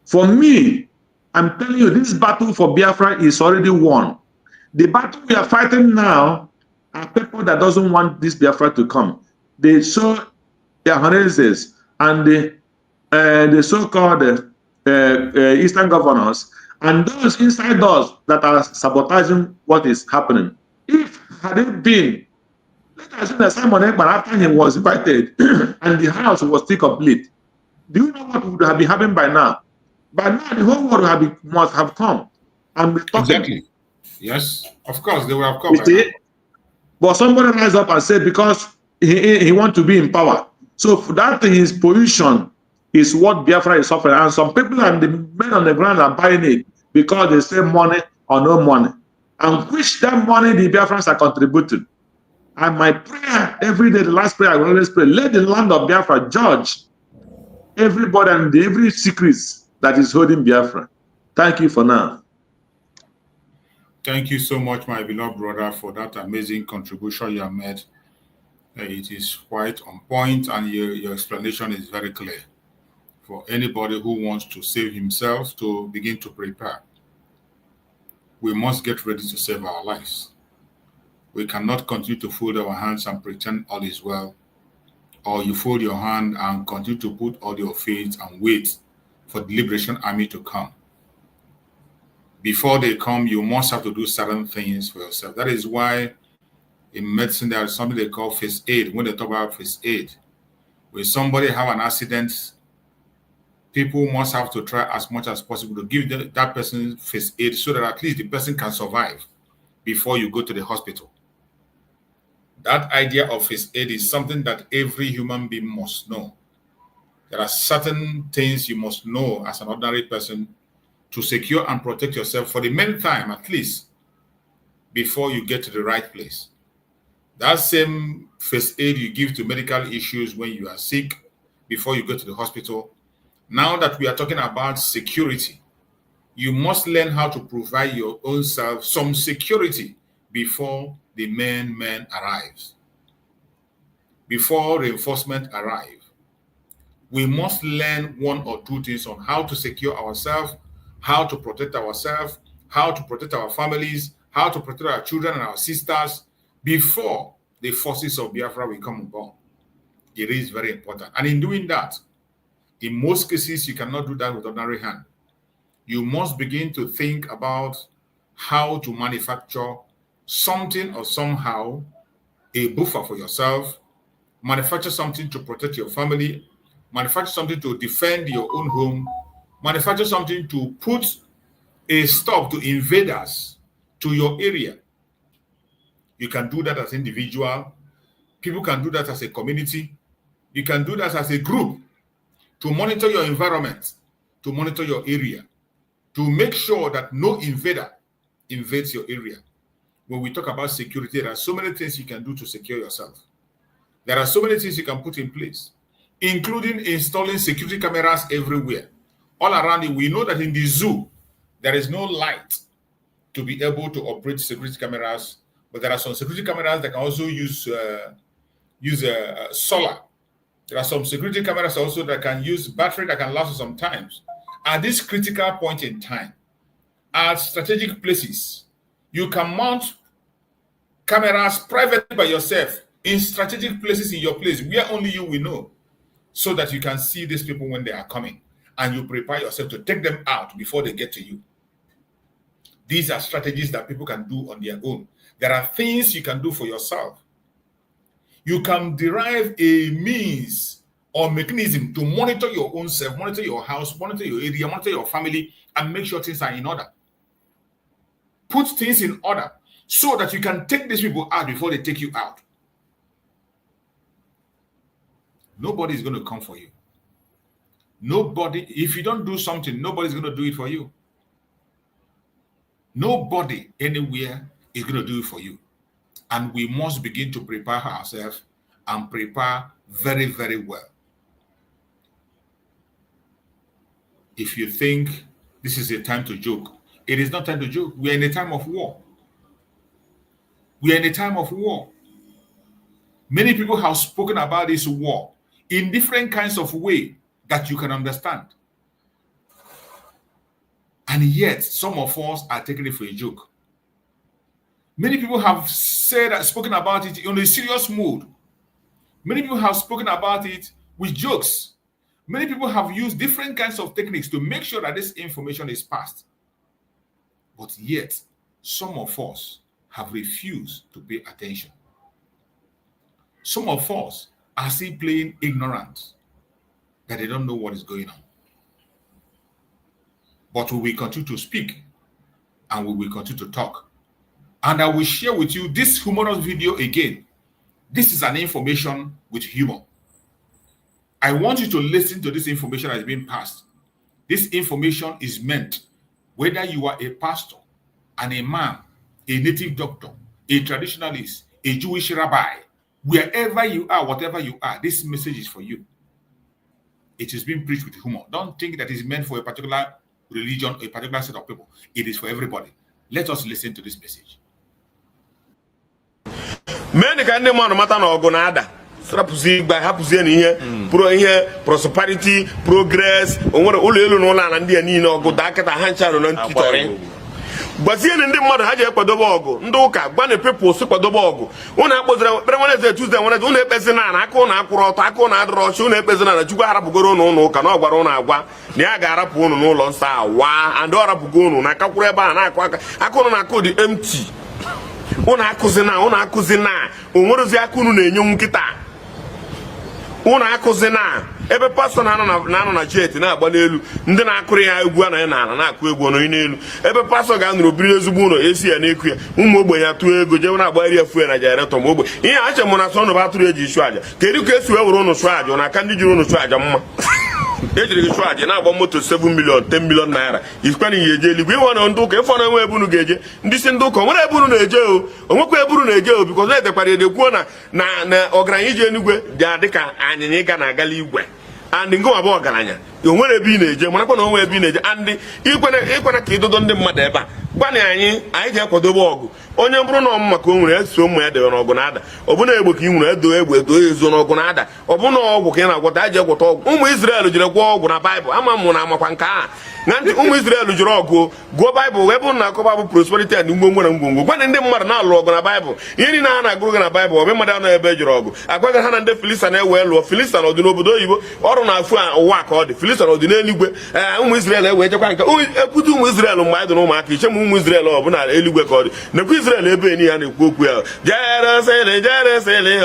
For me, I'm telling you, this battle for Biafra is already won. The battle we are fighting now are people that doesn't want this Biafra to come. They show their harnesses and the so-called Eastern governors and those inside us that are sabotaging what is happening. If had it been, let us say that Simon Ekman, after he was invited and the house was still complete, do you know what would have been happening by now? By now, the whole world must have come and be talking. Exactly. Yes, of course, they will have come. But somebody rise up and say because he wants to be in power. So that his position is what Biafra is suffering. And some people and the men on the ground are buying it because they say money or no money. And which that money the Biafrans are contributing. And my prayer every day, the last prayer I will always pray, let the land of Biafra judge everybody and every secrets that is holding Biafra. Thank you for now. Thank you so much, my beloved brother, for that amazing contribution you have made. It is quite on point, and your explanation is very clear for anybody who wants to save himself to begin to prepare. We must get ready to save our lives. We cannot continue to fold our hands and pretend all is well, or you fold your hand and continue to put all your faith and wait for the Liberation Army to come. Before they come, you must have to do certain things for yourself. That is why in medicine, there is something they call first aid. When they talk about first aid, when somebody have an accident, people must have to try as much as possible to give that person first aid so that at least the person can survive before you go to the hospital. That idea of first aid is something that every human being must know. There are certain things you must know as an ordinary person to secure and protect yourself for the meantime, at least, before you get to the right place. That same first aid you give to medical issues when you are sick, before you go to the hospital. Now that we are talking about security, you must learn how to provide your own self some security before the main man arrives. Before reinforcement arrive, we must learn one or two things on how to secure ourselves, how to protect ourselves, how to protect our families, how to protect our children and our sisters before the forces of Biafra will come upon. It is very important. And in doing that, in most cases, you cannot do that with ordinary hand. You must begin to think about how to manufacture something or somehow, a buffer for yourself, manufacture something to protect your family, manufacture something to defend your own home, manufacture something to put a stop to invaders to your area. You can do that as an individual. People can do that as a community. You can do that as a group to monitor your environment, to monitor your area, to make sure that no invader invades your area. When we talk about security, there are so many things you can do to secure yourself. There are so many things you can put in place, including installing security cameras everywhere. All around it, we know that in the zoo, there is no light to be able to operate security cameras, but there are some security cameras that can also use solar. There are some security cameras also that can use battery that can last for some times. At this critical point in time, at strategic places, you can mount cameras privately by yourself in strategic places in your place where only you will know, so that you can see these people when they are coming and you prepare yourself to take them out before they get to you. These are strategies that people can do on their own. There are things you can do for yourself. You can derive a means or mechanism to monitor your own self, monitor your house, monitor your area, monitor your family, and make sure things are in order. Put things in order so that you can take these people out before they take you out. Nobody is going to come for you. Nobody, if you don't do something, nobody's going to do it for you. Nobody anywhere is going to do it for you. And we must begin to prepare ourselves and prepare very, very well. If you think this is a time to joke, it is not time to joke. We are in a time of war. We are in a time of war. Many people have spoken about this war in different kinds of ways that you can understand. And yet, some of us are taking it for a joke. Many people have spoken about it in a serious mood. Many people have spoken about it with jokes. Many people have used different kinds of techniques to make sure that this information is passed. But yet, some of us have refused to pay attention. Some of us are still playing ignorant, that they don't know what is going on. But we will continue to speak and we will continue to talk. And I will share with you this humorous video again. This is an information with humor. I want you to listen to this information that is being passed. This information is meant, whether you are a pastor, an imam, a native doctor, a traditionalist, a Jewish rabbi, wherever you are, whatever you are, this message is for you. It is being preached with humor. Don't think that it's meant for a particular religion or a particular set of people. It is for everybody. Let us listen to this message. Many can demand matter no gonada. Strapuzi by hapuzi ni here, pro here, prosperity, progress, on what all no land and the no go dakata hancha no kitore. Bazian and the mother had a padobogo, Ndoka, Bunny people, Supadobogo. One apples, Premonese Tuesday, one at one person, Akona, Akona, Roshune person, and Jugarabugoro no canoa barona, Niagara Puno no lonsa, wa, and Dora Bugono, Nakakureba, Akona could empty. Una kuzina, umorozi akunu na enyo nkita. Una kuzina, ebe pastor na na jet na agba n'elu, ndị na-akụrụ ya egwu na akụ egwu no n'elu. Ebe pastor ga nụrụ biri ezigbo ụlọ esi ya na-ekwu ya, ụmụ ogbenye atụ ego je na agba area fuel na generator ma ogbe. Ihe ache mụ na so no ba atụrụ eji isu aja. Kedu ka esi wewuru ụnụ su aja, na aka ndị jiri ụnụ su aja mma. Ejiri gị su aja na agba moto 7 million, 10 million naira. Ikwani yeje eligwe ịwa na ndụ ka ịfọ na enwe ebunu ga-eje. Ndị si ndụ ka nwere ebunu na-eje o. Onwekwa ebunu na-eje o because na edekwara edekwuo na ọgaranya ije Enugwe dị adịka anyịnya ga na agala igwe. And ngo abo ọgaranya. O nwere ebe ị na-eje, marakwa na onwe ebe ị na-eje. And ikwana ka idodo ndị mmadụ ebe a. Gwani anyị ji akwadobe ọgụ. onye bụrụ na ọmụma ka o nwere eso ụmụ ya debe n'ọgụ na ada ọbụna egbe ka ị nwere edo egbe edo ezo n'ọgụ na ada ọbụna ọgwụ ka ị na-agwọta eji egwọta ọgwụ ụmụ Izrel jiri gwọọ ọgwụ na Baịbụl ama mụ na amakwa nke a na ntị ụmụ Izrel jiri ọgụ gụọ Baịbụl wee bụrụ na akọba bụ prosperity and ngwongwo na ngwongwo gwana ndị mmadụ na-alụ ọgụ na Baịbụl ihe niile ha na-agụrụ gị na Baịbụl ọbụ mmadụ anọ ebe ejiri ọgụ agwaghị ha na ndị Filistia na-ewe lụọ Filistia n'ọdị n'obodo oyibo ọrụ na-afụ ụwa ka ọ dị Filistia n'ọdị n'eluigwe ụmụ Izrel ewee jekwa nke ekwute ụmụ Izrel mgbe anyị dị na ụmụaka iche ma ụmụ Izrel ọ bụ na eluigwe ka ọ dị nekwa Izrel ebe enyi ya na-ekwu okwu ya Jerusalem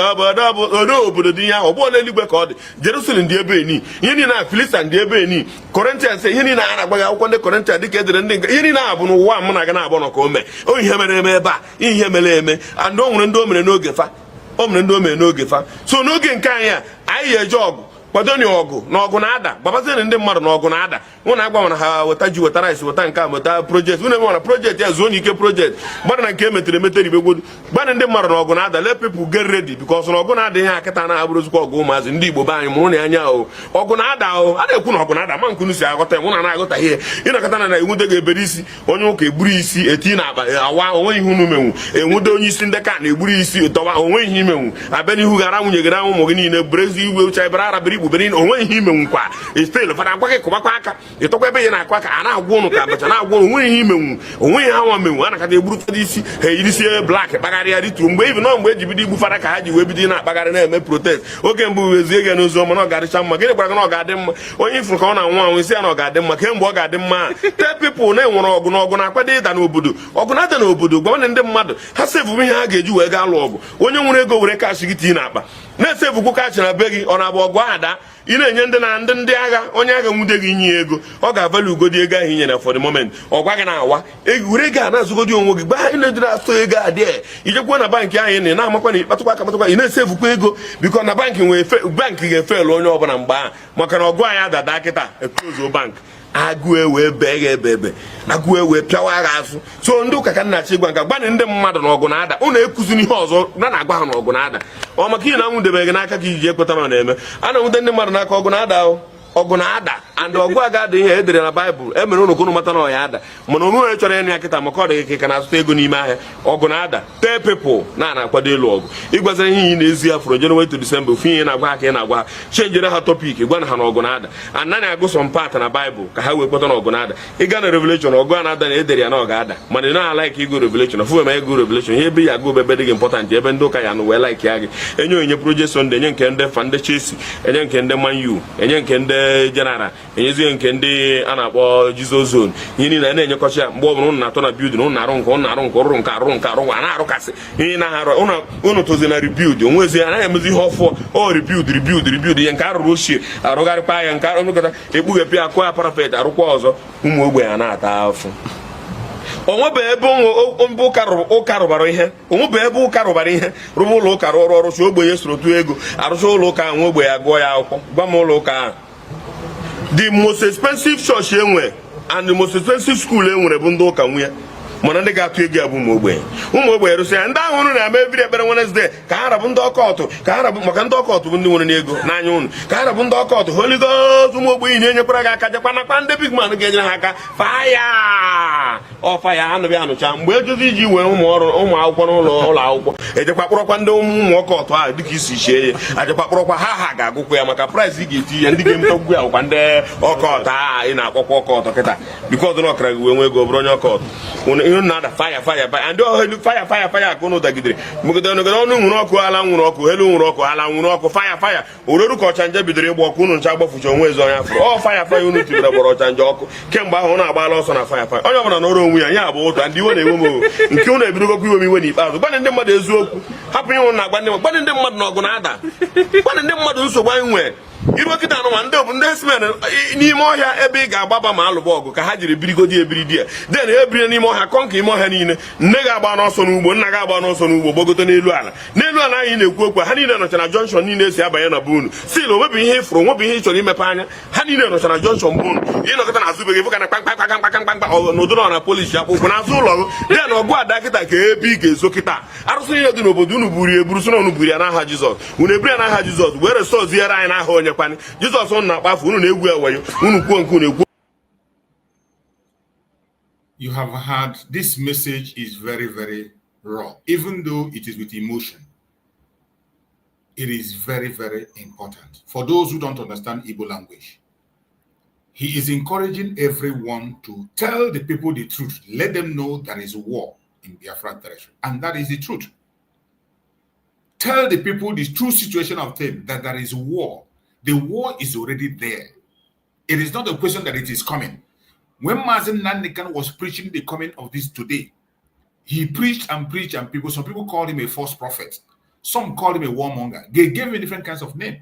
obodo dị ya ọ bụ n'eluigwe ka ọ dị Jerusalem dị ebe enyi ihe niile na Filistia dị ebe enyi Corinthians ihe niile a na-agbaghị akwụkwọ ndị Corinthians dịka edere ndị ihe niile a bụ n'ụwa m na-aga na-abụ nọ ka o mee o ihe mere eme ebe a ihe mere eme and o nwere ndị o mere n'oge fa o mere ndị o mere n'oge fa so n'oge nke anyị ga-eje ọgụ kwadoni ọgụ na ọgụ na-ada gbabazienị ndị mmadụ na ọgụ na-ada ụnụ agbanwere ha weta ji weta rice weta nke a weta projekti ụnụ emewara projekti ya zuo n'ike projekti gbana na nke emetere emetere ibegwodu gbana ndị mmadụ na ọgụ na-ada let people get ready because na ọgụ na-ada ihe akịta na-abụrụzikwa ọgụ ụmụazị ndị Igbo be anyị mụrụ na anya o ọgụ na-ada o a na-ekwu na ọgụ na-ada ma nkunu si aghọta mụ na na-aghọta ihe ịnọkọta na enwude ga-ebere isi onye ụka egburu isi eti na akpa awa onwe ihe unu menwu enwude onye isi ndị ka na-egburu isi tọwa onwe ihe imenwu abịa n'ihu gara nwunye gị na ụmụ gị niile berezi igwe ucha ebere arabere igbubere onwe ihe imenwu kwa istel fana agwa gị kụbakwa aka ịtọkwa ebe ya na-akụ aka a na-agwa ụnụ ka abacha na-agwa ụnụ onwe ihe imenwu onwe ihe anwa menwu a nakata egburu ụfọdụ isi ha eyirisie blak kpagharịa rituru mgbe ibi nọ mgbe eji bido igbu fara ka ha ji wee bido na-akpagharị na-eme protest oge mbụ wezie gị n'ozi ọma na ọ ga-adịcha mma gịnị gwara gị na ọ ga-adị mma onye ifuru ka ọ na-anwụ anwụ isi ya na ọ ga-adị mma kemgbe ọ ga-adị mma tell people na-enwere ọgụ na ọgụ na-akwado ịda n'obodo ọgụ na-ada n'obodo gwa ndị mmadụ ha sevu ihe ha ga-eji wee gaa lụ ọgụ onye nwere ego were kash gị tii n'akpa na-esevukwu kash na be gị ọ na-abụ ọgụ ada ị na-enye ndị agha onye agha nwude gị inye ego ọ ga-avali ugodi ego ahụ inyere for the moment ọ gwa gị na-awa were ego a na-azụgodi onwe gị gbaa ị na-ejiri atụ ego adị ijekwa na bankị ahụ ị na-amakwa na ịkpatụkwa aka matụkwa ị na-esevukwa ego biko na bankị ga-efelu onye ọbụla mgbe ahụ maka na ọgụ anyị adada kịta eklozo bank agụ ewe bee ga ebe agụ ewe pịawa agha azụ so ndị ụka ka nna-achị ịgwa nka gbanị ndị mmadụ na ọgụ na-ada ụnụ ekụziri ihe ọzọ na-agwa ha na ọgụ na-ada ọ maka ihe na nwụdebe gị n'aka ka iji ekweta na ọ na-eme a na-enwute ndị mmadụ n'aka ọgụ na-ada ọgụ na-ada and ọgụ aga adị ihe edere na Baịbụl emere ụnụ kụnụ mata na ọ ya ada mana onwe onye chọrọ ịnụ ya kịta maka ọ dịghị ka na-azụta ego n'ime ahịa ọgụ na-ada tell people na-akwado ịlụ ọgụ ịgwaziri ihe ị na-ezi ya from January to December ofu ihe na-agwa ha ka ị na-agwa ha chenjere ha topic gwa ha na ọgụ na-ada and na agụ some part na Baịbụl ka ha wee kweta na ọgụ na-ada ịga na Revelation ọgụ a na-ada na edere ya na ọ ga-ada mana ị na-alaik ịgụ Revelation ọfụ ma ịgụ Revelation ihe ebe ya agụ ebe dị gị important ebe ndị ụka ya nụ wee laik ya gị enye onye project Sunday enye nke ndị fa ndị Chelsea enye nke ndị Man U enye nke ndị General enyezie nke ndị a na-akpọ Jesus Zone ihe niile na-enyekọcha ya mgbe ọbụla ụnụ na-atọ na building ụnụ na-arụ nke ụnụ na-arụ nke ọrụ nke arụ nke arụ a na-arụkasị ihe na-arụ ụnụ tozi na rebuild onwezi anaghị emezi ihe ọfụ o rebuild ihe nke arụrụ ochie arụgharịkwa ya nke arụkọta ekpughepịa akụ ya parapet arụkwa ọzọ ụmụ ogbenye a na-ata afụ onwebe ebe ụka rụbara ihe onwebe ebe ụka rụbara ihe rụba ụlọ ụka rụrụ ọrụ si ogbenye soro tụ ego arụcha ụlọ ụka nwe ogbenye agụọ ya akwụkwọ gwa m ụlọ ụka ahụ the most expensive church enwe and the most expensive school enwere bụ ndị ụka nwunye mana ndị ga-atụ ego ya bụ ụmụ ogbenye rụsị ya ndị ahụ ụnụ na-eme ebiri ekpere Wednesday ka ha rabụ ndị ọkọtụ ka ha rabụ maka ndị ọkọtụ bụ ndị nwere n'ego n'anya ụnụ ka ha rabụ ndị ọkọtụ Holy Ghost ụmụ ogbenye na-enyekwara gị aka jekwa nakwa ndị big man ga-enyere ha aka faya ọfaya anụbịa anụcha mgbe ejozi iji were ụmụ akwụkwọ n'ụlọ akwụkwọ ejekwa kpọrọkwa ndị ụmụ ọkọtụ ahụ dịka isi chie ya ajekwa kpọrọkwa ha ga-agụkwa ya maka price ị ga-eti ya ndị ga-emetagwu ya bụkwa ndị ọkọtụ ahụ ị na-akpọkwa ọkọtụ kịta bikọz na ọkara gị wee nwe ego bụrụ onye ọkọtụ ihe na-ada faya ndị ọhelu faya ka ụnụ dagidere megide ọnụ nwụrụ ọkụ ala nwụrụ ọkụ elu nwụrụ ọkụ ala nwụrụ ọkụ faya oreru ka ọchanja bidoro ịgba ọkụ ụnụ ncha gbafucha onwe ezi ọnya fụrụ ọ faya ụnụ tibere gbara ọchanja ọkụ kemgbe ahụ ụnụ agbala ọsọ na faya onye ọbụla n'ọrụ onwe ya ya bụ ụtọ ndị iwe na-ewe m nke ụnụ ebidogokwa iwe m iwe n'ikpeazụ gbanị ndị mmadụ eziokwu hapụ ihe ụnụ na-agba gbanị ndị mmadụ na ọgụ na-ada gbanị ndị mmadụ nsogbu anyị nwee iru kịta anụma ndị bụ ndị esmen n'ime ọhịa ebe ị ga-agbaba ma alụba ọgụ ka ha jiri birigodi ebiri di ya den ebiri n'ime ọhịa kọnka ime ọhịa niile nne ga-agba n'ọsọ n'ugbo nna ga-agba n'ọsọ n'ugbo gbagote n'elu ala anyị na-ekwu okwu ha niile nọcha na jọnshọn niile esi abanye na bunu sil onwebụ ihe ịfụrụ onwebụ ihe ị chọrọ imepe anya ha niile nọcha na jọnshọn bunu ịnọkọta na azụbeghị fụka na kpamkpamkpamkpamkpamkpa n'ụdụrọ na polisi akpụkwụ n'azụ ụlọ gị den ọgụ ada kịta ka ebe ị ga-ezo kịta arụsị niile dị n'obodo unu buru eburu sị na unu buru ya n'aha Jizọs unu eburu ya n'aha Jizọs were soziere anyị n'aha onye kwani Jizọs unu na-akpafu unu na-egwu eweyo unu kwuo nke unu ekwu. You have heard this message is very, very raw, even though it is with emotion. It is very, very important. For those who don't understand Igbo language, he is encouraging everyone to tell the people the truth. Let them know there is war in Biafra territory. And that is the truth. Tell the people the true situation of things, that there is war. The war is already there. It is not a question that it is coming. When Mazen Nandekan was preaching the coming of this today, he preached and preached, and some people called him a false prophet. Some called him a warmonger. They gave him different kinds of names.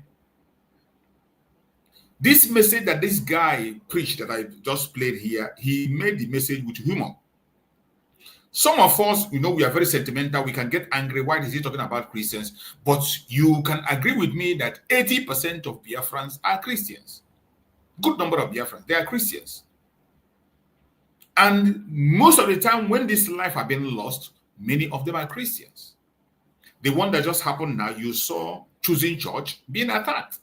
This message that this guy preached that I just played here, he made the message with humor. Some of us, we are very sentimental. We can get angry. Why is he talking about Christians? But you can agree with me that 80% of Biafrans are Christians. Good number of Biafrans, they are Christians. And most of the time when this life have been lost, many of them are Christians. The one that just happened now, you saw choosing church being attacked.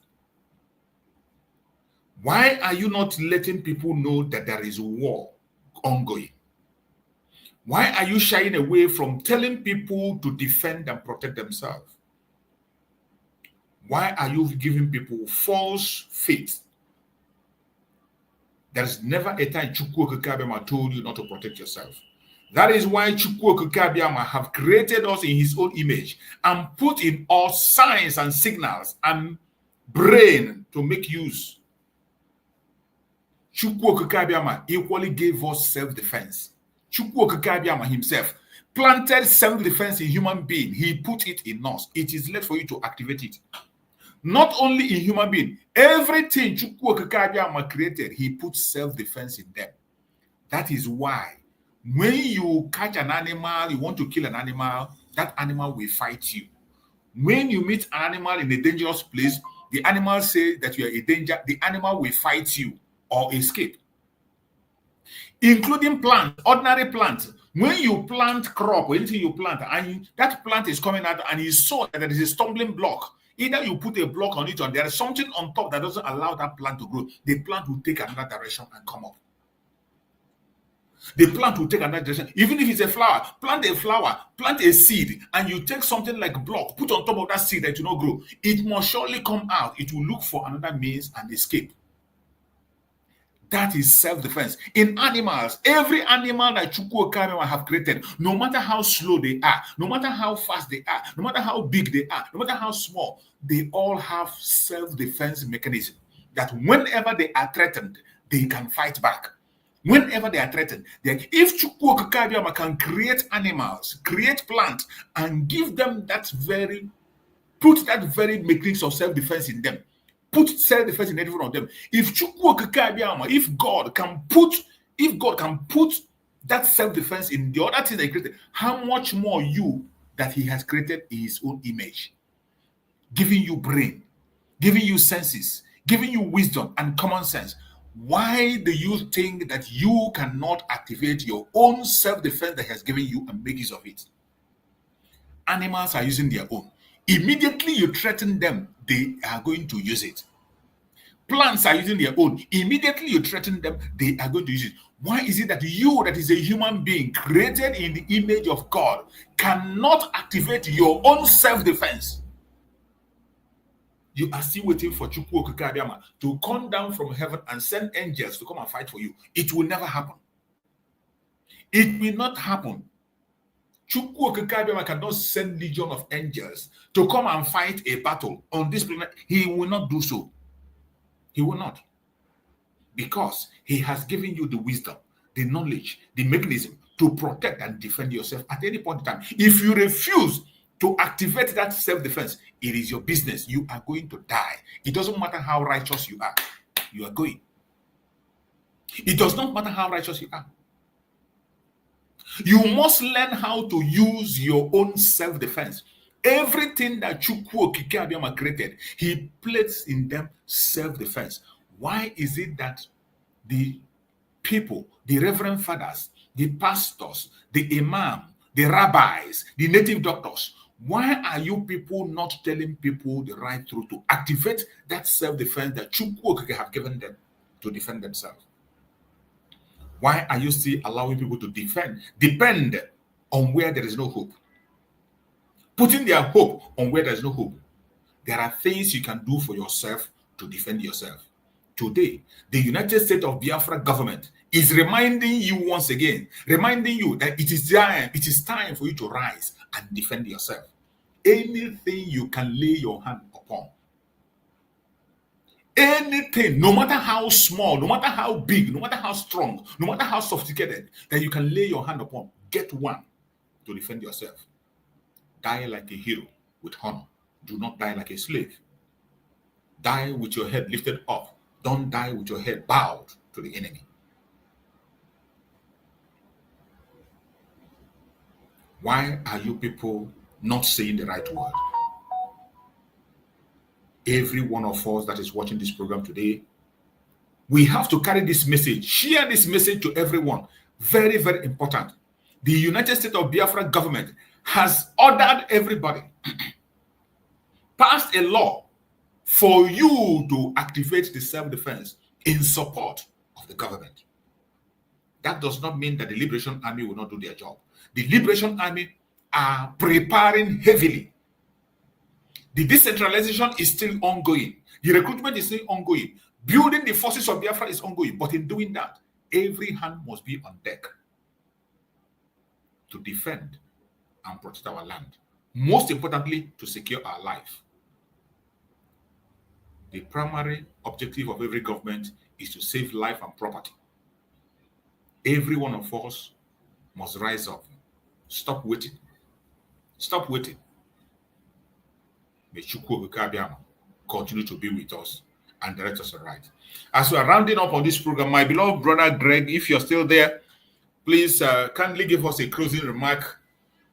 Why are you not letting people know that there is war ongoing? Why are you shying away from telling people to defend and protect themselves? Why are you giving people false faith? There's never a time Chukwu Okike Abiama told you not to protect yourself. That is why Chukwu Okike Abiama have created us in his own image and put in us signs and signals and brain to make use. Chukwu Okike Abiama equally gave us self-defense. Chukwu Okike Abiama himself planted self-defense in human being. He put it in us. It is left for you to activate it. Not only in human being, everything Chukwu Okike Abiama created, he put self-defense in them. That is why when you catch an animal, you want to kill an animal, that animal will fight you. When you meet an animal in a dangerous place, the animal says that you are a danger, the animal will fight you or escape. Including plants, ordinary plants. When you plant crop or anything you plant, and that plant is coming out and you saw that there is a stumbling block, either you put a block on it or there is something on top that doesn't allow that plant to grow, the plant will take another direction and come up. The plant will take another direction. Even if it's a flower, plant a seed, and you take something like block, put on top of that seed that you not grow, it must surely come out. It will look for another means and escape. That is self-defense. In animals, every animal that Chukwu Okike Abiama have created, no matter how slow they are, no matter how fast they are, no matter how big they are, no matter how small, they all have self-defense mechanism that whenever they are threatened, they can fight back. Whenever they are threatened, if Chukwu Okike Abiama can create animals, create plants, and give them put that very mechanism of self-defense in them, put self-defense in every one of them. If Chukwu Okike Abiama, if God can put that self-defense in the other things that he created, how much more you that he has created in his own image, giving you brain, giving you senses, giving you wisdom and common sense. Why do you think that you cannot activate your own self-defense that he has given you and make use of it? Animals are using their own. Immediately you threaten them, they are going to use it. Plants are using their own. Immediately you threaten them, they are going to use it. Why is it that you, that is a human being created in the image of God, cannot activate your own self-defense? You are still waiting for Chukwu Okike Abiama to come down from heaven and send angels to come and fight for you. It will never happen. It will not happen. Chukwu Okike Abiama cannot send legion of angels to come and fight a battle on this planet. He will not do so. He will not. Because he has given you the wisdom, the knowledge, the mechanism to protect and defend yourself at any point in time. If you refuse to activate that self-defense, it is your business. You are going to die. It doesn't matter how righteous you are. You are going. It does not matter how righteous you are. You must learn how to use your own self-defense. Everything that Chukwu Okike Abiama created, he placed in them self-defense. Why is it that the people, the reverend fathers, the pastors, the imam, the rabbis, the native doctors, why are you people not telling people the right truth to activate that self-defense that Chukwu Okike have given them to defend themselves? Why are you still allowing people to depend on where there is no hope? putting their hope on where there's no hope. There are things you can do for yourself to defend yourself. Today, the United States of Biafra government is reminding you once again, reminding you that it is time for you to rise and defend yourself. Anything you can lay your hand upon, anything, no matter how small, no matter how big, no matter how strong, no matter how sophisticated, that you can lay your hand upon, get one to defend yourself. Die like a hero with honor. Do not die like a slave. Die with your head lifted up. Don't die with your head bowed to the enemy. Why are you people not saying the right word? Every one of us that is watching this program today, we have to carry this message, share this message to everyone. Very, very important. The United States of Biafra government has ordered everybody, passed a law for you to activate the self-defense in support of the government. That does not mean that the Liberation Army will not do their job. The Liberation Army are preparing heavily. The decentralization is still ongoing. The recruitment is still ongoing. Building the forces of Biafra is ongoing. But in doing that, every hand must be on deck to defend and protect our land. Most importantly, to secure our life. The primary objective of every government is to save life and property. Every one of us must rise up. Stop waiting. Stop waiting. May Chukwu Abiyama continue to be with us and direct us aright. As we are rounding up on this program, my beloved brother Greg, if you're still there, please kindly give us a closing remark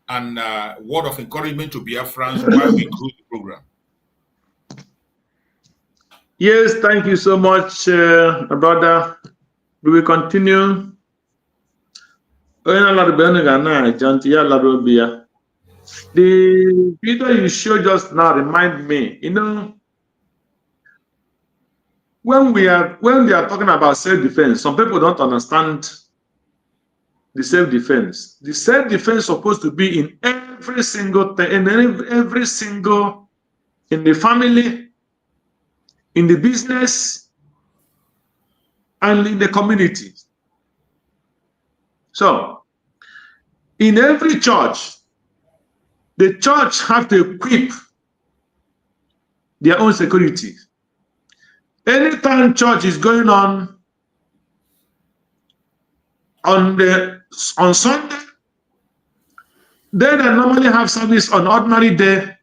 and word of encouragement to Biafrans while we close the program. Yes, thank you so much, brother. We will continue. The video you showed just now remind me, when they are talking about self-defense, some people don't understand the self-defense. The self-defense is supposed to be in every single thing, in every single, in the family, in the business, and in the community. So, in every church, the church have to equip their own security. Anytime church is going on Sunday, they normally have service on ordinary day.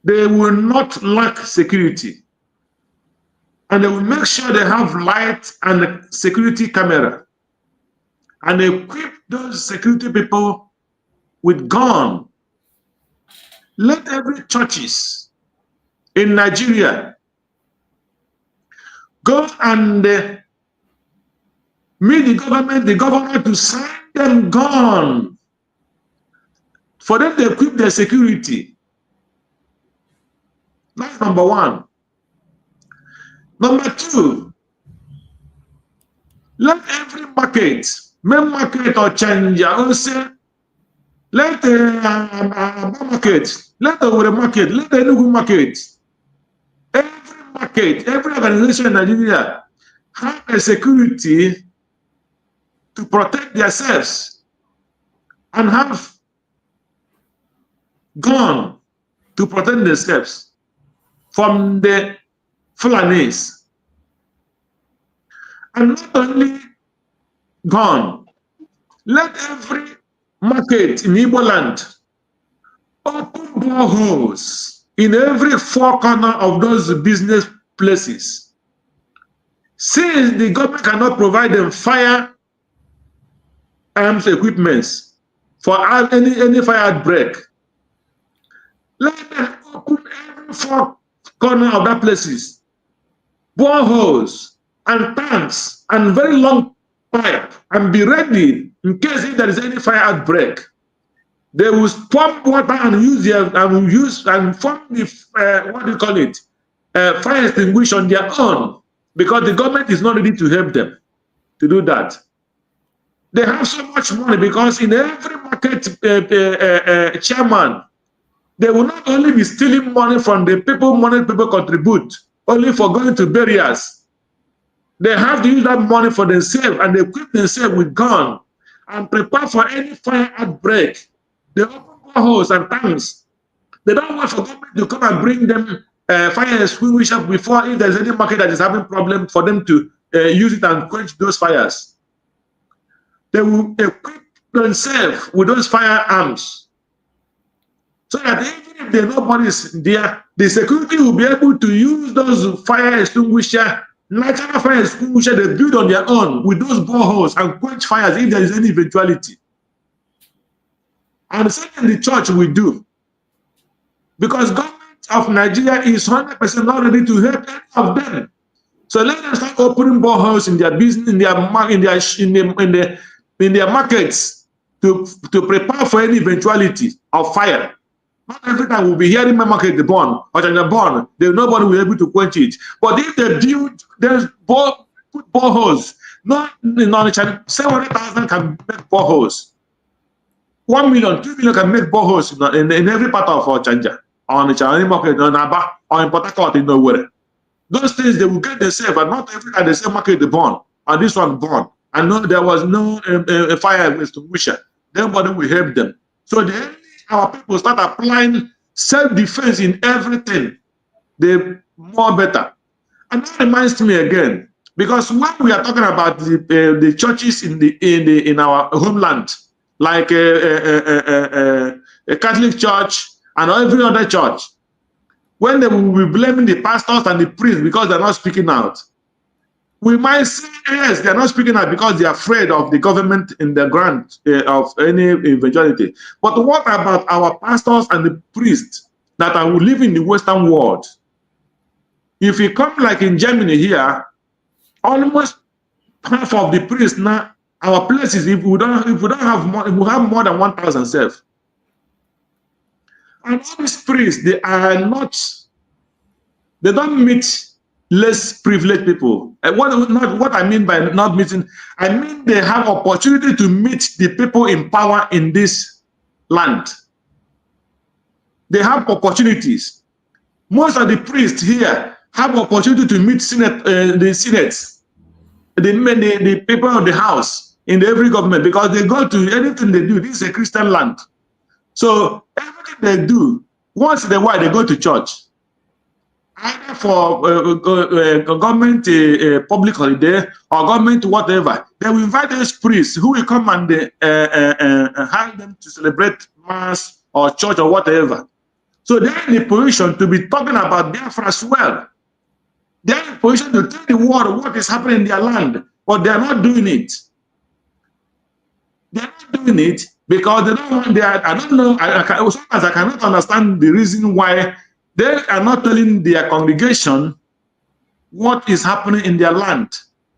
They will not lack security. And they will make sure they have light and security camera. And equip those security people with gun. Let every churches in Nigeria go and meet the governor to sign them gun for them to equip their security. That's number one. Number two, let every market, main market or change, also let the market, let the market, let the Enugu market, every organization in Nigeria have a security to protect themselves and have gun to protect themselves from the Fulanis. And not only gun, let every market in Igbo land open boreholes in every four corners of those business places. Since the government cannot provide them firearms equipments for any fire outbreak, let them open every four corners of that places, boreholes and tanks and very long pipe, and be ready in case if there is any fire outbreak. They will pump water and form the what do you call it, fire extinguisher on their own, because the government is not ready to help them to do that. They have so much money because in every market chairman They will not only be stealing money from the money people contribute, only for going to burials. They have to use that money for themselves and equip themselves with guns and prepare for any fire outbreak. They open boreholes and tanks. They don't wait for government to come and bring them fire extinguisher before, if there's any market that is having problem, for them to use it and quench those fires. They will equip themselves with those firearms, so that even if there's nobody there, the security will be able to use those fire extinguisher, natural fire extinguisher they build on their own with those boreholes and quench fires if there is any eventuality. And the same in the church we do, because government of Nigeria is 100% not ready to help any of them. So let them start opening boreholes in their business, in their markets, to prepare for any eventuality of fire. Not every time we'll be hearing my market the burn or the burn, nobody will be able to quench it. But if they build, there's put boreholes. Not 700,000 can make boreholes. 1 million, 2 million can make boreholes in every part of our Chanja, on the Chinese market, on Aba, or in Port Harcourt, in nowhere. Those things they will get themselves, and not every time they say market the burn, and this one burn. And no, there was no fire extinguisher. Nobody will help them. So our people start applying self-defense in everything. They're more better. And that reminds me again, because when we are talking about the churches in our homeland, like a Catholic church and every other church, when they will be blaming the pastors and the priests because they're not speaking out, we might say, yes, they're not speaking out because they're afraid of the government in the grant of any eventuality. But what about our pastors and the priests that are live in the Western world? If you come like in Germany here, almost half of the priests now, our places, if we don't have more, we have more than 1,000 self. And all these priests, they don't meet less privileged people. What I mean by not meeting, I mean they have opportunity to meet the people in power in this land. They have opportunities. Most of the priests here have opportunity to meet the senates, the people of the house in every government, because they go to anything they do. This is a Christian land. So everything they do, once in a while they go to church, either for government public holiday or government whatever. They will invite those priests who will come and help them to celebrate mass or church or whatever. So they're in the position to be talking about Biafra as well. They're in a position to tell the world what is happening in their land, but they're not doing it. They're not doing it because they don't want. I don't know. Sometimes I cannot understand the reason why they are not telling their congregation what is happening in their land.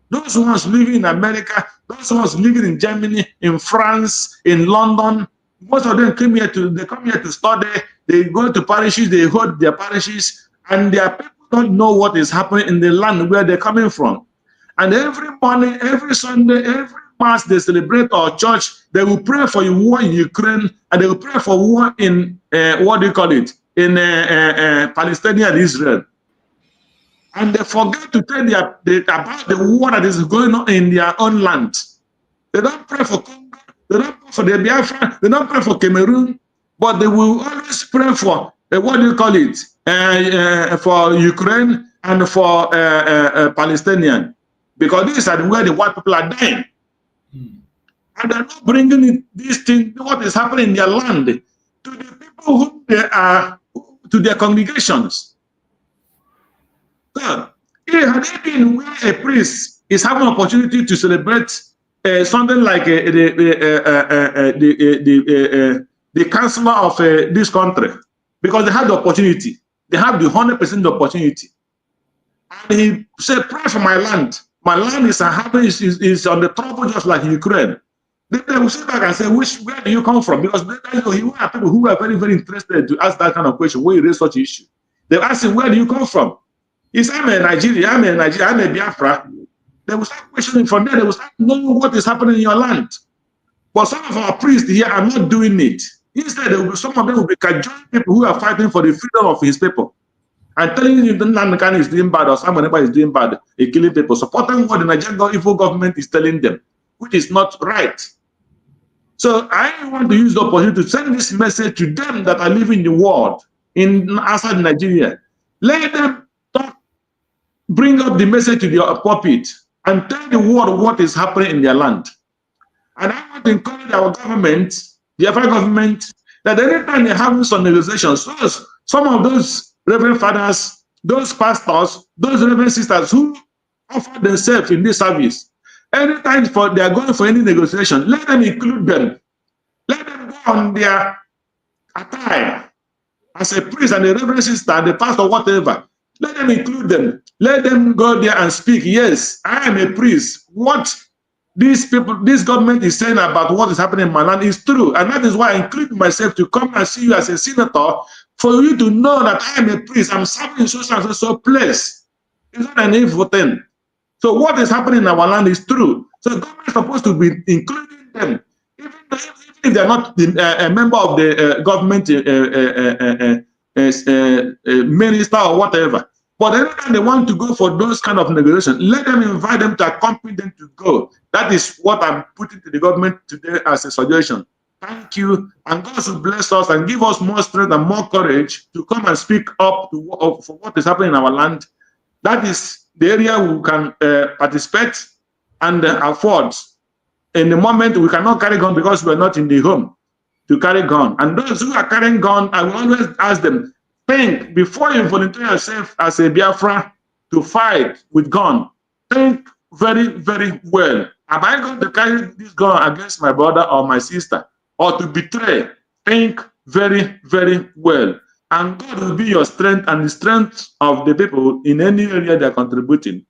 Those ones living in America, those ones living in Germany, in France, in London, most of them come here to study. They go to parishes, they hold their parishes, and their people don't know what is happening in the land where they're coming from. And every morning, every Sunday, every Mass they celebrate our church, they will pray for war in Ukraine, and they will pray for war in what do you call it? In Palestine and Israel. And they forget to tell about the war that is going on in their own land. They don't pray for Congo, they don't pray for the Biafra, they don't pray for Cameroon, but they will always pray for what do you call it? For Ukraine and for Palestinian, because these are where the white people are dying. And they're not bringing this thing, what is happening in their land, to the people whom they are, to their congregations. So, had they been where a priest is having an opportunity to celebrate something like the chancellor of this country, because they have the opportunity, they have the 100% opportunity, and he said, pray for my land. My land is on the trouble just like Ukraine. Then they will sit back and say, where do you come from? Because there are people who are very, very interested to ask that kind of question when you raise such issue. They ask him, where do you come from? He said, I'm a Nigerian, I'm a Biafra. They will start questioning from there. They will start knowing what is happening in your land. But some of our priests here are not doing it. Instead, some of them will be cajoling people who are fighting for the freedom of his people and telling you the Nankan is doing bad or someone is doing bad, killing people, supporting what the Nigerian evil government is telling them, which is not right. So I want to use the opportunity to send this message to them that are living in the world, outside Nigeria. Let them talk, bring up the message to their pulpit and tell the world what is happening in their land. And I want to encourage our government, the Biafra government, that anytime they're having some negotiations, some of those reverend fathers, those pastors, those reverend sisters who offer themselves in this service, anytime they are going for any negotiation, let them include them. Let them go on their attire as a priest and a reverend sister and a pastor, whatever. Let them include them. Let them go there and speak. Yes, I am a priest. What these people, this government is saying about what is happening in my land is true. And that is why I include myself to come and see you as a senator for you to know that I am a priest. I'm serving in so place. It's not an evil thing. So what is happening in our land is true. So the government is supposed to be including them. Even if they're not a member of the government minister or whatever. But anytime they want to go for those kind of negotiations, let them invite them to accompany them to go. That is what I'm putting to the government today as a suggestion. Thank you. And God should bless us and give us more strength and more courage to come and speak up for what is happening in our land. That is the area we can participate and afford. In the moment, we cannot carry gun because we're not in the home to carry gun. And those who are carrying gun, I will always ask them, think before you volunteer yourself as a Biafra to fight with gun. Think very, very well. Am I going to carry this gun against my brother or my sister or to betray? Think very, very well. And God will be your strength and the strength of the people in any area they're contributing.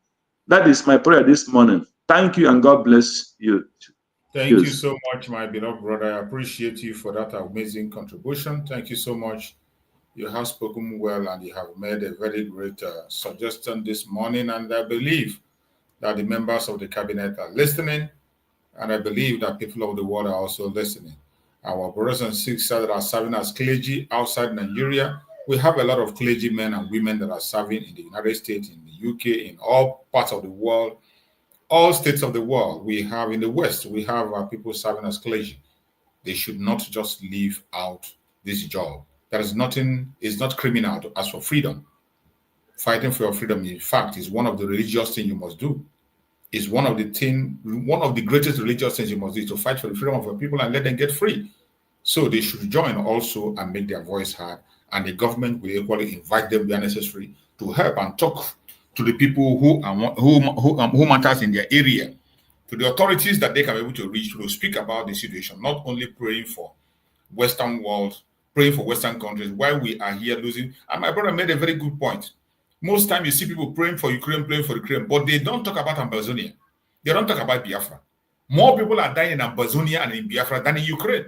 That is my prayer this morning. Thank you and God bless you. Thank you so much, my beloved brother. I appreciate you for that amazing contribution. Thank you so much. You have spoken well and you have made a very great suggestion this morning. And I believe that the members of the cabinet are listening. And I believe that people of the world are also listening. Our brothers and sisters that are serving as clergy outside Nigeria, we have a lot of clergymen and women that are serving in the United States, in the UK, in all parts of the world, all states of the world. We have in the West, we have people serving as clergy. They should not just leave out this job. There is nothing, it's not criminal to ask for freedom. Fighting for your freedom, in fact, is one of the religious things you must do. It's one of the greatest religious things you must do, to fight for the freedom of your people and let them get free. So they should join also and make their voice heard. And the government will equally invite them where necessary to help and talk to the people who matters in their area, to the authorities that they can be able to reach to speak about the situation, not only praying for Western world, praying for Western countries, while we are here losing. And my brother made a very good point. Most time you see people praying for Ukraine, but they don't talk about Amazonia. They don't talk about Biafra. More people are dying in Amazonia and in Biafra than in Ukraine.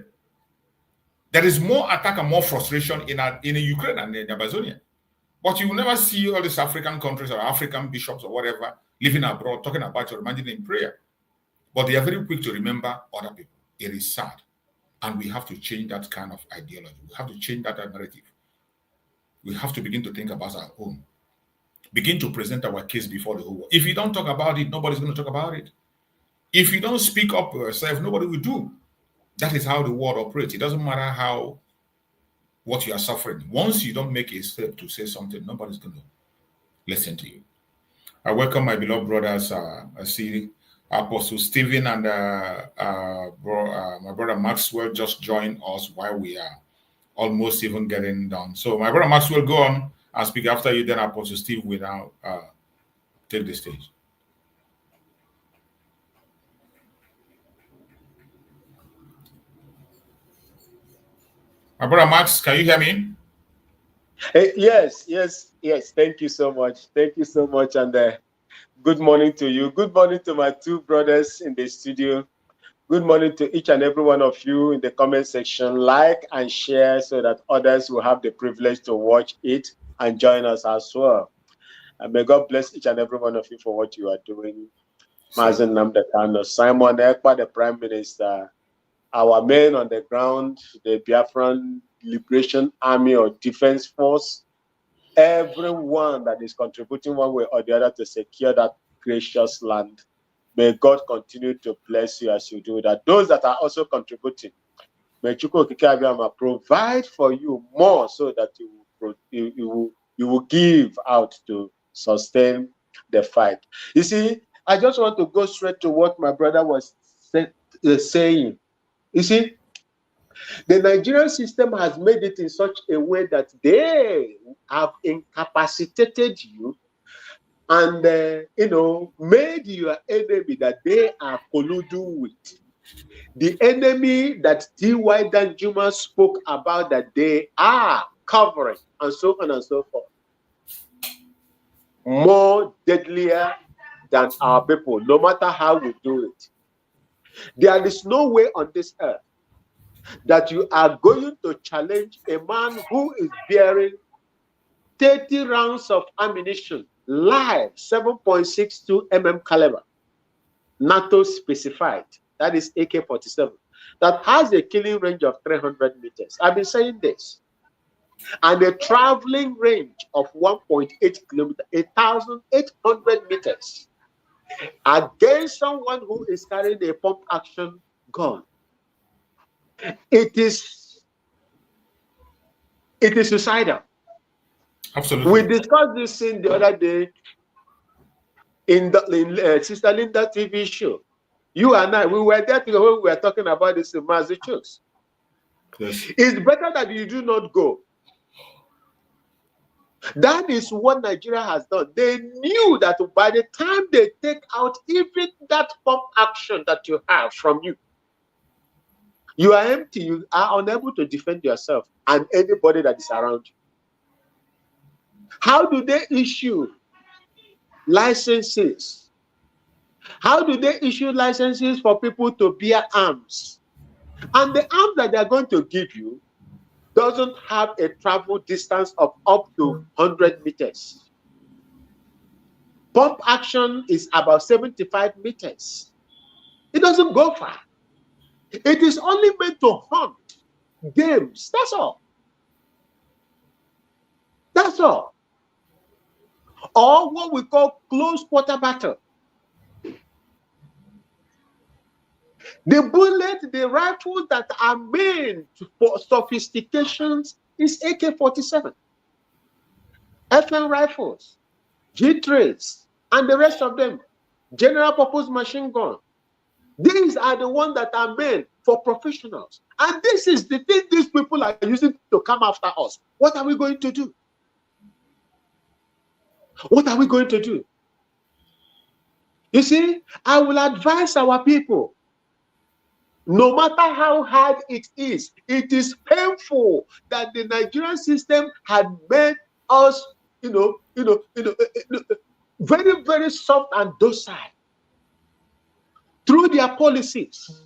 There is more attack and more frustration in Ukraine and in Amazonia. But you will never see all these African countries or African bishops or whatever living abroad talking about or reminding in prayer. But they are very quick to remember other people. It is sad. And we have to change that kind of ideology. We have to change that narrative. We have to begin to think about our own. Begin to present our case before the whole world. If you don't talk about it, nobody's going to talk about it. If you don't speak up for yourself, nobody will do. That is how the world operates. It doesn't matter what you are suffering. Once you don't make a step to say something, nobody's going to listen to you. I welcome my beloved brothers. I see Apostle Stephen and my brother Maxwell just joined us while we are almost even getting done. So my brother Maxwell, go on and speak after you. Then Apostle Steve will now take the stage. My brother Max, can you hear me? Yes. Thank you so much. And good morning to you. Good morning to my two brothers in the studio. Good morning to each and every one of you in the comment section. Like and share so that others will have the privilege to watch it and join us as well. And may God bless each and every one of you for what you are doing. Mazen Namdekano, Simon Ekpa, the Prime Minister, our men on the ground, the Biafran Liberation Army or Defense Force, everyone that is contributing one way or the other to secure that gracious land. May God continue to bless you as you do that. Those that are also contributing, may Chukwu Okike Abiyama provide for you more so that you will give out to sustain the fight. You see, I just want to go straight to what my brother was saying. You see, the Nigerian system has made it in such a way that they have incapacitated you and, made your enemy that they are colluding with. The enemy that T.Y. Danjuma spoke about that they are covering, and so on and so forth. More deadlier than our people, no matter how we do it. There is no way on this earth that you are going to challenge a man who is bearing 30 rounds of ammunition, live 7.62 mm caliber, NATO specified, that is AK-47, that has a killing range of 300 meters. I've been saying this. And a traveling range of 1.8 kilometers, 1,800 meters, against someone who is carrying a pump action gun. It is suicidal. Absolutely. We discussed this scene the other day in Sister Linda TV show. You and I, we were there together when we were talking about this in Massachusetts. Yes. It's better that you do not go. That is what Nigeria has done. They knew that by the time they take out even that pump action that you have from you, you are empty. You are unable to defend yourself and anybody that is around you. How do they issue licenses? How do they issue licenses for people to bear arms? And the arms that they are going to give you doesn't have a travel distance of up to 100 meters. Pump action is about 75 meters. It doesn't go far. It is only meant to hunt games. That's all. That's all. Or what we call close quarter battle. The bullet, the rifles that are made for sophistications is AK-47, FN rifles, G3s, and the rest of them, general purpose machine gun. These are the ones that are made for professionals. And this is the thing these people are using to come after us. What are we going to do? What are we going to do? You see, I will advise our people, no matter how hard it is painful that the Nigerian system had made us, very, very soft and docile through their policies.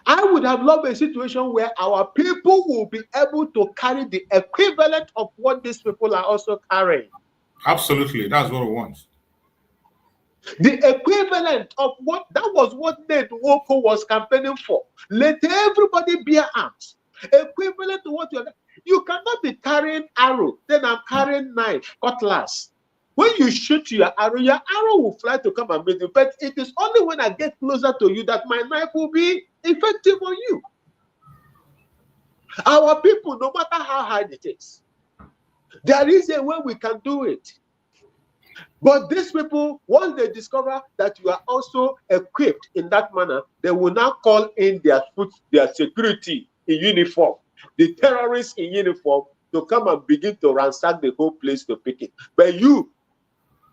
I would have loved a situation where our people will be able to carry the equivalent of what these people are also carrying. Absolutely, that's what we want. The equivalent of what Ned Nwoko was campaigning for. Let everybody bear arms. Equivalent to what you cannot be carrying arrow, then I'm carrying knife, cutlass. When you shoot your arrow will fly to come and meet you. But it is only when I get closer to you that my knife will be effective on you. Our people, no matter how hard it is, there is a way we can do it. But these people, once they discover that you are also equipped in that manner, they will now call in their security in uniform, the terrorists in uniform, to come and begin to ransack the whole place to pick it. But you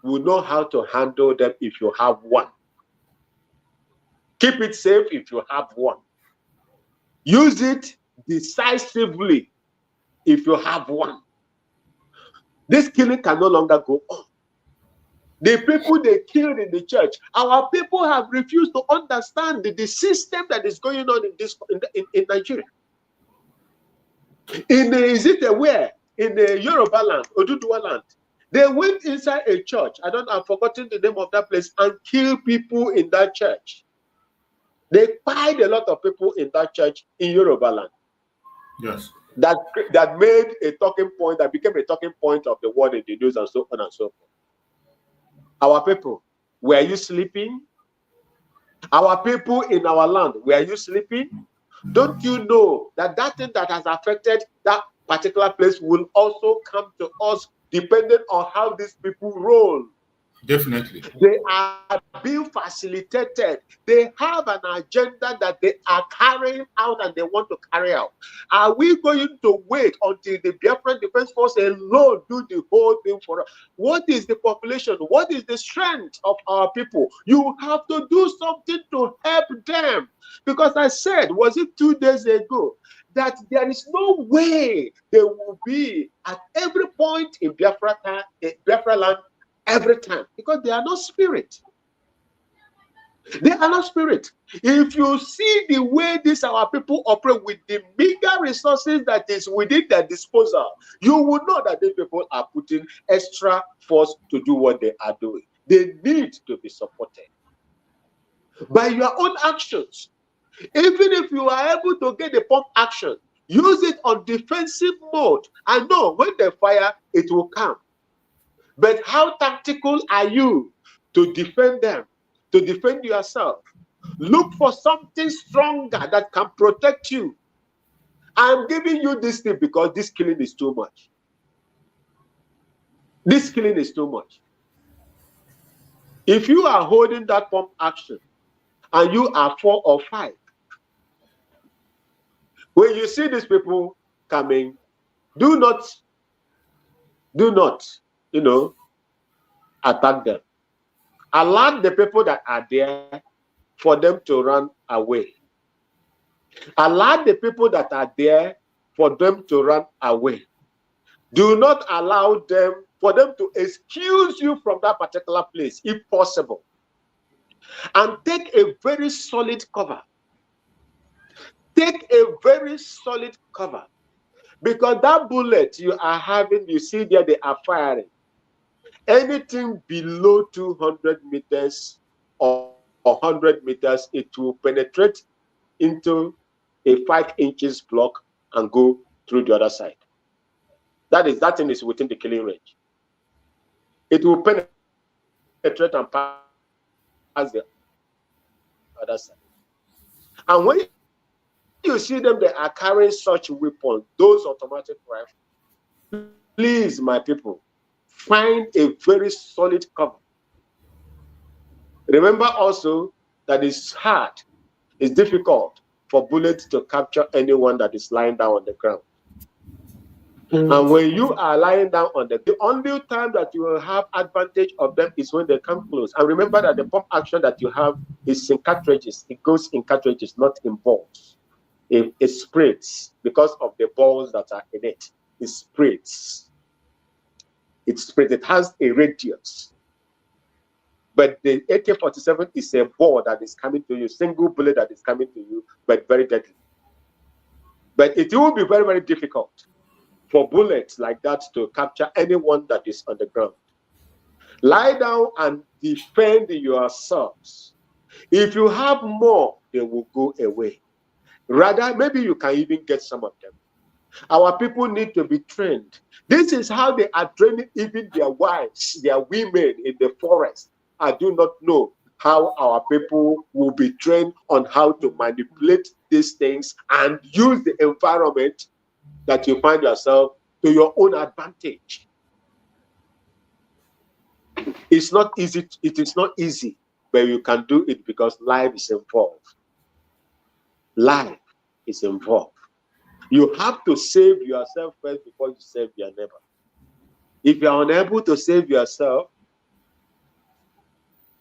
will know how to handle them if you have one. Keep it safe if you have one. Use it decisively if you have one. This killing can no longer go on. The people they killed in the church, our people have refused to understand the system that is going on in Nigeria. In the Yoruba land, Oduduwa land, they went inside a church. I've forgotten the name of that place, and killed people in that church. They fired a lot of people in that church in Yoruba land. Yes. That made a talking point, that became a talking point of the world in the news and so on and so forth. Our people, were you sleeping? Our people in our land, were you sleeping? Don't you know that that thing that has affected that particular place will also come to us, depending on how these people roll? Definitely. They are being facilitated. They have an agenda that they are carrying out and they want to carry out. Are we going to wait until the Biafran Defense Force alone do the whole thing for us? What is the population? What is the strength of our people? You have to do something to help them. Because I said, was it 2 days ago, that there is no way they will be at every point in Biafra land every time, because they are not spirit. They are not spirit. If you see the way these our people operate with the meager resources that is within their disposal, you will know that these people are putting extra force to do what they are doing. They need to be supported by your own actions. Even if you are able to get the pump action, use it on defensive mode. I know when they fire, it will come. But how tactical are you to defend them, to defend yourself? Look for something stronger that can protect you. I'm giving you this thing because this killing is too much. This killing is too much. If you are holding that pump action and you are 4 or 5, when you see these people coming, do not, attack them. Allow the people that are there for them to run away. Allow the people that are there for them to run away. Do not allow them for them to excuse you from that particular place, if possible. And take a very solid cover. Take a very solid cover. Because that bullet you are having, you see there, they are firing. Anything below 200 meters or 100 meters, it will penetrate into a 5 inches block and go through the other side. That thing is within the killing range. It will penetrate and pass the other side. And when you see them, they are carrying such weapons, those automatic rifles. Please, my people, find a very solid cover. Remember also that it's hard, it's difficult for bullets to capture anyone that is lying down on the ground. And when you are lying down on the only time that you will have advantage of them is when they come close. And remember that the pump action that you have is in cartridges. It goes in cartridges, not in balls. It sprays because of the balls that are in it. It sprays. It sprays. It has a radius. But the AK-47 is a ball that is coming to you, single bullet that is coming to you, but very deadly. But it will be very, very difficult for bullets like that to capture anyone that is on the ground. Lie down and defend yourselves. If you have more, they will go away. Rather, maybe you can even get some of them. Our people need to be trained. This is how they are training even their wives, their women in the forest. I do not know how our people will be trained on how to manipulate these things and use the environment that you find yourself to your own advantage. It's not easy. It is not easy, but you can do it because life is involved. Life is involved. You have to save yourself first before you save your neighbor. If you are unable to save yourself,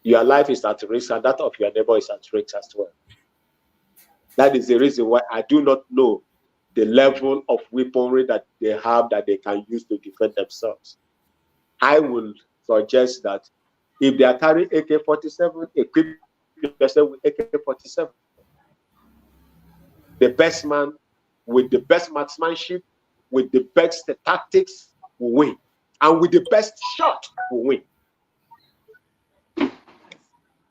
your life is at risk and that of your neighbor is at risk as well. That is the reason why I do not know the level of weaponry that they have that they can use to defend themselves. I will suggest that if they are carrying AK-47, equip yourself with AK-47. The best man with the best marksmanship, with the best tactics will win. And with the best shot will win.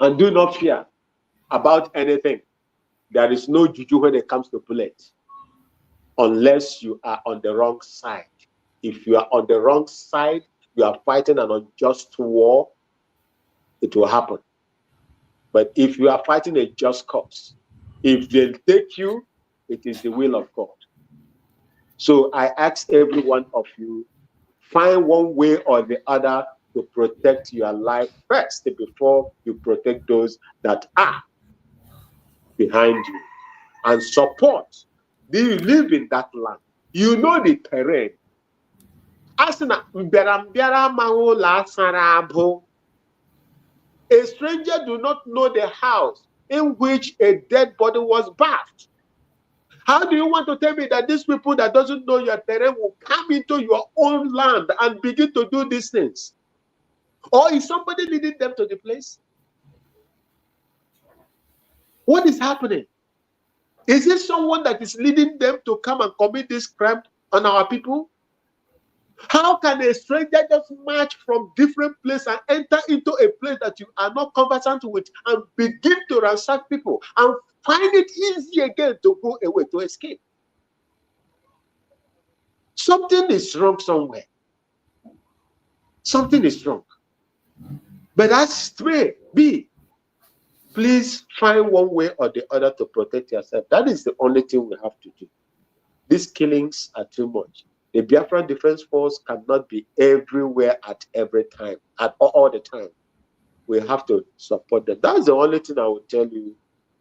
And do not fear about anything. there is no juju when it comes to bullets, unless you are on the wrong side. If you are on the wrong side, you are fighting an unjust war, it will happen. But if you are fighting a just cause, if they take you, it is the will of God. So I ask every one of you, find one way or the other to protect your life first before you protect those that are behind you. And support. Do you live in that land? You know the terrain. A stranger do not know the house in which a dead body was bathed. How do you want to tell me that these people that doesn't know your terrain will come into your own land and begin to do these things? Or is somebody leading them to the place? What is happening? Is it someone that is leading them to come and commit this crime on our people? How can a stranger just march from different place and enter into a place that you are not conversant with and begin to ransack people and find it easy again to go away, to escape? Something is wrong somewhere. Something is wrong. But that's B. Please find one way or the other to protect yourself. That is the only thing we have to do. These killings are too much. The Biafran Defense Force cannot be everywhere at every time, at all the time. We have to support them. That's the only thing I will tell you,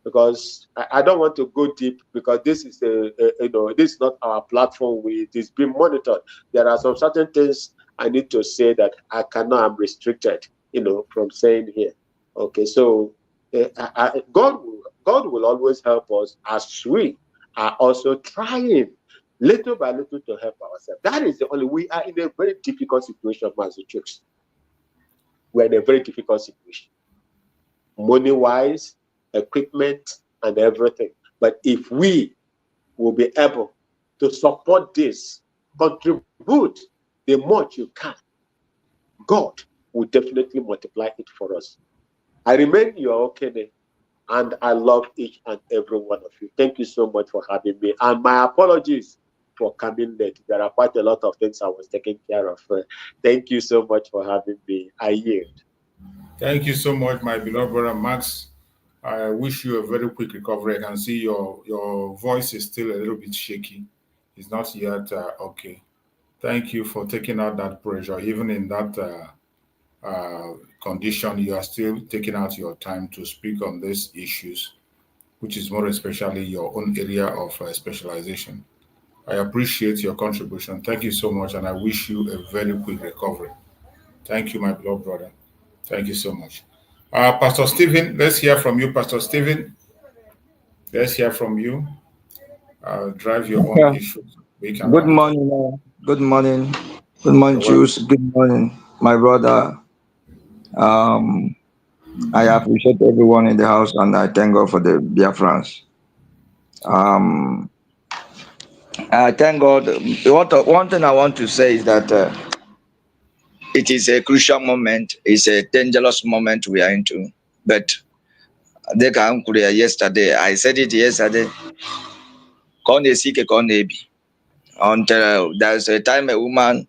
because I don't want to go deep, because this is this is not our platform. It is being monitored. There are some certain things I need to say that I cannot. I'm restricted, from saying here. Okay, so God will always help us, as we are also trying little by little to help ourselves. That is the only. We are in a very difficult situation, Master Chooks. We're in a very difficult situation, money-wise, equipment, and everything. But if we will be able to support this, contribute the much you can, God will definitely multiply it for us. I remain your Okene, and I love each and every one of you. Thank you so much for having me. And my apologies for coming late. There are quite a lot of things I was taking care of. Thank you so much for having me. I yield. Thank you so much, my beloved brother Max. I wish you a very quick recovery. I can see your voice is still a little bit shaky. It's not yet okay. Thank you for taking out that pressure. Even in that condition, you are still taking out your time to speak on these issues, which is more especially your own area of specialization. I appreciate your contribution. Thank you so much, and I wish you a very quick recovery. Thank you, my beloved brother. Thank you so much. Pastor Stephen, let's hear from you, Pastor Stephen. Let's hear from you. Drive your own issues. Good morning. Good morning. Good morning, Jews. Good morning, my brother. I appreciate everyone in the house, and I thank God for the Biafrans. I thank God. One thing I want to say is that it is a crucial moment. It's a dangerous moment we are into. But yesterday, I said it yesterday. Until there's a time a woman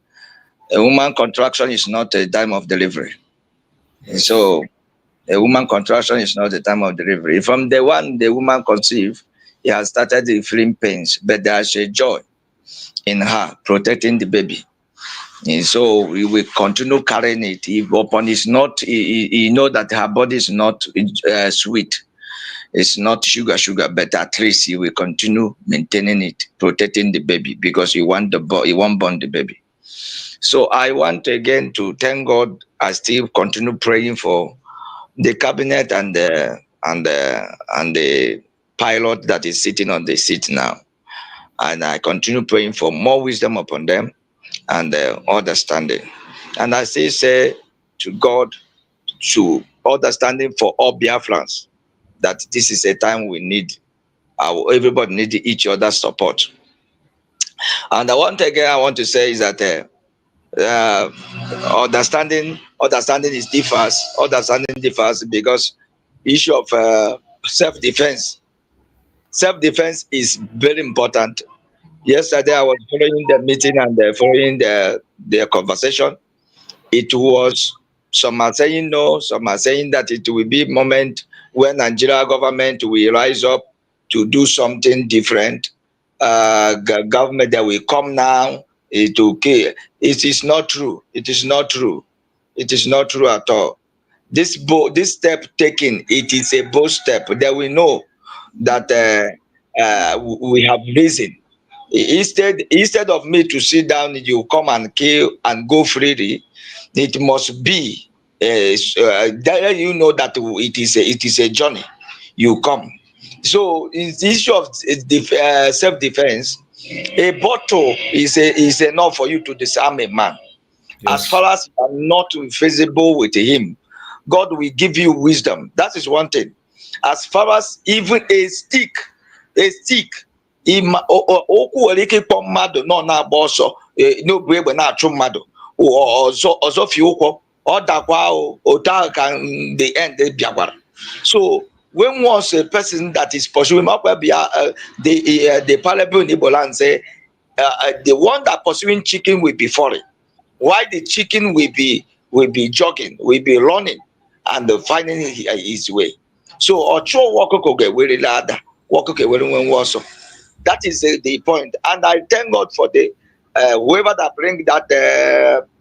contraction is not a time of delivery. So a woman contraction is not the time of delivery. From the one the woman conceived, he has started feeling pains, but there's a joy in her protecting the baby. And so we will continue carrying it. If upon is not, you know that her body is not sweet. It's not sugar, but at least he will continue maintaining it, protecting the baby, because he won't born the baby. So I want again to thank God. I still continue praying for the cabinet and the pilot that is sitting on the seat now, and I continue praying for more wisdom upon them and understanding. And I still say to God, to understanding for all Biafrans, that this is a time we need. Everybody need each other's support. And I want to say is that understanding is differs. Understanding differs because issue of self-defense Self-defense is very important. Yesterday, I was following the meeting and following the conversation. It was, some are saying no, some are saying that it will be a moment when Nigeria government will rise up to do something different. Government that will come now, it will kill. It is not true. It is not true. It is not true at all. This step taken, it is a bold step. That we know that we have reason. Instead of me to sit down, you come and kill and go freely. It must be that you know that it is a journey. You come. So it's the issue of self-defense. A bottle is enough for you to disarm a man. Yes. As far as you are not visible with him, God will give you wisdom. That is one thing. As far as even a stick, okwu nwere ike ịkpọ mmadụ nọ na-agba ọsọ n'obu egbe na-achụ mmadụ ọzọ fie ụkwụ ọ dakwa otu ahụ ka the end bịakwara. So when was a person that is pursuing the parable in Igbo land say the one that pursuing chicken will be falling, while the chicken will be jogging, will be running and finding his way. So ocho woko ge were ladder, woko ge were when also. That is the point, and I thank God for the whoever that bring that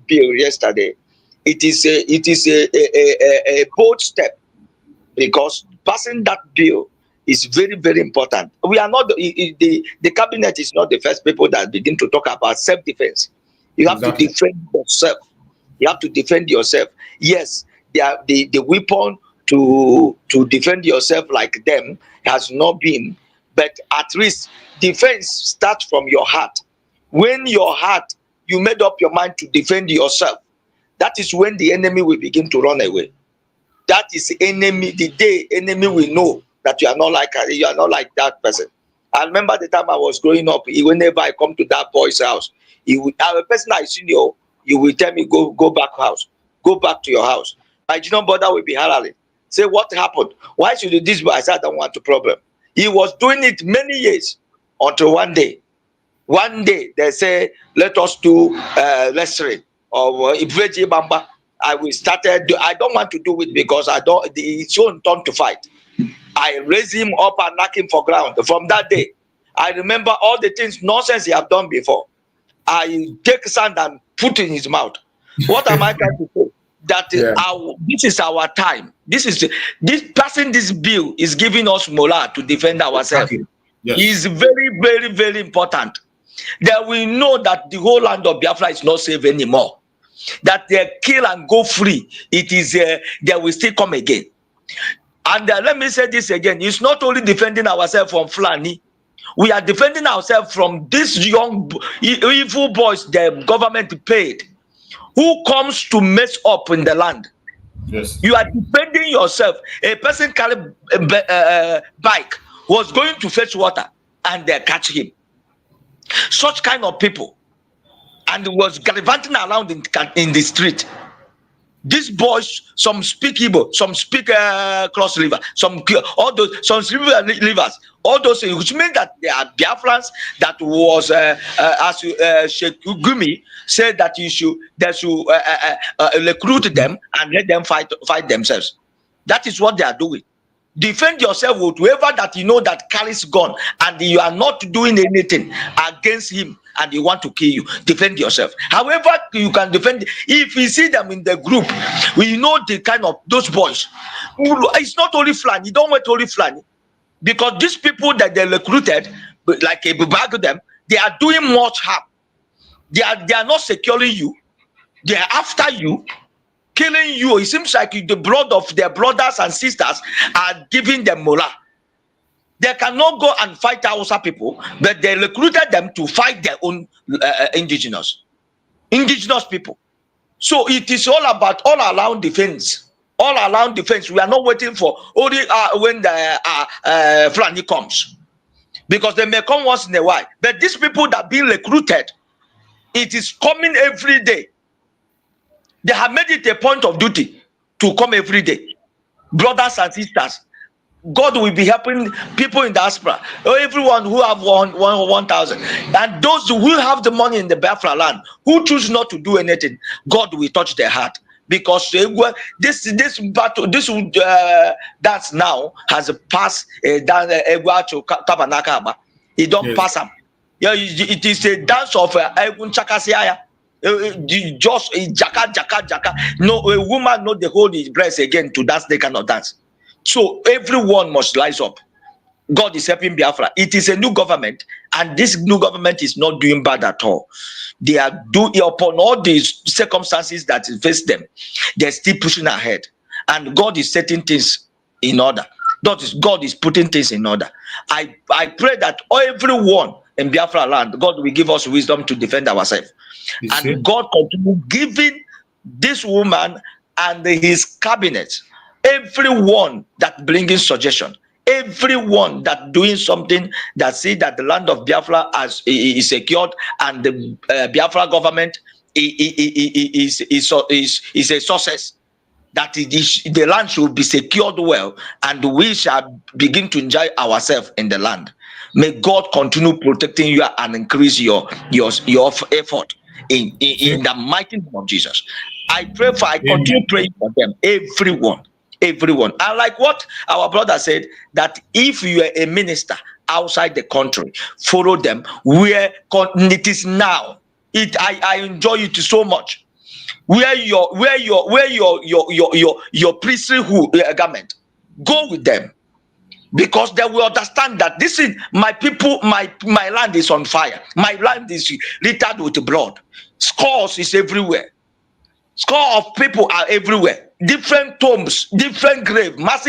bill yesterday. It is a bold step, because passing that bill is very, very important. We are not the cabinet is not the first people that begin to talk about self-defense. You have to defend yourself. You have to defend yourself. Yes, the weapon to defend yourself like them has not been, but at least defense starts from your heart. When your heart, you made up your mind to defend yourself, that is when the enemy will begin to run away. That is the enemy. The day enemy will know that you are not like that person. I remember the time I was growing up. Whenever I come to that boy's house, a person I seen you will tell me go back house, go back to your house. My junior brother will be hollering. Say, what happened? Why should this boy? I said, I don't want a problem. He was doing it many years until one day they say, let us do wrestling or Ibreji Bamba. I don't want to do it because it's your turn to fight. I raise him up and knock him for ground. From that day, I remember all the things, nonsense he have done before. I take sand and put in his mouth. What am I trying to say? That this is our time. This passing this bill is giving us morale to defend ourselves. Yes. It's very, very, very important that we know that the whole land of Biafra is not safe anymore. That they kill and go free. It is they will still come again. And let me say this again: it's not only defending ourselves from Fulani. We are defending ourselves from these young evil boys the government paid, who comes to mess up in the land. Yes. You are defending yourself. A person carrying a bike was going to fetch water and they catch him. Such kind of people, and was gallivanting around in the street. These boys, some speak Igbo, some speak Cross River, some speak rivers, all those things, which means that they are Biafrans. That was as Sheikh Gumi said that they should recruit them and let them fight themselves. That is what they are doing. Defend yourself with whoever that you know that carries gun and you are not doing anything against him and he want to kill you. Defend yourself. However you can defend. If you see them in the group, we know the kind of those boys. It's not only Fulani. You don't want only Fulani, because these people that they recruited, like a bag them, they are doing much harm. They are not securing you. They are after you, killing you. It seems like the blood of their brothers and sisters are giving them morale. They cannot go and fight Hausa people, but they recruited them to fight their own indigenous people. So it is all about all around defense. All around defense. We are not waiting for only when the Fulani comes, because they may come once in a while. But these people that are being recruited, it is coming every day. They have made it a point of duty to come every day. Brothers and sisters, God will be helping people in diaspora, everyone who have 1,000, and those who have the money in the Biafra land who choose not to do anything. God will touch their heart, because this battle, this dance now has passed Tabanakaba. It don't pass them. Yeah, it is a dance of just jaka. No, a woman not the hold his breast again to dance. They cannot dance. So everyone must rise up. God is helping Biafra. It is a new government, and this new government is not doing bad at all. They are doing, upon all these circumstances that face them, they're still pushing ahead, and God is setting things in order. God is putting things in order. I pray that everyone in Biafra land, God will give us wisdom to defend ourselves, and God continue giving this woman and his cabinet, everyone that bringing suggestion, everyone that doing something that see that the land of Biafra is secured, and the Biafra government is a success, that the land should be secured well, and we shall begin to enjoy ourselves in the land. May God continue protecting you and increase your effort in the mighty name of Jesus. I continue praying for them, everyone. And like what our brother said, that if you are a minister outside the country, follow them where it is now. I enjoy it so much. Where your priestly garment, go with them, because they will understand that this is my people. My land is on fire. My land is littered with blood. Scores is everywhere. Score of people are everywhere. Different tombs, different grave, mass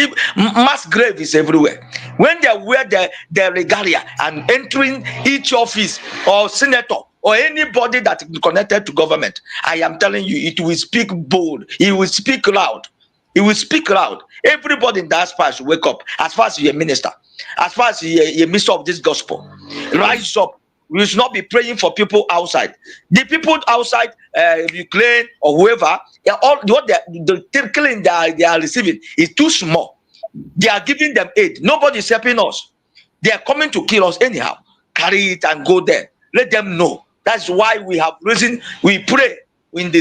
grave is everywhere. When they wear their regalia and entering each office or senator or anybody that is connected to government, I am telling you, it will speak bold. It will speak loud. It will speak loud. Everybody in that space should wake up. As far as you're a minister, as far as you're a minister of this gospel, rise up. We should not be praying for people outside. The people outside, Ukraine or whoever, what the killing they are receiving is too small. They are giving them aid. Nobody is helping us. They are coming to kill us anyhow. Carry it and go there. Let them know. That's why we have risen. We pray in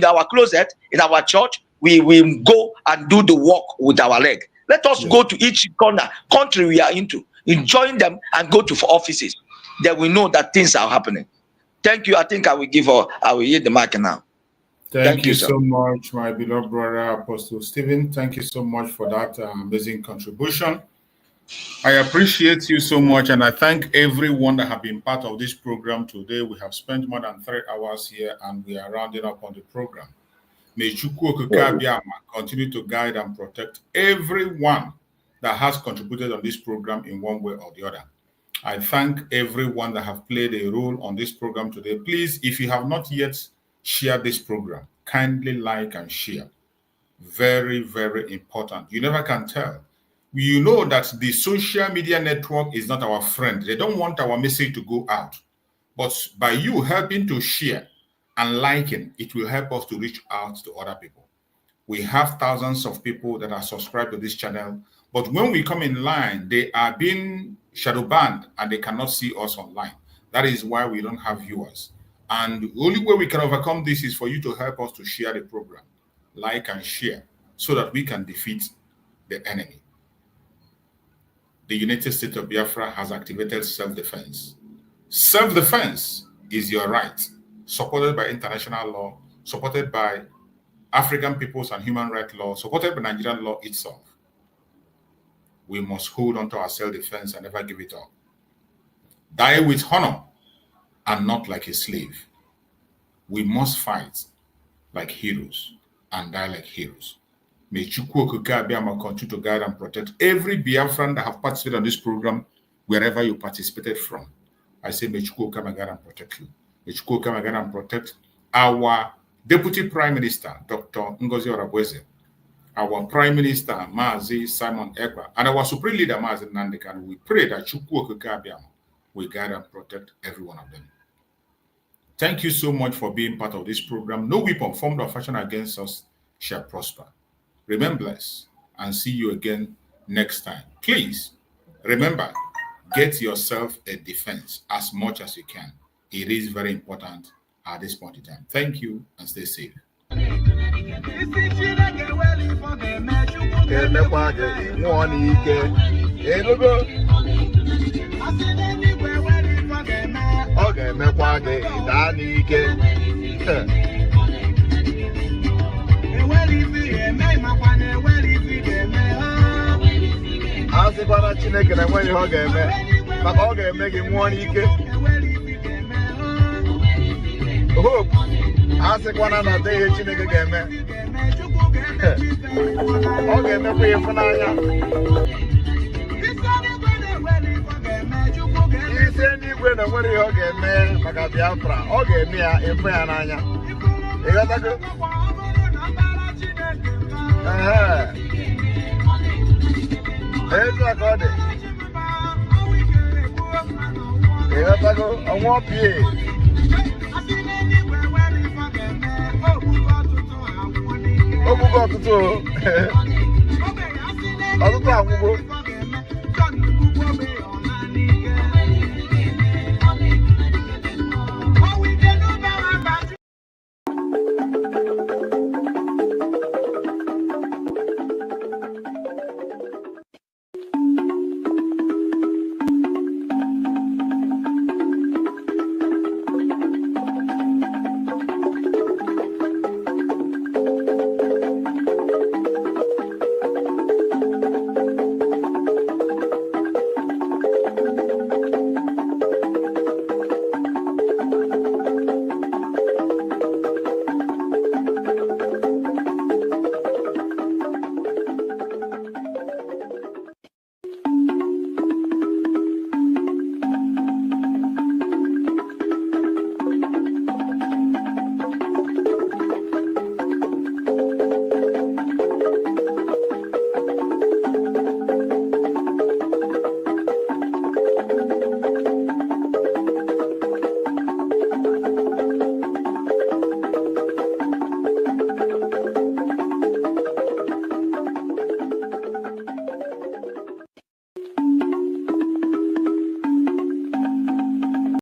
our closet, in our church. We will go and do the work with our leg. Let us go to each country we are into, join them and go to offices. Then we know that things are happening. Thank you. I think I will yield the mic now. Thank you so much, my beloved brother Apostle Stephen. Thank you so much for that amazing contribution. I appreciate you so much, and I thank everyone that have been part of this program today. We have spent more than 3 hours here, and we are rounding up on the program. May Chukwu Okike Abiama continue to guide and protect everyone that has contributed on this program in one way or the other. I thank everyone that have played a role on this program today. Please, if you have not yet shared this program, kindly like and share. Very, very important. You never can tell. You know that the social media network is not our friend. They don't want our message to go out. But by you helping to share and liking, it will help us to reach out to other people. We have thousands of people that are subscribed to this channel, but when we come in line, they are being shadow banned and they cannot see us online. That is why we don't have viewers. And the only way we can overcome this is for you to help us to share the program, like and share, so that we can defeat the enemy. The United States of Biafra has activated self-defense. Self-defense is your right, supported by international law, supported by African peoples and human rights law, supported by Nigerian law itself. We must hold on to our self-defense and never give it up. Die with honor and not like a slave. We must fight like heroes and die like heroes. May Chukwu Okike Abiama continue to guide and protect every Biafran that have participated on this program, wherever you participated from. I say, may Chukwu come and guide and protect you. May Chukwu come and guide and protect our Deputy Prime Minister, Dr. NgoziOrabueze, our Prime Minister, Mazi Simon Ekpa, and our Supreme Leader, Mazi Nandekan. We pray that Chukwu Okike Abiama will guide and protect every one of them. Thank you so much for being part of this program. No weapon formed or fashioned against us shall prosper. Remain blessed and see you again next time. Please remember, get yourself a defense as much as you can. It is very important at this point in time. Thank you and stay safe. Asịkwara Chineke na enweghị ihe ọ ga-eme maka ọ ga-eme gị nwụọ n'ike. Hope asịkwana na ọ dịghị ihe Chineke ga-eme. Ọ ga-emekwa ịfụnanya. Isi eluigwe na enwere ihe ọ ga-eme maka Biafra, ọ ga-eme ya ịfụ ya n'anya. Ịghọtago? Ezu aka ọ dị. Ịghọtago? Ọnwụọ pie. O gbugo ọtụtụ ọtụtụ anwụgo.